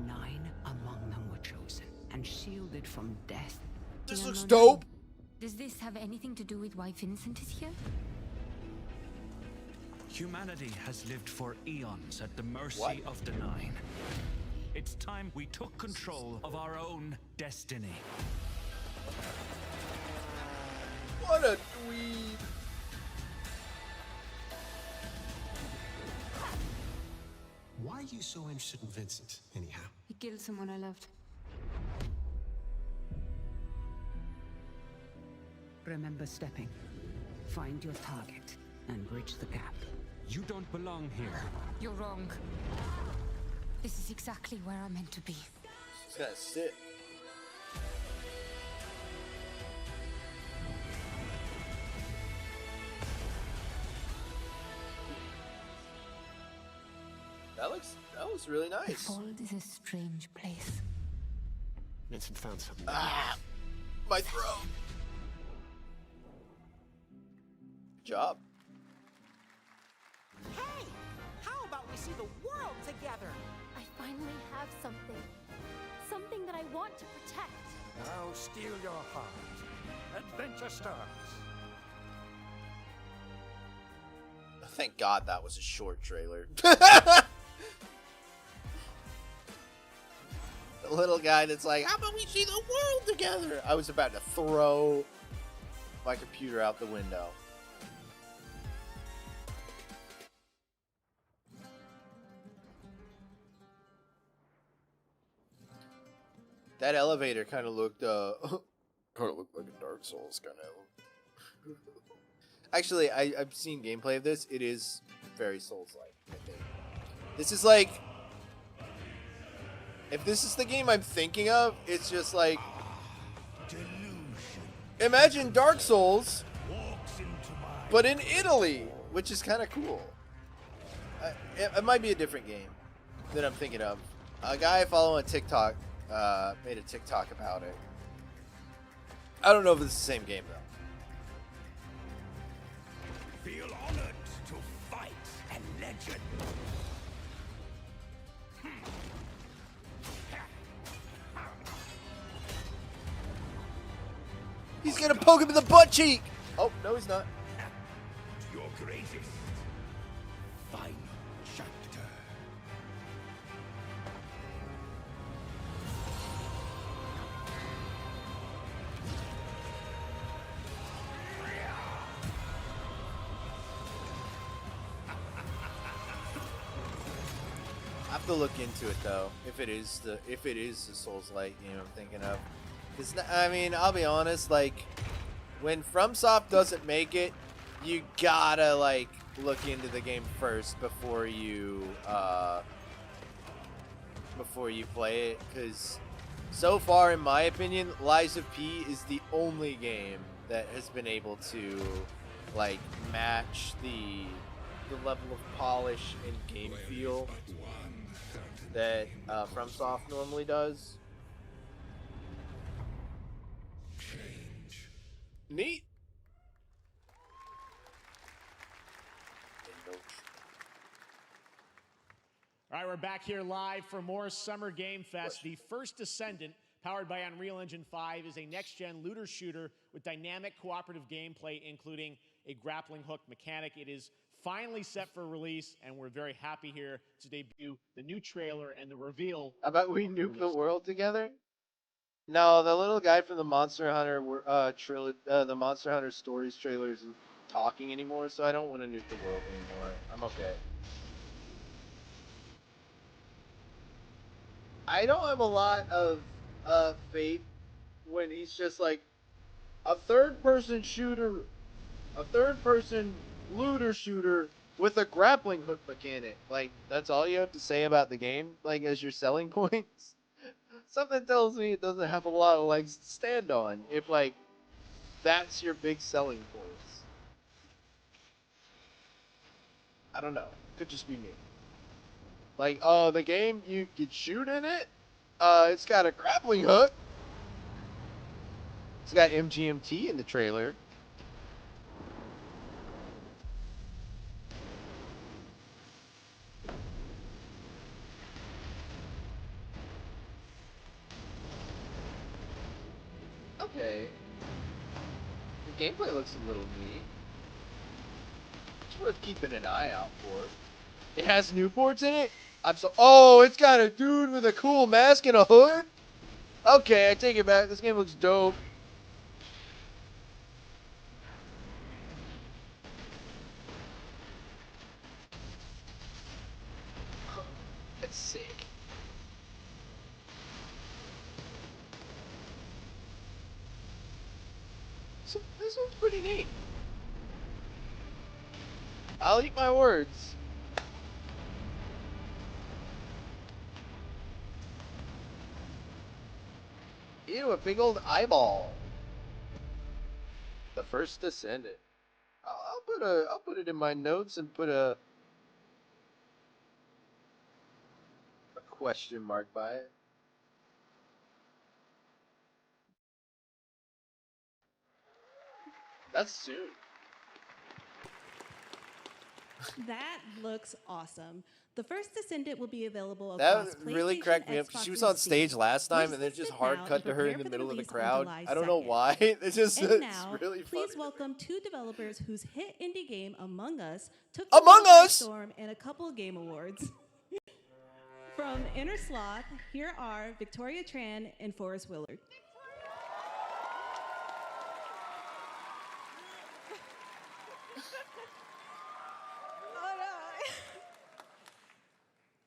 9 among them were chosen and shielded from death. This looks dope! Does this have anything to do with why Vincent is here? Humanity has lived for eons at the mercy of the Nine. It's time we took control of our own destiny. What a dweeb. Why are you so interested in Vincent, anyhow? He killed someone I loved. Remember stepping. Find your target and bridge the gap. You don't belong here. You're wrong. This is exactly where I'm meant to be. Just gotta sit. That looks really nice. The fold is a strange place. Vincent found something. Ah, my throat. Good job. Hey! How about we see the world together? I finally have something. Something that I want to protect. Now steel your heart. Adventure starts. Thank God that was a short trailer. The little guy that's like, how about we see the world together? I was about to throw my computer out the window. That elevator kind of looked, kind of looked like a Dark Souls kind of. Actually, I've seen gameplay of this. It is very Souls-like, I think. This is like, if this is the game I'm thinking of, it's just like, imagine Dark Souls, but in Italy, which is kind of cool. It might be a different game that I'm thinking of. A guy I follow on TikTok made a TikTok about it. I don't know if it's the same game though. Feel honored to fight a legend. He's gonna poke him in the butt cheek! Oh, no he's not. Your greatest final chapter. I have to look into it though, if it is the Souls-like game I'm thinking of. Cause I mean, I'll be honest, like when FromSoft doesn't make it, you gotta like look into the game first before you play it. Cause so far, in my opinion, Lies of P is the only game that has been able to like match the level of polish and game feel that FromSoft normally does. Neat. All right, we're back here live for more Summer Game Fest. The First Descendant, powered by Unreal Engine 5, is a next-gen looter shooter with dynamic cooperative gameplay, including a grappling hook mechanic. It is finally set for release, and we're very happy here to debut the new trailer and the reveal. How about we nuke the world together? No, the little guy from the Monster Hunter the Monster Hunter Stories trailers talking anymore, so I don't want to nuke the world anymore. I'm okay. I don't have a lot of faith when he's just like a third-person shooter, a third-person looter shooter with a grappling hook mechanic. Like, that's all you have to say about the game, like, as your selling points? Something tells me it doesn't have a lot of legs to stand on if, like, that's your big selling points. I don't know. Could just be me. Like, oh, the game, you can shoot in it? It's got a grappling hook. It's got MGMT in the trailer. Okay. The gameplay looks a little neat. It's worth keeping an eye out for. It has Newports in it? Oh, it's got a dude with a cool mask and a hood? Okay, I take it back. This game looks dope. That's sick. So, this one's pretty neat. I'll eat my words. Ew, a big old eyeball. The first descendant. I'll put it in my notes and put a question mark by it. That's soon. That looks awesome. The first Descendant will be available That across really PlayStation, cracked me up because Xbox, she was and on stage Steam. last time Wish and then this just now hard cut and to her in prepare the for middle of the release on crowd. July I don't know 2nd. why. It's just And it's now, really funny. please welcome two developers whose hit indie game Among Us took Among the world by Us! storm in a couple of game awards. From Inner Sloth, here are Victoria Tran and Forrest Willard.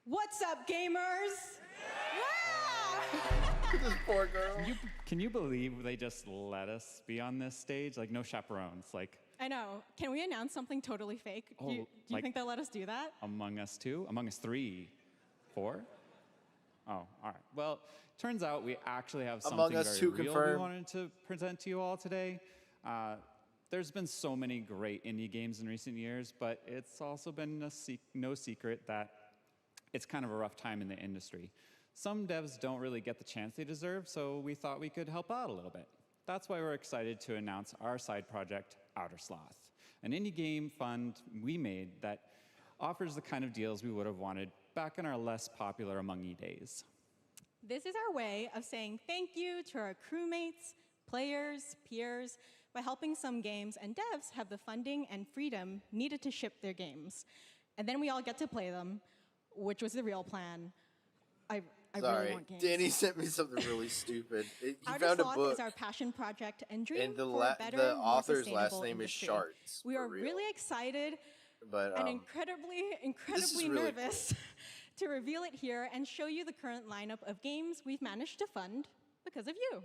What's up, gamers? This poor girl. Can you believe they just let us be on this stage? Like, no chaperones. Like, I know. Can we announce something totally fake? Oh, Do you like- think they'll let us do that? Among Us 2? Among Us 3? 4? Oh, all right. Well, turns out we actually have Among something Us very 2 real confirmed. we wanted to present to you all today. There's been so many great indie games in recent years, but it's also been no secret that it's kind of a rough time in the industry. Some devs don't really get the chance they deserve, so we thought we could help out a little bit. That's why we're excited to announce our side project, Outer Sloth, an indie game fund we made that offers the kind of deals we would have wanted back in our less popular Among Us days. This is our way of saying thank you to our crewmates, players, peers, by helping some games and devs have the funding and freedom needed to ship their games. And then we all get to play them, which was the real plan. I Sorry, really want games. Danny sent me something really stupid. He Outer found a Sloth book. is our passion project and dream And the for a better, more author's last sustainable name is industry. Sharts, We for are real. really excited But and this incredibly is really nervous to reveal it here and show you the current lineup of games we've managed to fund because of you.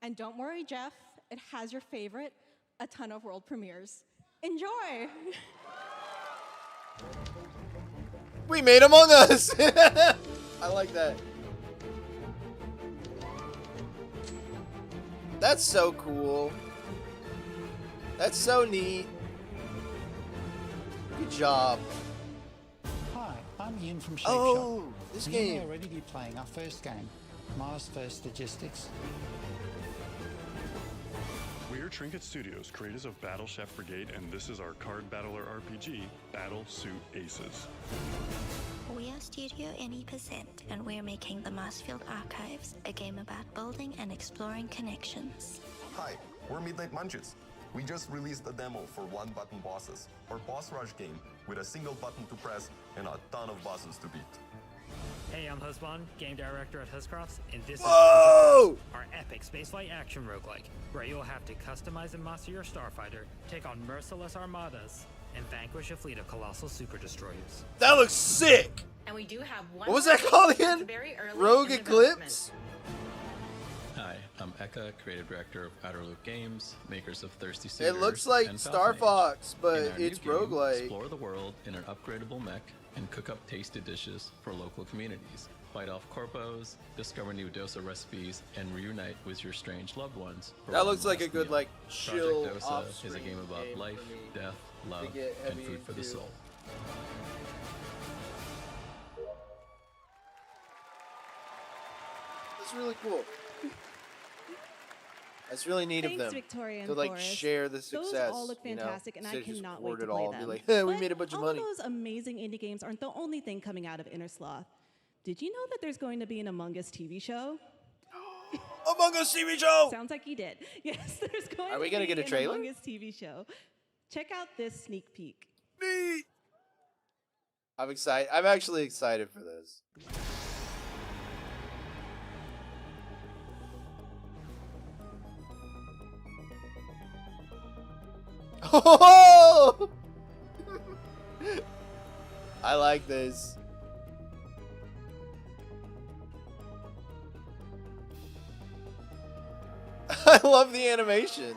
And don't worry, Jeff, it has your favorite, a ton of world premieres. Enjoy! We made Among Us! I like that. That's so cool. That's so neat. Good job. Hi, I'm Ian from Shape Oh, Shop. this and you game. may already be playing our first game, Mars First Logistics. We're Trinket Studios, creators of Battle Chef Brigade, and this is our card battler RPG, Battle Suit Aces. We are Studio Any%, and we're making the Marsfield Archives, a game about building and exploring connections. Hi, we're Midnight Munches. We just released a demo for one-button bosses, our boss rush game with a single button to press and a ton of bosses to beat. Hey, I'm Husband, game director at Huscrofts, and this Whoa! is our epic spaceflight action roguelike, where you'll have to customize and master your starfighter, take on merciless armadas, and vanquish a fleet of colossal super destroyers. That looks sick! And we do have one. What was that called again? Rogue Eclipse? Hi, I'm Eka, creative director of Outer Loop Games, makers of Thirsty Suitors. It looks like and Star Falcon Age. Fox, but In our new it's game, roguelike. Explore the world in an upgradable mech and cook up tasty dishes for local communities. Fight off corpos, discover new dosa recipes, and reunite with your strange loved ones. for That one looks like a last good, meal. like, chill Project Dosa is a off-screen game about game life, for me death, love, get and heavy food for the into. soul. That's really cool. That's really neat Thanks, of them Victoria and to like Forrest. share the success. Those all look you know, fantastic, and I instead of just cannot wait hoard to it play all them. and be like, hey, we But made a bunch of all money. those amazing indie games aren't the only thing coming out of Inner Sloth. Did you know that there's going to be an Among Us TV show? Among Us TV show! Sounds like you did. Yes, there's going Are we to gonna be get a an trailer? Among Us TV show. Check out this sneak peek. I'm excited. I'm actually excited for this. Oh! I like this. I love the animation.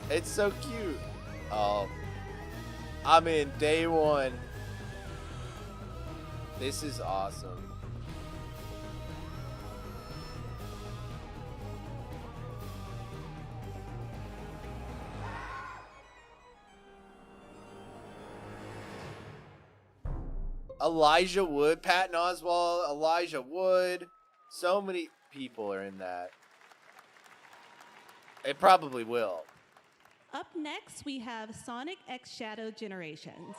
It's so cute. Oh, I'm in day one. This is awesome. Elijah Wood, Patton Oswalt, Elijah Wood. So many people are in that. It probably will. Up next, we have Sonic X Shadow Generations.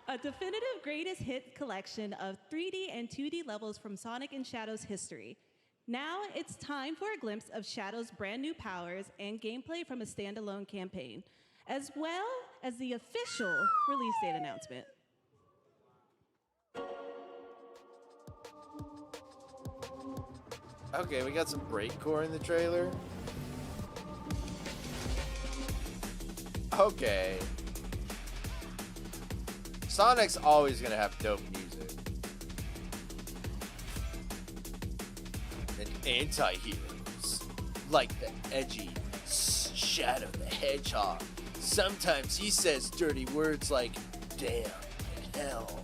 A definitive greatest hit collection of 3D and 2D levels from Sonic and Shadow's history. Now it's time for a glimpse of Shadow's brand new powers and gameplay from a standalone campaign, as well as the official release date announcement. Okay, we got some breakcore in the trailer. Okay. Sonic's always gonna have dope music. And anti-heroes, like the edgy Shadow the Hedgehog. Sometimes he says dirty words like damn and hell.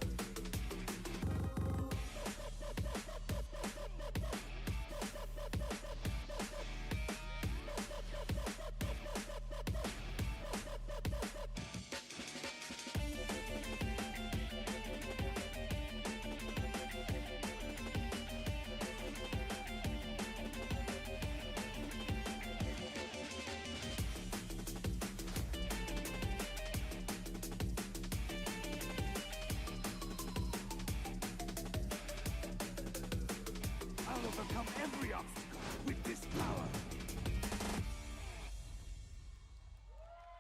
I'll overcome every obstacle with this power.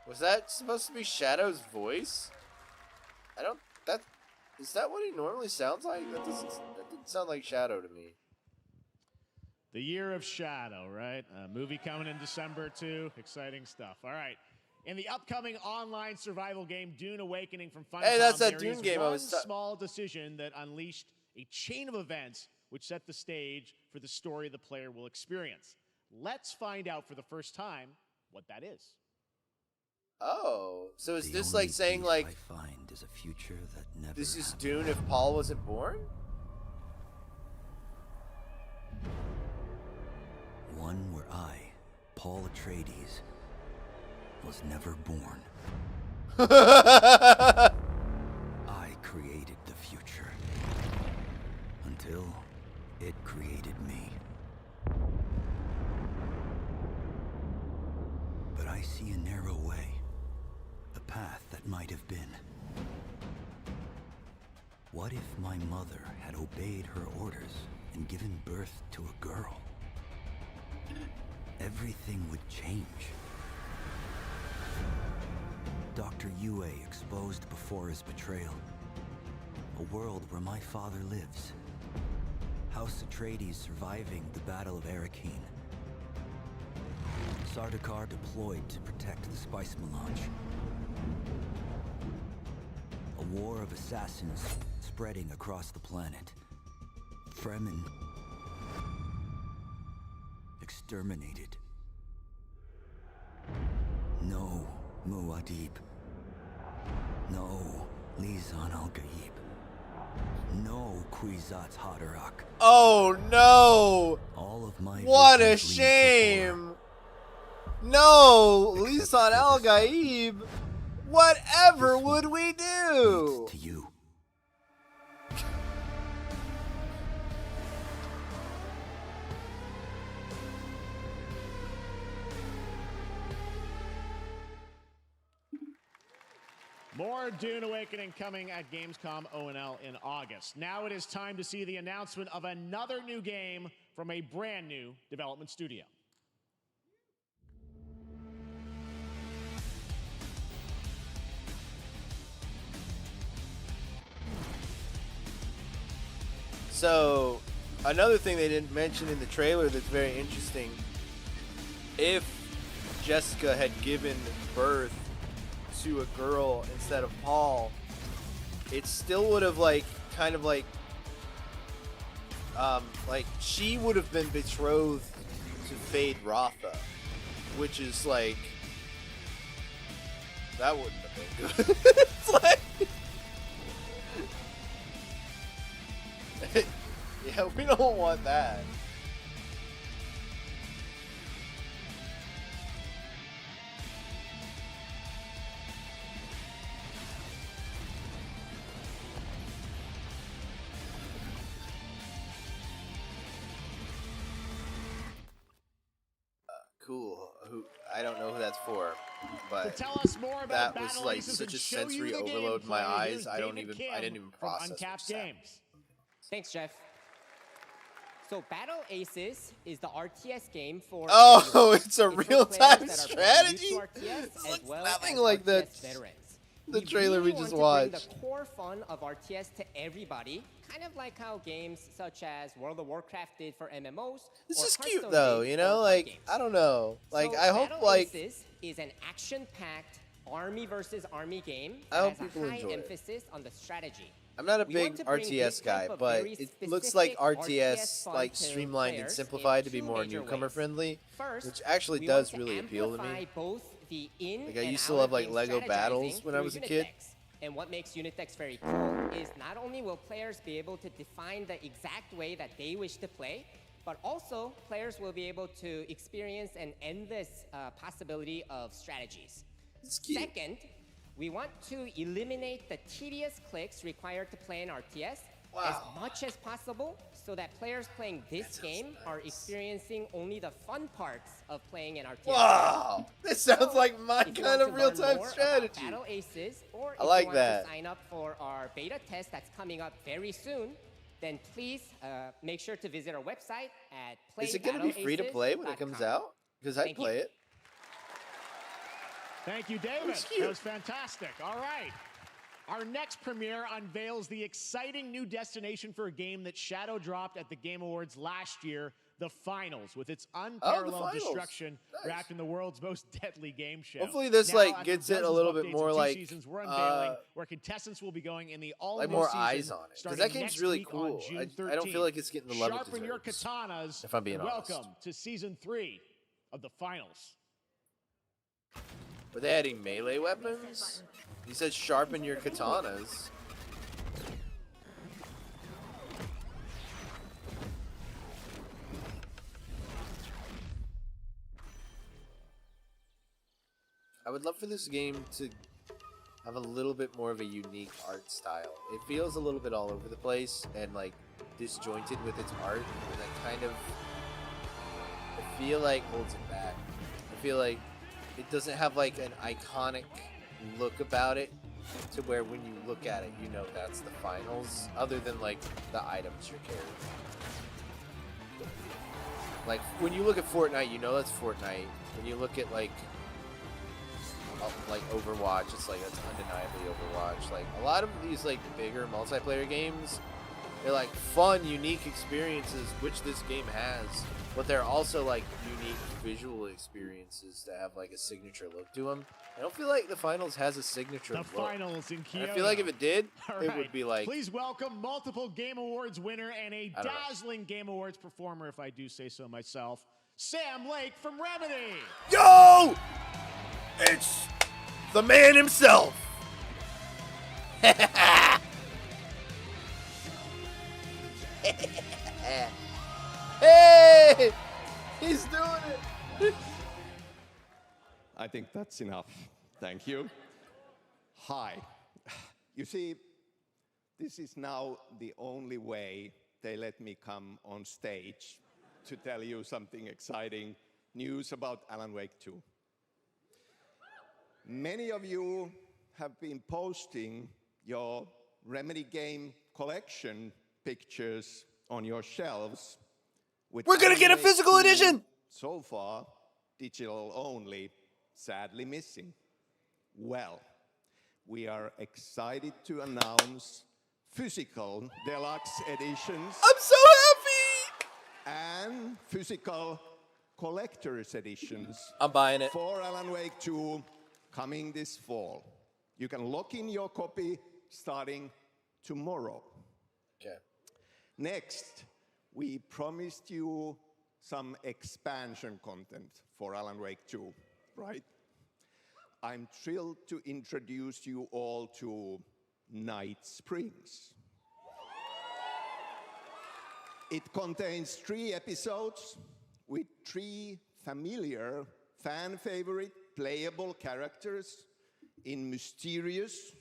Was that supposed to be Shadow's voice? Is that what he normally sounds like? That didn't sound like Shadow to me. The Year of Shadow, right? A movie coming in December, too. Exciting stuff. All right. In the upcoming online survival game, Dune Awakening from Funcom, Hey, that's that there Dune is game I one was small decision that unleashed a chain of events which set the stage for the story the player will experience. Let's find out for the first time what that is. Oh, so is The this only like saying peace like I find is a future that never this is happened. Dune if Paul wasn't born? One where I, Paul Atreides, was never born. I created the future until it created me. But I see a narrow way, a path that might have been. What if my mother had obeyed her orders and given birth to a girl? Everything would change. Dr. Yue exposed before his betrayal. A world where my father lives. House Atreides surviving the Battle of Arrakeen. Sardaukar deployed to protect the spice melange. A war of assassins spreading across the planet. Fremen exterminated. No Muad'Dib. No Lisan al-Gaib. No Kwisatz Haderach. Oh no! All of my What a victims lead to shame! No, Lisan al-Gaib. Whatever would we do? to you. More Dune Awakening coming at Gamescom O&L in August. Now it is time to see the announcement of another new game from a brand new development studio. So, another thing they didn't mention in the trailer that's very interesting, if Jessica had given birth to a girl instead of Paul, it still would have kind of she would have been betrothed to Fade Rotha, which is like, that wouldn't have been good. It's like, yeah, we don't want that. Cool. I don't know who that's for, but to tell us more about that was Battle like Aces such and a show you sensory the overload in my gameplay, eyes. here's I David Kim didn't even from process Uncapped what Games. Thanks, Jeff. So Battle Aces is the RTS game for Oh, everyone. it's a for real-time players that are strategy? brand new to RTS, This as looks well nothing as like RTS that. veterans. The trailer we really just want to watched. bring the core fun of RTS to everybody, kind of like how games such as World of Warcraft did for MMOs. This or is cute Hearthstone though, did you for know, card like games. I don't know, like So I hope Battle like Aces is an action-packed army versus army game I that hope has people a high enjoy it. emphasis on the strategy. I'm not a We big want to bring RTS this guy, type of but very it looks like specific RTS fun like to streamlined and players simplified in to be two more major newcomer ways. friendly, First, which actually we does want to really appeal to amplify me. both the in Like I and used to out love of like game Lego strategizing battles when I through was a unit kid. decks. And what makes unit decks very cool is not only will players be able to define the exact way that they wish to play, but also players will be able to experience an endless possibility of strategies. Second, we want to eliminate the tedious clicks required to play an RTS as much as possible so that players playing this game are experiencing only the fun parts of playing an RTS. Wow, this sounds like my If you kind want of to learn real-time more about strategy. Battle Aces, or if I like you want that. to sign up for our beta test that's coming up very soon, then please make sure to visit our website at Is it going to be free to play when it comes out? Because I'd Thank you. play it. Thank you, David. That was fantastic. All right. Our next premiere unveils the exciting new destination for a game that Shadow dropped at the Game Awards last year, the Finals, with its unparalleled Finals. destruction Nice. wrapped in the world's most deadly game show. Hopefully this, Now, like, after gets it a dozens little of bit updates more, and two like, seasons, we're unveiling where contestants will be going in the all-new Like more season, eyes on it. Because starting that game's next really week on cool. June I don't feel 13th. like it's getting the love it Sharpen your deserves, katanas. if I'm being and honest. welcome to season 3 of the Finals. Were they adding melee weapons? He said sharpen your katanas. I would love for this game to have a little bit more of a unique art style. It feels a little bit all over the place and like disjointed with its art, and that kind of, I feel like, holds it back. I feel like it doesn't have like an iconic look about it to where when you look at it you know that's the Finals, other than like the items you're carrying. Like when you look at Fortnite, you know that's Fortnite. When you look at like like Overwatch. It's like that's undeniably Overwatch. Like a lot of these like bigger multiplayer games, they're like fun, unique experiences, which this game has, but they're also like unique visual experiences that have like a signature look to them. I don't feel like the finals has a signature look. The finals in Kyoto. And I feel like if it did, All it right. would be like. Please welcome multiple Game Awards winner and a dazzling Game Awards performer, if I do say so myself, Sam Lake from Remedy. Yo! It's the man himself. Hey! He's doing it. I think that's enough. Thank you. Hi. You see, this is now the only way they let me come on stage to tell you something exciting news about Alan Wake 2. Many of you have been posting your Remedy game collection pictures on your shelves. We're gonna get a physical edition! So far, digital only, sadly missing. Well, we are excited to announce physical deluxe editions. I'm so happy! And physical collector's editions. I'm buying it. For Alan Wake 2 coming this fall. You can lock in your copy starting tomorrow. Okay. Next, we promised you some expansion content for Alan Wake 2, right? I'm thrilled to introduce you all to Night Springs. It contains 3 episodes with 3 familiar, fan-favorite, playable characters in mysterious,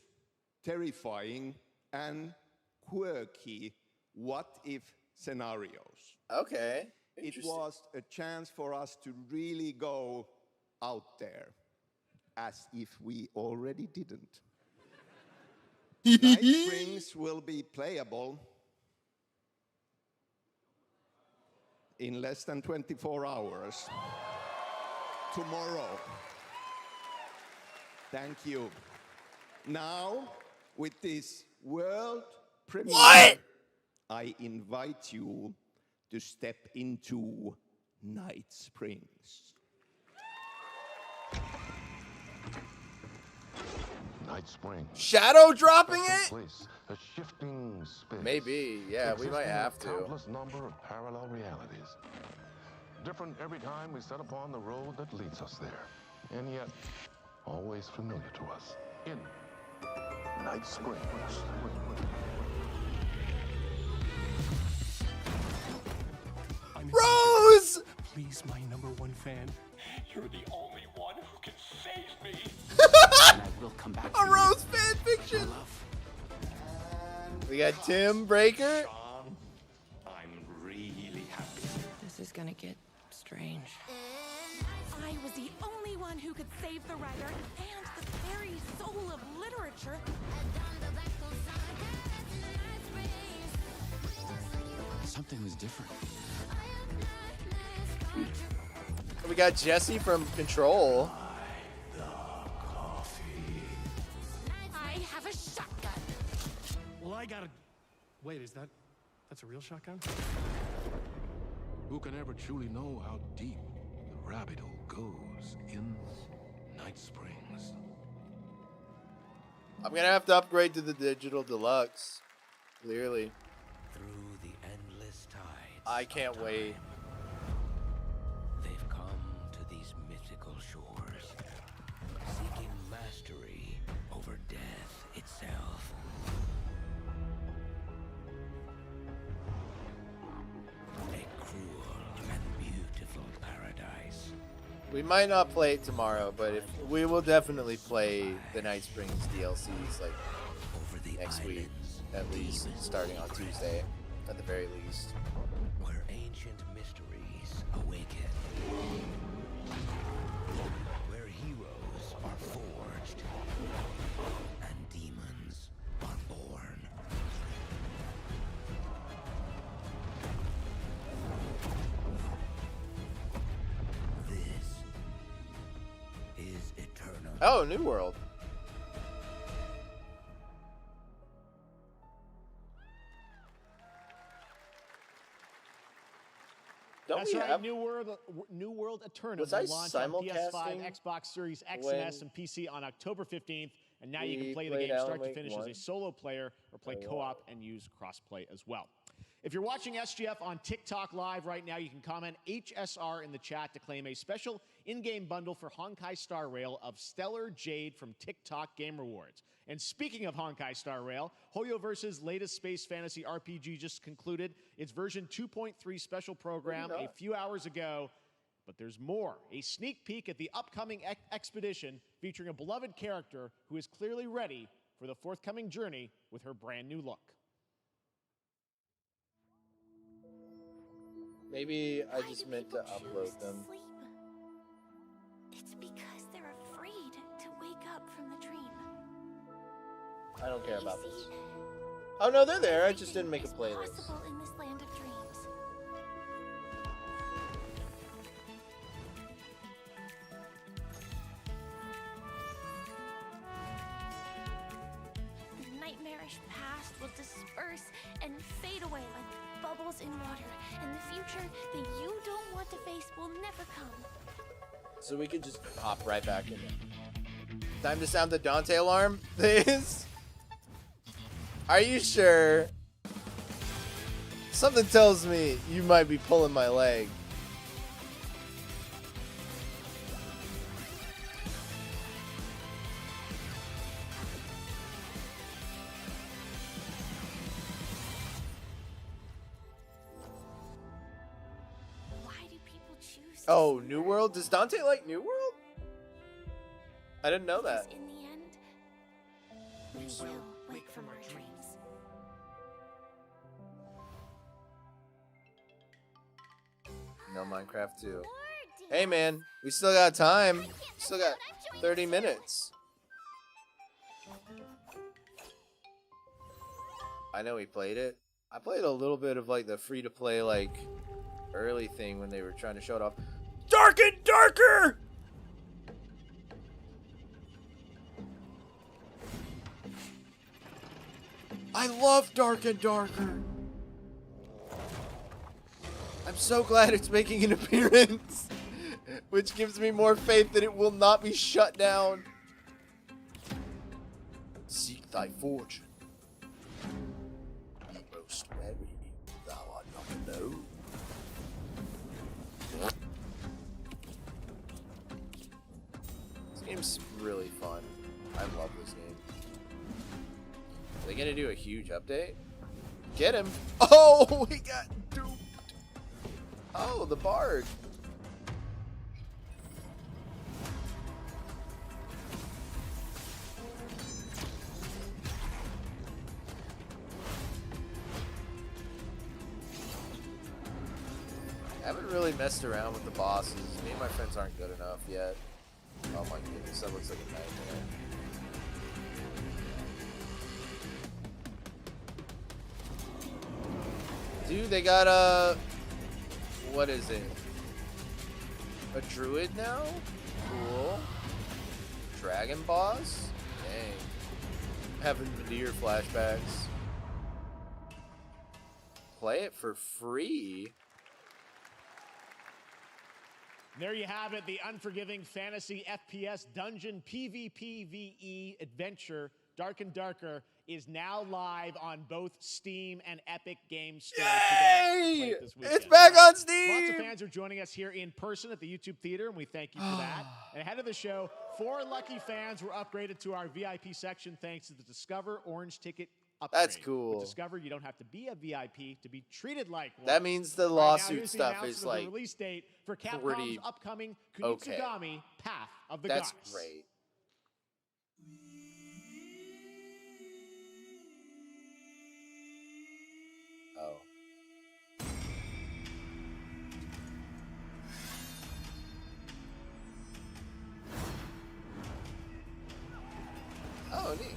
terrifying, and quirky what-if scenarios. Okay. It was a chance for us to really go out there, as if we already didn't. Night Springs will be playable in less than 24 hours. Tomorrow. Thank you. Now, with this world premiere, I invite you to step into Night Springs. Night Springs. Shadow dropping it? Place, a shifting space. Maybe, yeah, we might have to. Countless number of parallel realities. Different every time we set upon the road that leads us there. And yet, always familiar to us. In Night Springs. Rose! Please, my #1 fan. You're the only one who can save me. And I will come back A Rose fan fiction. We got Tim Breaker. I'm really happy. This is gonna get strange. I was the only one who could save the writer and the very soul of literature. Something was different. We got Jesse from Control. I have a shotgun. Well, I gotta... Wait, that's a real shotgun? Who can ever truly know how deep the rabbit hole goes in Night Springs? I'm gonna have to upgrade to the digital deluxe. Clearly. Through the endless tides. I can't wait. They've come to these mythical shores, seeking mastery over death itself. A cruel and beautiful paradise. We might not play it tomorrow, but if we will definitely play the Night Springs DLCs like next week, at least starting on Tuesday, at the very least. Where ancient mysteries awaken. Where heroes are forged and demons are born. This is eternal Oh, New World. Don't That's we right, have... New World Eternum Was will I launch on PS5, simulcasting Xbox Series X when and S, and PC on October 15th. And now you we can play the played game Alan start to Wake finish 1? as a solo player or play Oh, co-op and use crossplay as well. If you're watching SGF on TikTok Live right now, you can comment HSR in the chat to claim a special in-game bundle for Honkai Star Rail of Stellar Jade from TikTok Game Rewards. And speaking of Honkai Star Rail, Hoyoverse's latest space fantasy RPG just concluded its version 2.3 special program a few hours ago. But there's more. A sneak peek at the upcoming expedition featuring a beloved character who is clearly ready for the forthcoming journey with her brand new look. Maybe I just meant to upload them. It's because they're afraid to wake up from the dream. I don't care about this. Oh no, they're there. I just didn't make a playlist. Possible in this land of dreams. The nightmarish past will disperse and fade away like bubbles in water, and the future that you don't want to face will never come. So we could just hop right back in. Time to sound the Dante alarm. This. Are you sure? Something tells me you might be pulling my leg. Why do people choose? Oh, New World? Does Dante like New World? I didn't know that. In the end, we will wake from our dreams. No Minecraft 2. Hey man, we still got time. Still got 30 minutes. I know we played it. I played a little bit of like the free-to-play like early thing when they were trying to show it off. Dark and darker! I love Dark and Darker. I'm so glad it's making an appearance, which gives me more faith that it will not be shut down. Seek thy fortune. Most wary, thou art not alone. This game's really fun. I love this game. Are they gonna do a huge update? Get him! Oh, we got duped! Oh, the Bard. I haven't really messed around with the bosses. Me and my friends aren't good enough yet. Oh my goodness, that looks like a nightmare. Dude, they got a... What is it? A druid now? Cool. Dragon boss? Dang. Having Meteor flashbacks. Play it for free? There you have it, the unforgiving fantasy FPS dungeon PvPvE adventure, Dark and Darker, is now live on both Steam and Epic Games Store today. It's back on Steam! Lots of fans are joining us here in person at the YouTube Theater, and we thank you for that. And ahead of the show, 4 lucky fans were upgraded to our VIP section thanks to the Discover Orange Ticket upgrade. That's cool. With Discover, you don't have to be a VIP to be treated like one. That means the Right now, lawsuit here's the stuff is announcement of like the release date for Capcom's pretty upcoming okay. Kunitsugami Path of the That's Gods. great. Oh. Oh, neat.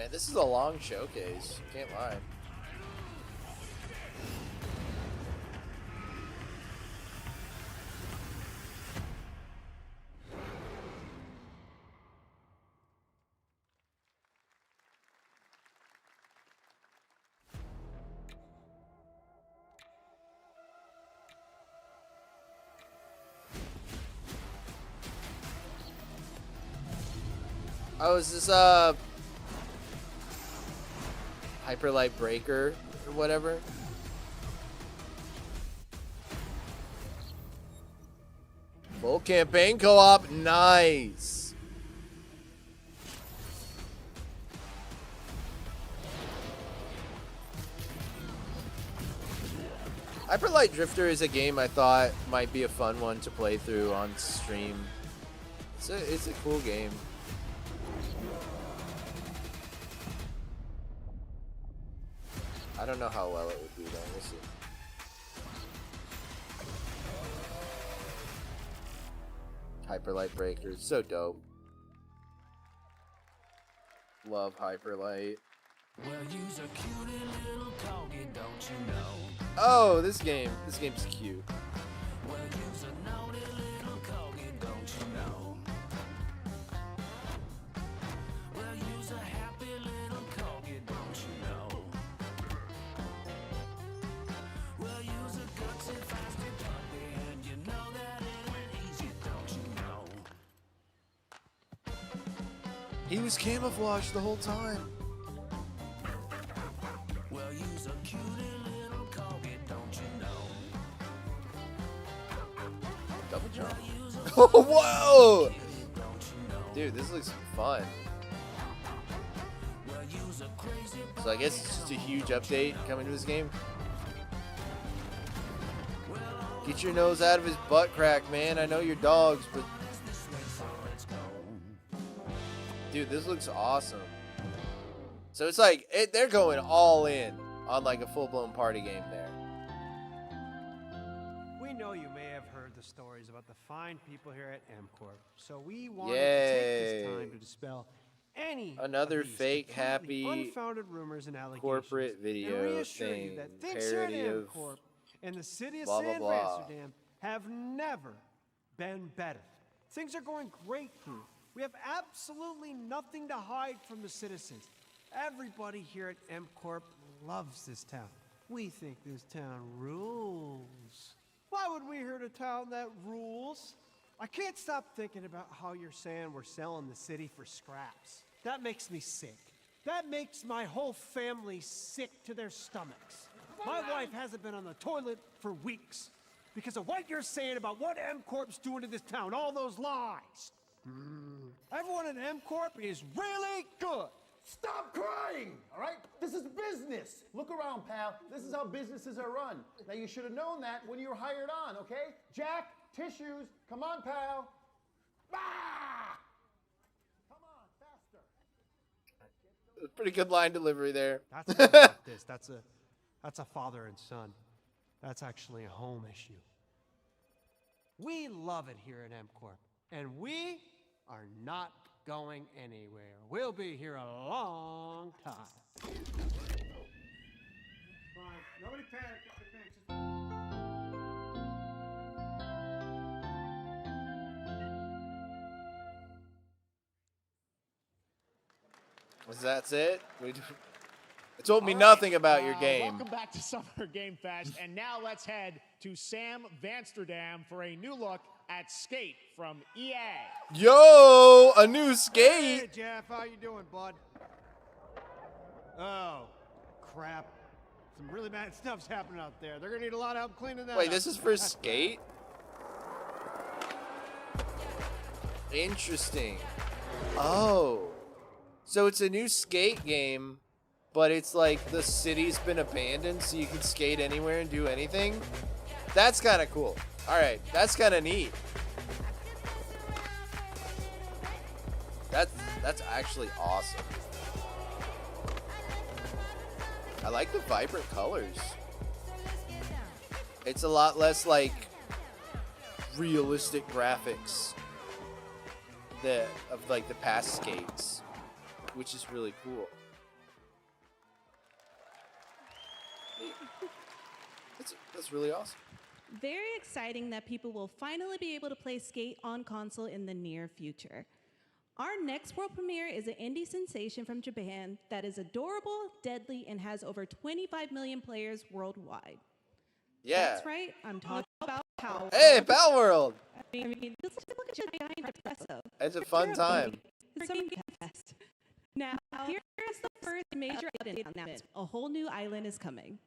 Man, this is a long showcase. Can't lie. Oh, is this Hyperlight Breaker or whatever? Full campaign co-op, nice. Hyperlight Drifter is a game I thought might be a fun one to play through on stream. It's a cool game. I don't know how well it would do though. We'll see. Hyperlight Breaker, so dope. Love Hyperlight. Well, use a cutie little corgi, don't you know? Oh, this game's cute. Well, use a naughty little corgi, don't you know? Well, use a happy little corgi, don't you know? Well, use a gutsy, fasty puppy, and you know that it ain't easy, don't you know? He was camouflaged the whole time. Well, use a cutie little corgi, don't you know? Double jump. Whoa! Dude, this looks fun. So I guess it's just a huge update coming to this game. Get your nose out of his butt crack, man. I know you're dogs, but... Dude, this looks awesome. So it's like, they're going all in on like a full-blown party game there. We know you may have heard the stories about the fine people here at MCorp, so we wanted to take this time to dispel Another fake, happy, unfounded rumors and allegations corporate and video reassure thing, you that things here at parody of MCorp and the city of blah, blah, San blah. Amsterdam have never been better. Things are going great here. We have absolutely nothing to hide from the citizens. Everybody here at MCorp loves this town. We think this town rules. Why would we hurt a town that rules? I can't stop thinking about how you're saying we're selling the city for scraps. That makes me sick. That makes my whole family sick to their stomachs. My wife hasn't been on the toilet for weeks because of what you're saying about what MCorp's doing to this town, all those lies. Everyone at MCorp is really good. Stop crying, all right? This is business. Look around, pal. This is how businesses are run. Now, you should have known that when you were hired on, okay? Jack, tissues. Come on, pal. Ah! Come on, faster. Pretty good line delivery there. That's not about this. That's a father and son. That's actually a home issue. We love it here at MCorp, and we are not going anywhere. We'll be here a long time. Fine. Nobody panic. That's it? It told me nothing about your game. Welcome back to Summer Game Fest, and now let's head to Sam Vansterdam for a new look at Skate from EA. Yo, a new Skate. Hey, Jeff, how you doing, bud? Oh, crap. Some really bad stuff's happening out there. They're gonna need a lot of help cleaning that Wait, up. this is for Skate? Interesting. Oh. So it's a new Skate game, but it's like the city's been abandoned so you can skate anywhere and do anything? That's kind of cool. Alright, that's kind of neat. That's actually awesome. I like the vibrant colors. It's a lot less like realistic graphics of like the past skates, which is really cool. That's really awesome. Very exciting that people will finally be able to play Skate on console in the near future. Our next world premiere is an indie sensation from Japan that is adorable, deadly, and has over 25 million players worldwide. Yeah. That's right, I'm talking about Power. Hey, Pal World! I mean, just look at you behind espresso. It's a fun time. It's so fast. Now, here's the first major announcement. A whole new island is coming.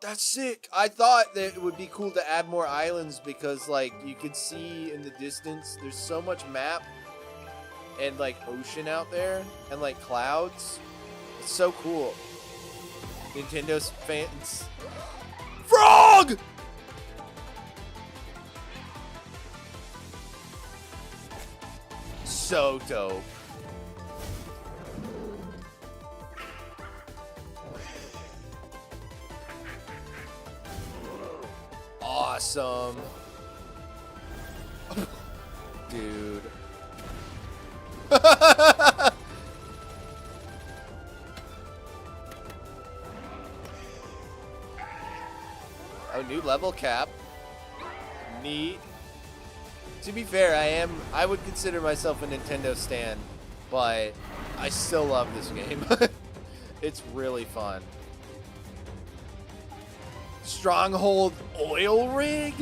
That's sick. I thought that it would be cool to add more islands because, like, you can see in the distance, there's so much map and, like, ocean out there and, like, clouds. It's so cool. Nintendo's fans. Frog! So dope. Awesome. Dude. Oh, new level cap. Neat. To be fair, I would consider myself a Nintendo stan, but I still love this game. It's really fun. Stronghold oil rig?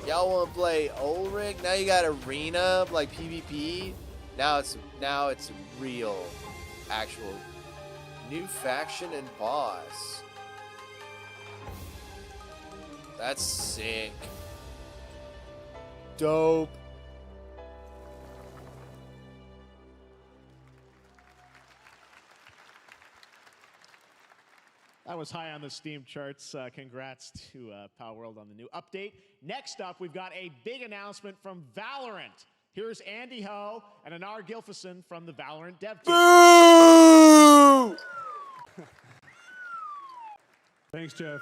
Y'all want to play oil rig? Now you got arena like PvP. Now it's real, actual new faction and boss. That's sick. Dope. That was high on the Steam charts. Congrats to Power World on the new update. Next up, we've got a big announcement from Valorant. Here's Andy Ho and Anar Gilfison from the Valorant dev team. Boo! Thanks, Jeff.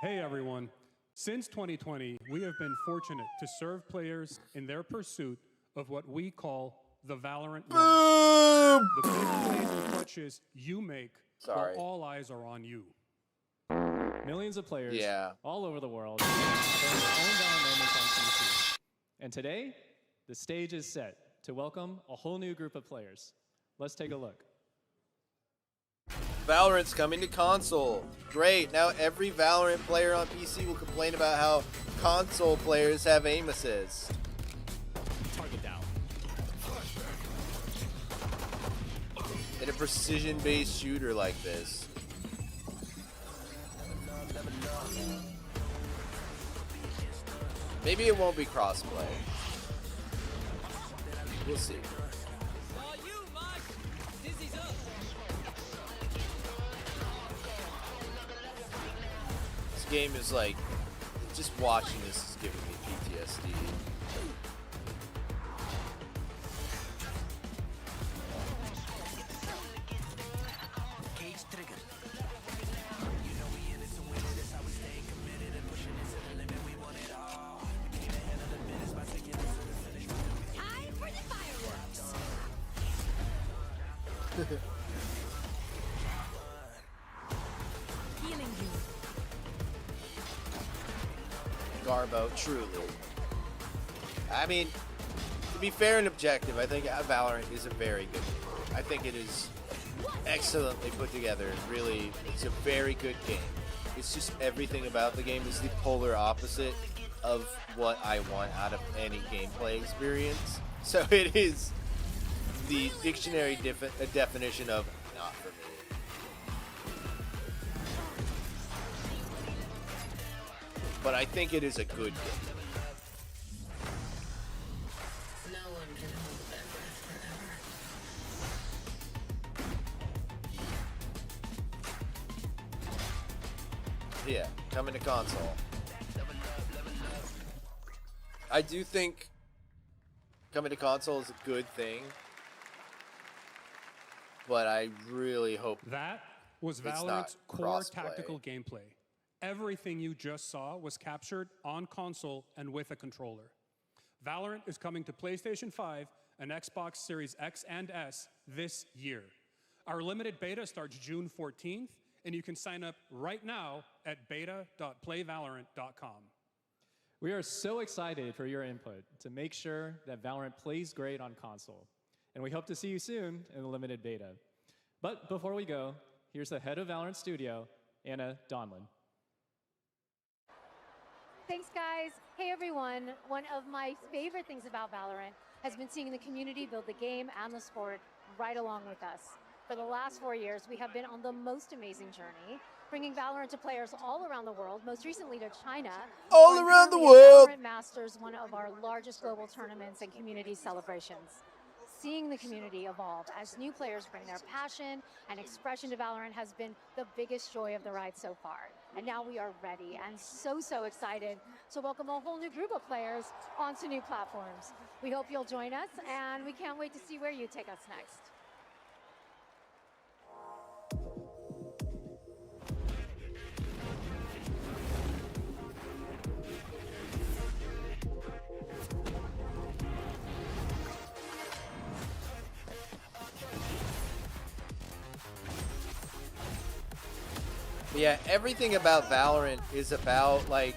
Hey, everyone. Since 2020, we have been fortunate to serve players in their pursuit of what we call the Valorant moment. The big plays and clutches you make while all eyes are on you. Millions of players all over the world have their own Valorant moments on PC. And today, the stage is set to welcome a whole new group of players. Let's take a look. Valorant's coming to console. Great, now every Valorant player on PC will complain about how console players have aim assist. Target down. In a precision-based shooter like this. Maybe it won't be crossplay. We'll see. This game is like, just watching this is giving me PTSD. Healing you. Garbo, truly. I mean, to be fair and objective, I think Valorant is a very good game. I think it is excellently put together. Really, it's a very good game. It's just everything about the game is the polar opposite of what I want out of any gameplay experience. So it is the dictionary definition of not for me. But I think it is a good game. No one can hold their breath forever. Yeah, coming to console. I do think coming to console is a good thing, but I really hope that was it's not Valorant's core crossplay. tactical gameplay. Everything you just saw was captured on console and with a controller. Valorant is coming to PlayStation 5 and Xbox Series X and S this year. Our limited beta starts June 14th, and you can sign up right now at beta.playvalorant.com. We are so excited for your input to make sure that Valorant plays great on console. And we hope to see you soon in the limited beta. But before we go, here's the head of Valorant Studio, Anna Donlin. Thanks, guys. Hey, everyone. One of my favorite things about Valorant has been seeing the community build the game and the sport right along with us. For the last 4 years, we have been on the most amazing journey, bringing Valorant to players all around the world, most recently to China. All around the world! Valorant Masters, one of our largest global tournaments and community celebrations. Seeing the community evolve as new players bring their passion and expression to Valorant has been the biggest joy of the ride so far. And now we are ready and so excited to welcome a whole new group of players onto new platforms. We hope you'll join us, and we can't wait to see where you take us next. Yeah, everything about Valorant is about like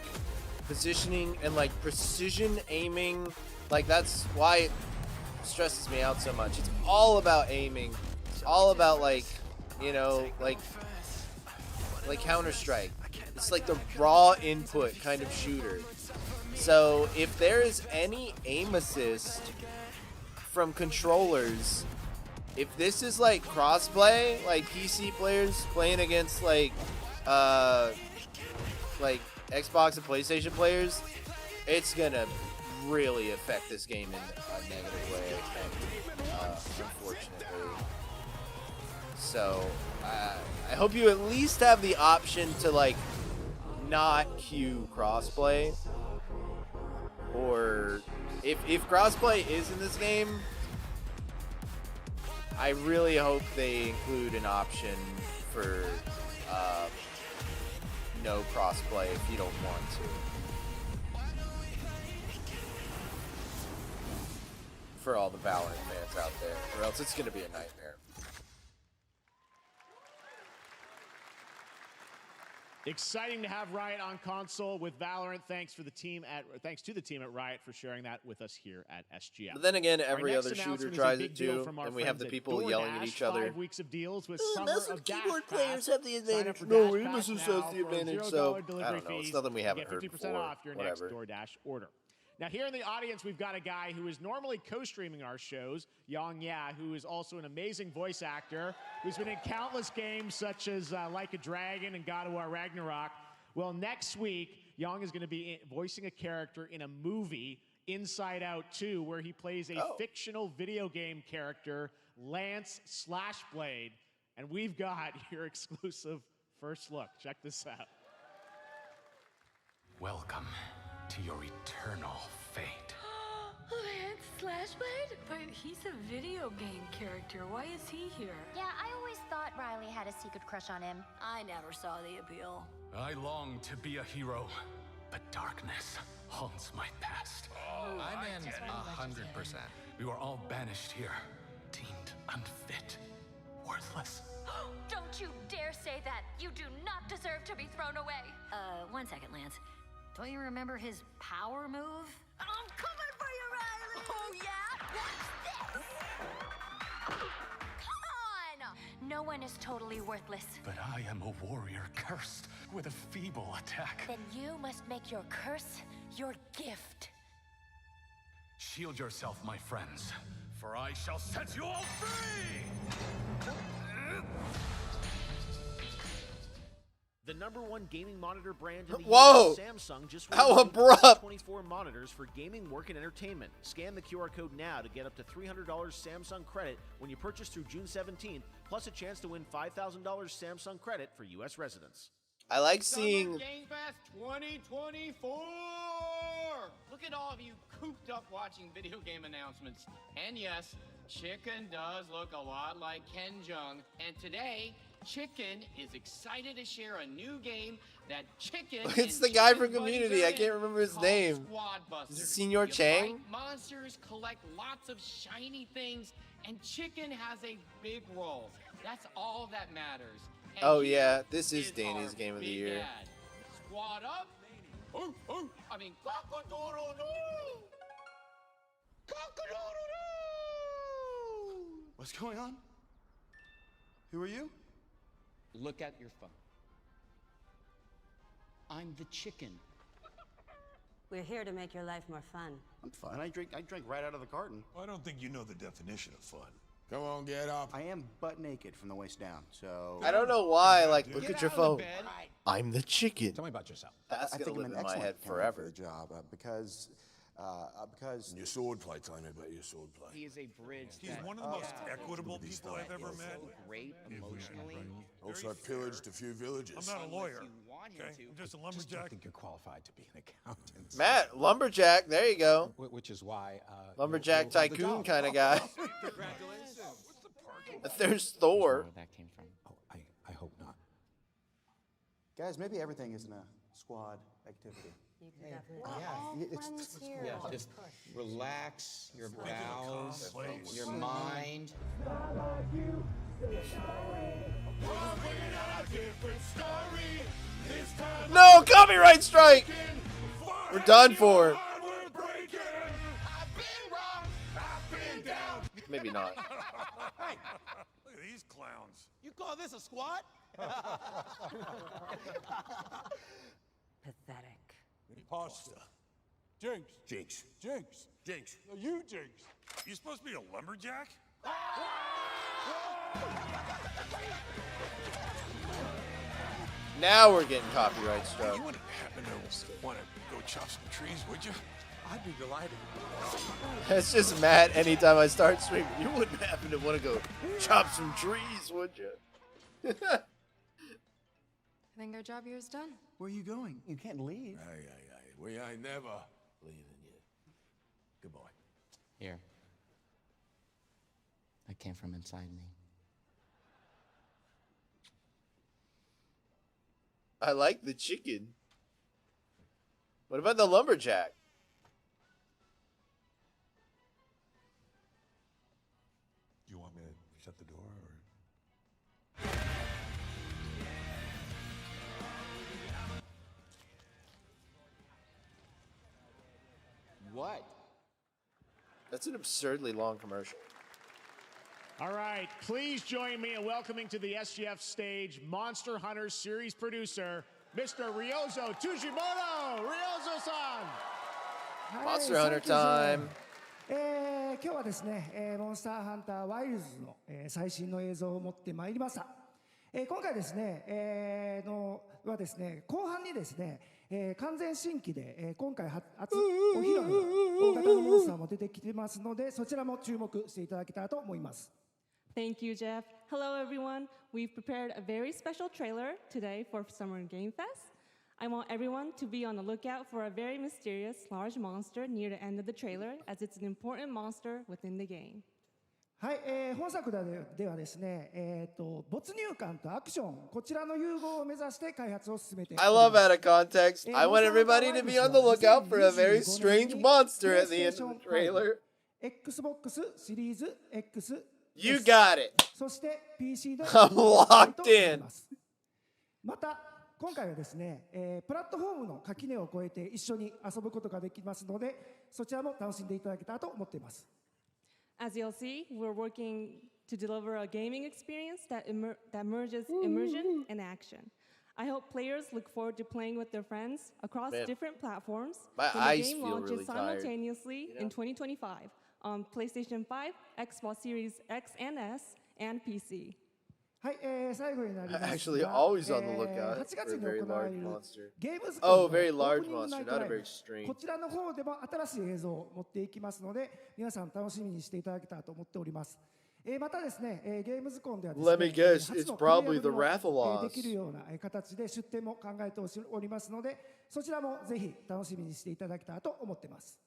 positioning and like precision aiming. Like that's why it stresses me out so much. It's all about aiming. It's all about like, you know, like Counter-Strike. It's like the raw input kind of shooter. So if there is any aim assist from controllers, if this is like crossplay, like PC players playing against like Xbox and PlayStation players, it's gonna really affect this game in a negative way, I think, unfortunately. So I hope you at least have the option to like not queue crossplay, or if crossplay is in this game, I really hope they include an option for no crossplay if you don't want to. For all the Valorant fans out there, or else it's going to be a nightmare. Exciting to have Riot on console with Valorant. Thanks to the team at Riot for sharing that with us here at SGF. But then again, every other shooter tries it too, and we have the people yelling at each other. 5 weeks of deals with massive keyboard players have the advantage. No, Amos has the advantage. So I don't know. It's nothing we haven't heard before. Off your Whatever. next DoorDash order. Now, here in the audience, we've got a guy who is normally co-streaming our shows, Yang Ya, who is also an amazing voice actor, who's been in countless games such as Like a Dragon and God of War Ragnarok. Well, next week, Yang is going to be voicing a character in a movie, Inside Out 2, where he plays a fictional video game character, Lance Slashblade. And we've got your exclusive first look. Check this out. Welcome to your eternal fate. Lance Slashblade? But he's a video game character. Why is he here? Yeah, I always thought Riley had a secret crush on him. I never saw the appeal. I long to be a hero, but darkness haunts my past. I'm in 100%. We were all banished here, deemed unfit, worthless. Don't you dare say that! You do not deserve to be thrown away! 1 second, Lance. Don't you remember his power move? I'm coming for you, Riley! Oh, yeah? What's this? Come on! No one is totally worthless. But I am a warrior cursed with a feeble attack. Then you must make your curse your gift. Shield yourself, my friends, for I shall set you all free! The #1 gaming monitor brand in the Whoa! US, Samsung, just How released abrupt! 24 monitors for gaming, work, and entertainment. Scan the QR code now to get up to $300 Samsung credit when you purchase through June 17th, plus a chance to win $5,000 Samsung credit for U.S. residents. I like seeing. Game Fest 2024! Look at all of you cooped up watching video game announcements. And yes, Chicken does look a lot like Ken Jeong. And today, Chicken is excited to share a new game that Chicken. It's the and guy Chicken's from buddies Community. are I can't in, remember his called name. Squad Is Busters. it Senor You Chang? fight monsters, collect lots of shiny things, and Chicken has a big role. That's all that matters. And Oh here yeah, this is is Danny's our game of the big year. ad. Squad up. Oh, oh, I mean, cock-a-doodle-doo. Cock-a-doodle-doo. What's going on? Who are you? Look at your phone. I'm the chicken. We're here to make your life more fun. I'm fine. I drink right out of the carton. I don't think you know the definition of fun. Come on, get up. I am butt naked from the waist down, so. I don't know why. Like, look Get at your out of phone. bed. I'm the chicken. Tell me about yourself. That's I gonna think live I'm in an my excellent head candidate forever. for the job because. Your swordplay, tell me about your swordplay. He is a bridge. He's that- one of the most equitable people I've ever met. So great emotionally. Also, I pillaged a few villages. I'm not a lawyer. Want him Okay, to. I'm just a lumberjack. I think you're qualified to be an accountant. Matt, lumberjack. There you go. Which is why. Lumberjack you'll hold the tycoon job. kind of guy. Congratulations. There's Thor. Where that came from. Oh, I hope not. Guys, maybe everything isn't a squad activity. You can definitely. Yeah, just relax your bowels, your mind. No, copyright strike. We're done for. Maybe not. Hey, look at these clowns. You call this a squad? Pathetic. Pasta. Jinx. Jinx. Jinx. Jinx. No, you Jinx. You supposed to be a lumberjack? Now we're getting copyright struck. You wouldn't happen to want to go chop some trees, would you? I'd be delighted. It's just Matt anytime I start streaming. You wouldn't happen to want to go chop some trees, would you? I think our job here is done. Where are you going? You can't leave. We ain't never leaving you. Goodbye. Here. That came from inside me. I like the chicken. What about the lumberjack? You want me to shut the door or? What? That's an absurdly long commercial. All right, please join me in welcoming to the SGF stage Monster Hunter series producer, Mr. Ryozo Tujimoto. Ryozo-san. Monster Hunter time. 今日はですね、モンスターハンターワイルズの、最新の映像を持ってまいりました。今回ですね、はですね、後半にですね、完全新規で、今回初お披露目の大型のモンスターも出てきてますので、そちらも注目していただけたらと思います。Thank you, Jeff. Hello, everyone. We've prepared a very special trailer today for Summer Game Fest. I want everyone to be on the lookout for a very mysterious large monster near the end of the trailer, as it's an important monster within the game. はい、本作ではですね、没入感とアクション、こちらの融合を目指して開発を進めています。 I love out of context. I want everybody to be on the lookout for a very strange monster at the end of the trailer. Xbox シリーズ X。 You got it. そして PC で I'm locked in. また今回はですね、プラットフォームの垣根を越えて一緒に遊ぶことができますので、そちらも楽しんでいただけたらと思っています。As you'll see, we're working to deliver a gaming experience that merges immersion and action. I hope players look forward to playing with their friends across different platforms My when eyes the game feel launches really tired, simultaneously in 2025 on PlayStation 5, Xbox Series X and S, and PC. はい、最後になりますが、 Actually, always on the lookout 8 for 月 a に very 行われ large る monster. ゲームズ Oh, コンの very オー large プニング monster, ナイト not ラ a イブ very strange. こちらの方でも新しい映像を持っていきますので、皆さん楽しみにしていただけたらと思っております。またですね、ゲームズコンではですね、 Let me guess, 初 it's のプレイヤ probably ー the も Rathalos. できるような形で出展も考えておりますので、そちらもぜひ楽しみにしていただけたらと思っています。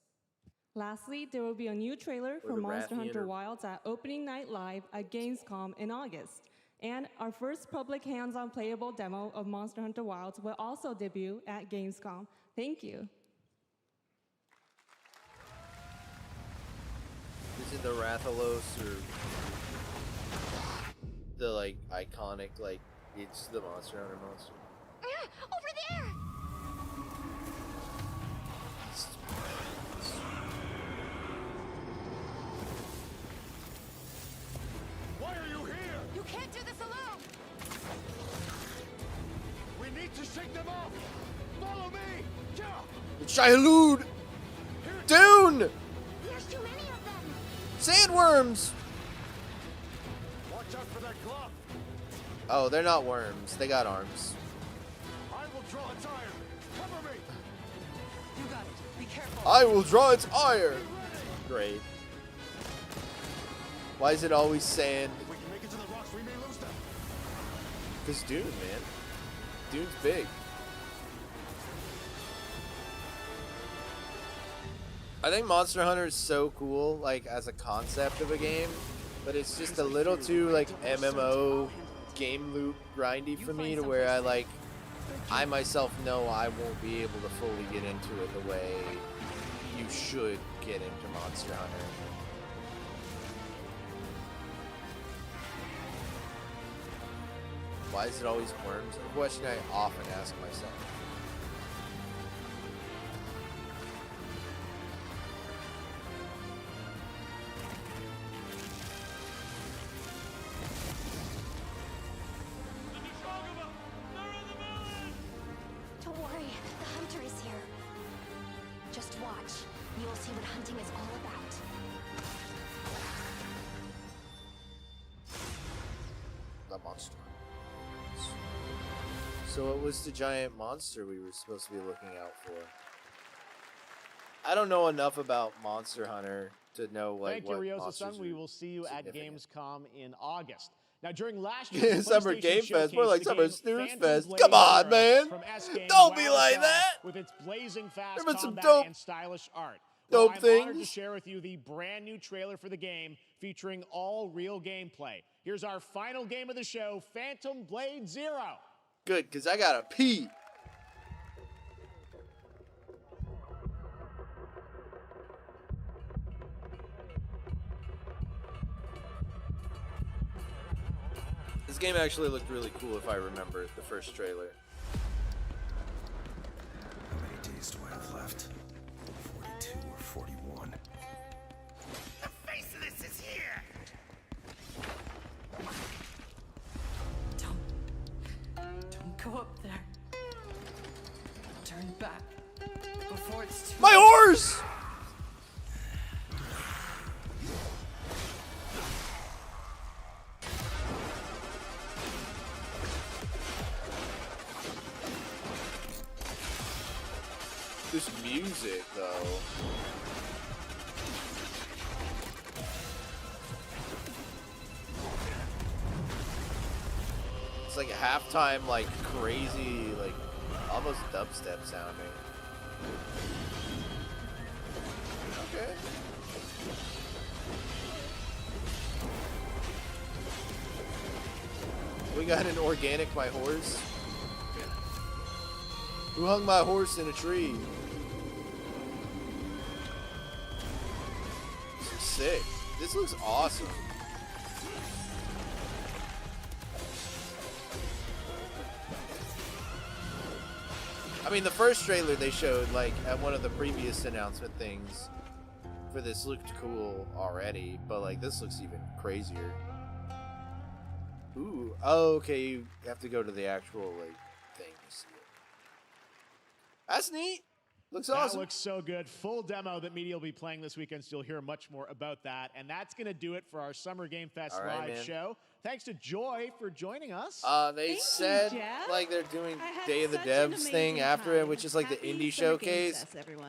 Lastly, there will be a new trailer Or for the Monster Rathian Hunter or- Wilds at Opening Night Live at Gamescom in August. And our first public hands-on playable demo of Monster Hunter Wilds will also debut at Gamescom. Thank you. Is it the Rathalos or the like iconic like it's the Monster Hunter monster? Over there! Why are you here? You can't do this alone! We need to shake them off! Follow me! Yeah! Shaihalud! Dune! There's too many of them! Sandworms! Watch out for that glove! Oh, they're not worms. They got arms. I will draw its iron! Cover me! You got it. Be careful. I will draw its ire! Great. Why is it always sand? If we can make it to the rocks, we may lose them. Because Dune, man. Dune's big. I think Monster Hunter is so cool, like, as a concept of a game, but it's just a little too, like, MMO game loop grindy for me to where I myself know I won't be able to fully get into it the way you should get into Monster Hunter. Why is it always worms? A question I often ask myself. Don't worry, the hunter is here. Just watch. You will see what hunting is all about. The monster. So what was the giant monster we were supposed to be looking out for? I don't know enough about Monster Hunter to know Thank you, what Ryosa monsters Sun. We will see you at Gamescom in August. Now, during last year's Summer PlayStation Game Fest, Showcase, more like the Summer game Snooze Phantom Fest. Blade Come on, Zero man. from S-Games Don't be wowed like us all that. with its blazing fast Remember some combat dope- and stylish art. dope I'm honored to things? share with you the brand new trailer for the game featuring all real gameplay. Here's our final game of the show, Phantom Blade Zero. Good, because I gotta pee. This game actually looked really cool if I remember the first trailer. How many days do I have left? 42 or 41? The Faceless is here! Don't go up there. Turn back before it's too My horse! This music, though. It's like a halftime, like crazy, like almost dubstep sounding. Okay. We got an organic my horse. Who hung my horse in a tree? This is sick. This looks awesome. I mean, the first trailer they showed, like, at one of the previous announcement things for this looked cool already, but, like, this looks even crazier. Ooh. Oh, okay, you have to go to the actual, like, thing to see it. That's neat. Looks awesome. That looks so good. Full demo that media will be playing this weekend, so you'll hear much more about that. And that's going to do it for our Summer Game Fest All right, live man. show. Thanks to Joy for joining us. They said like they're doing Day of the Devs thing after it, which is like the indie showcase,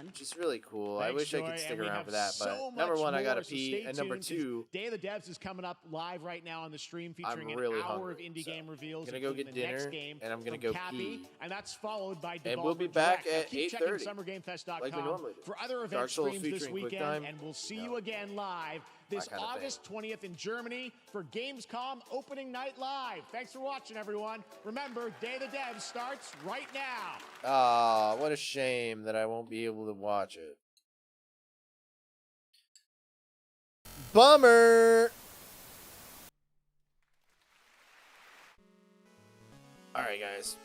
which is really cool. I Thanks, wish I Joy, could stick and we around have for that, but so number much one, I gotta more, so pee, stay and number tuned, 'cause two, Day of the Devs is coming up live right now on the stream, featuring I'm really an hour hungry, of indie so game reveals. I'm gonna go including get the next dinner, game and I'm gonna from go Cappy, pee. and that's followed by Devolver And we'll be back Direct. Now at keep checking 8:30, SummerGameFest.com like we normally do. for other Dark event Souls streams this featuring weekend, QuickTime. and we'll see you again live this August 20th in Germany for Gamescom Opening Night Live. Thanks for watching, everyone. Remember, Day of the Devs starts right now. Ah, what a shame that I won't be able to watch it. Bummer. Alright, guys.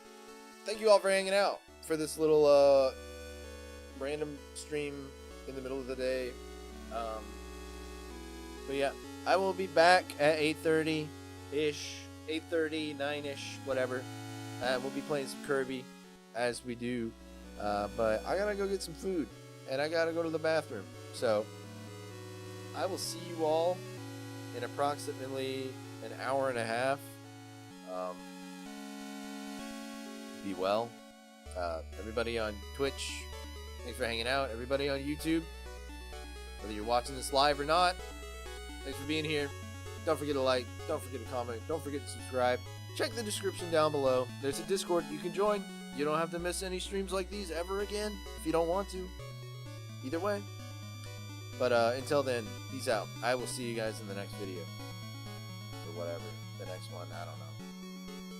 Thank you all for hanging out for this little random stream in the middle of the day. But yeah, I will be back at 8:30-ish, 8:30, 9-ish, whatever. And we'll be playing some Kirby, as we do. But I gotta go get some food, and I gotta go to the bathroom. So, I will see you all in approximately an hour and a half. Be well. Everybody on Twitch, thanks for hanging out. Everybody on YouTube, whether you're watching this live or not, thanks for being here. Don't forget to like, don't forget to comment, don't forget to subscribe. Check the description down below. There's a Discord you can join. You don't have to miss any streams like these ever again if you don't want to. Either way. But until then, peace out. I will see you guys in the next video. Or whatever. The next one, I don't know.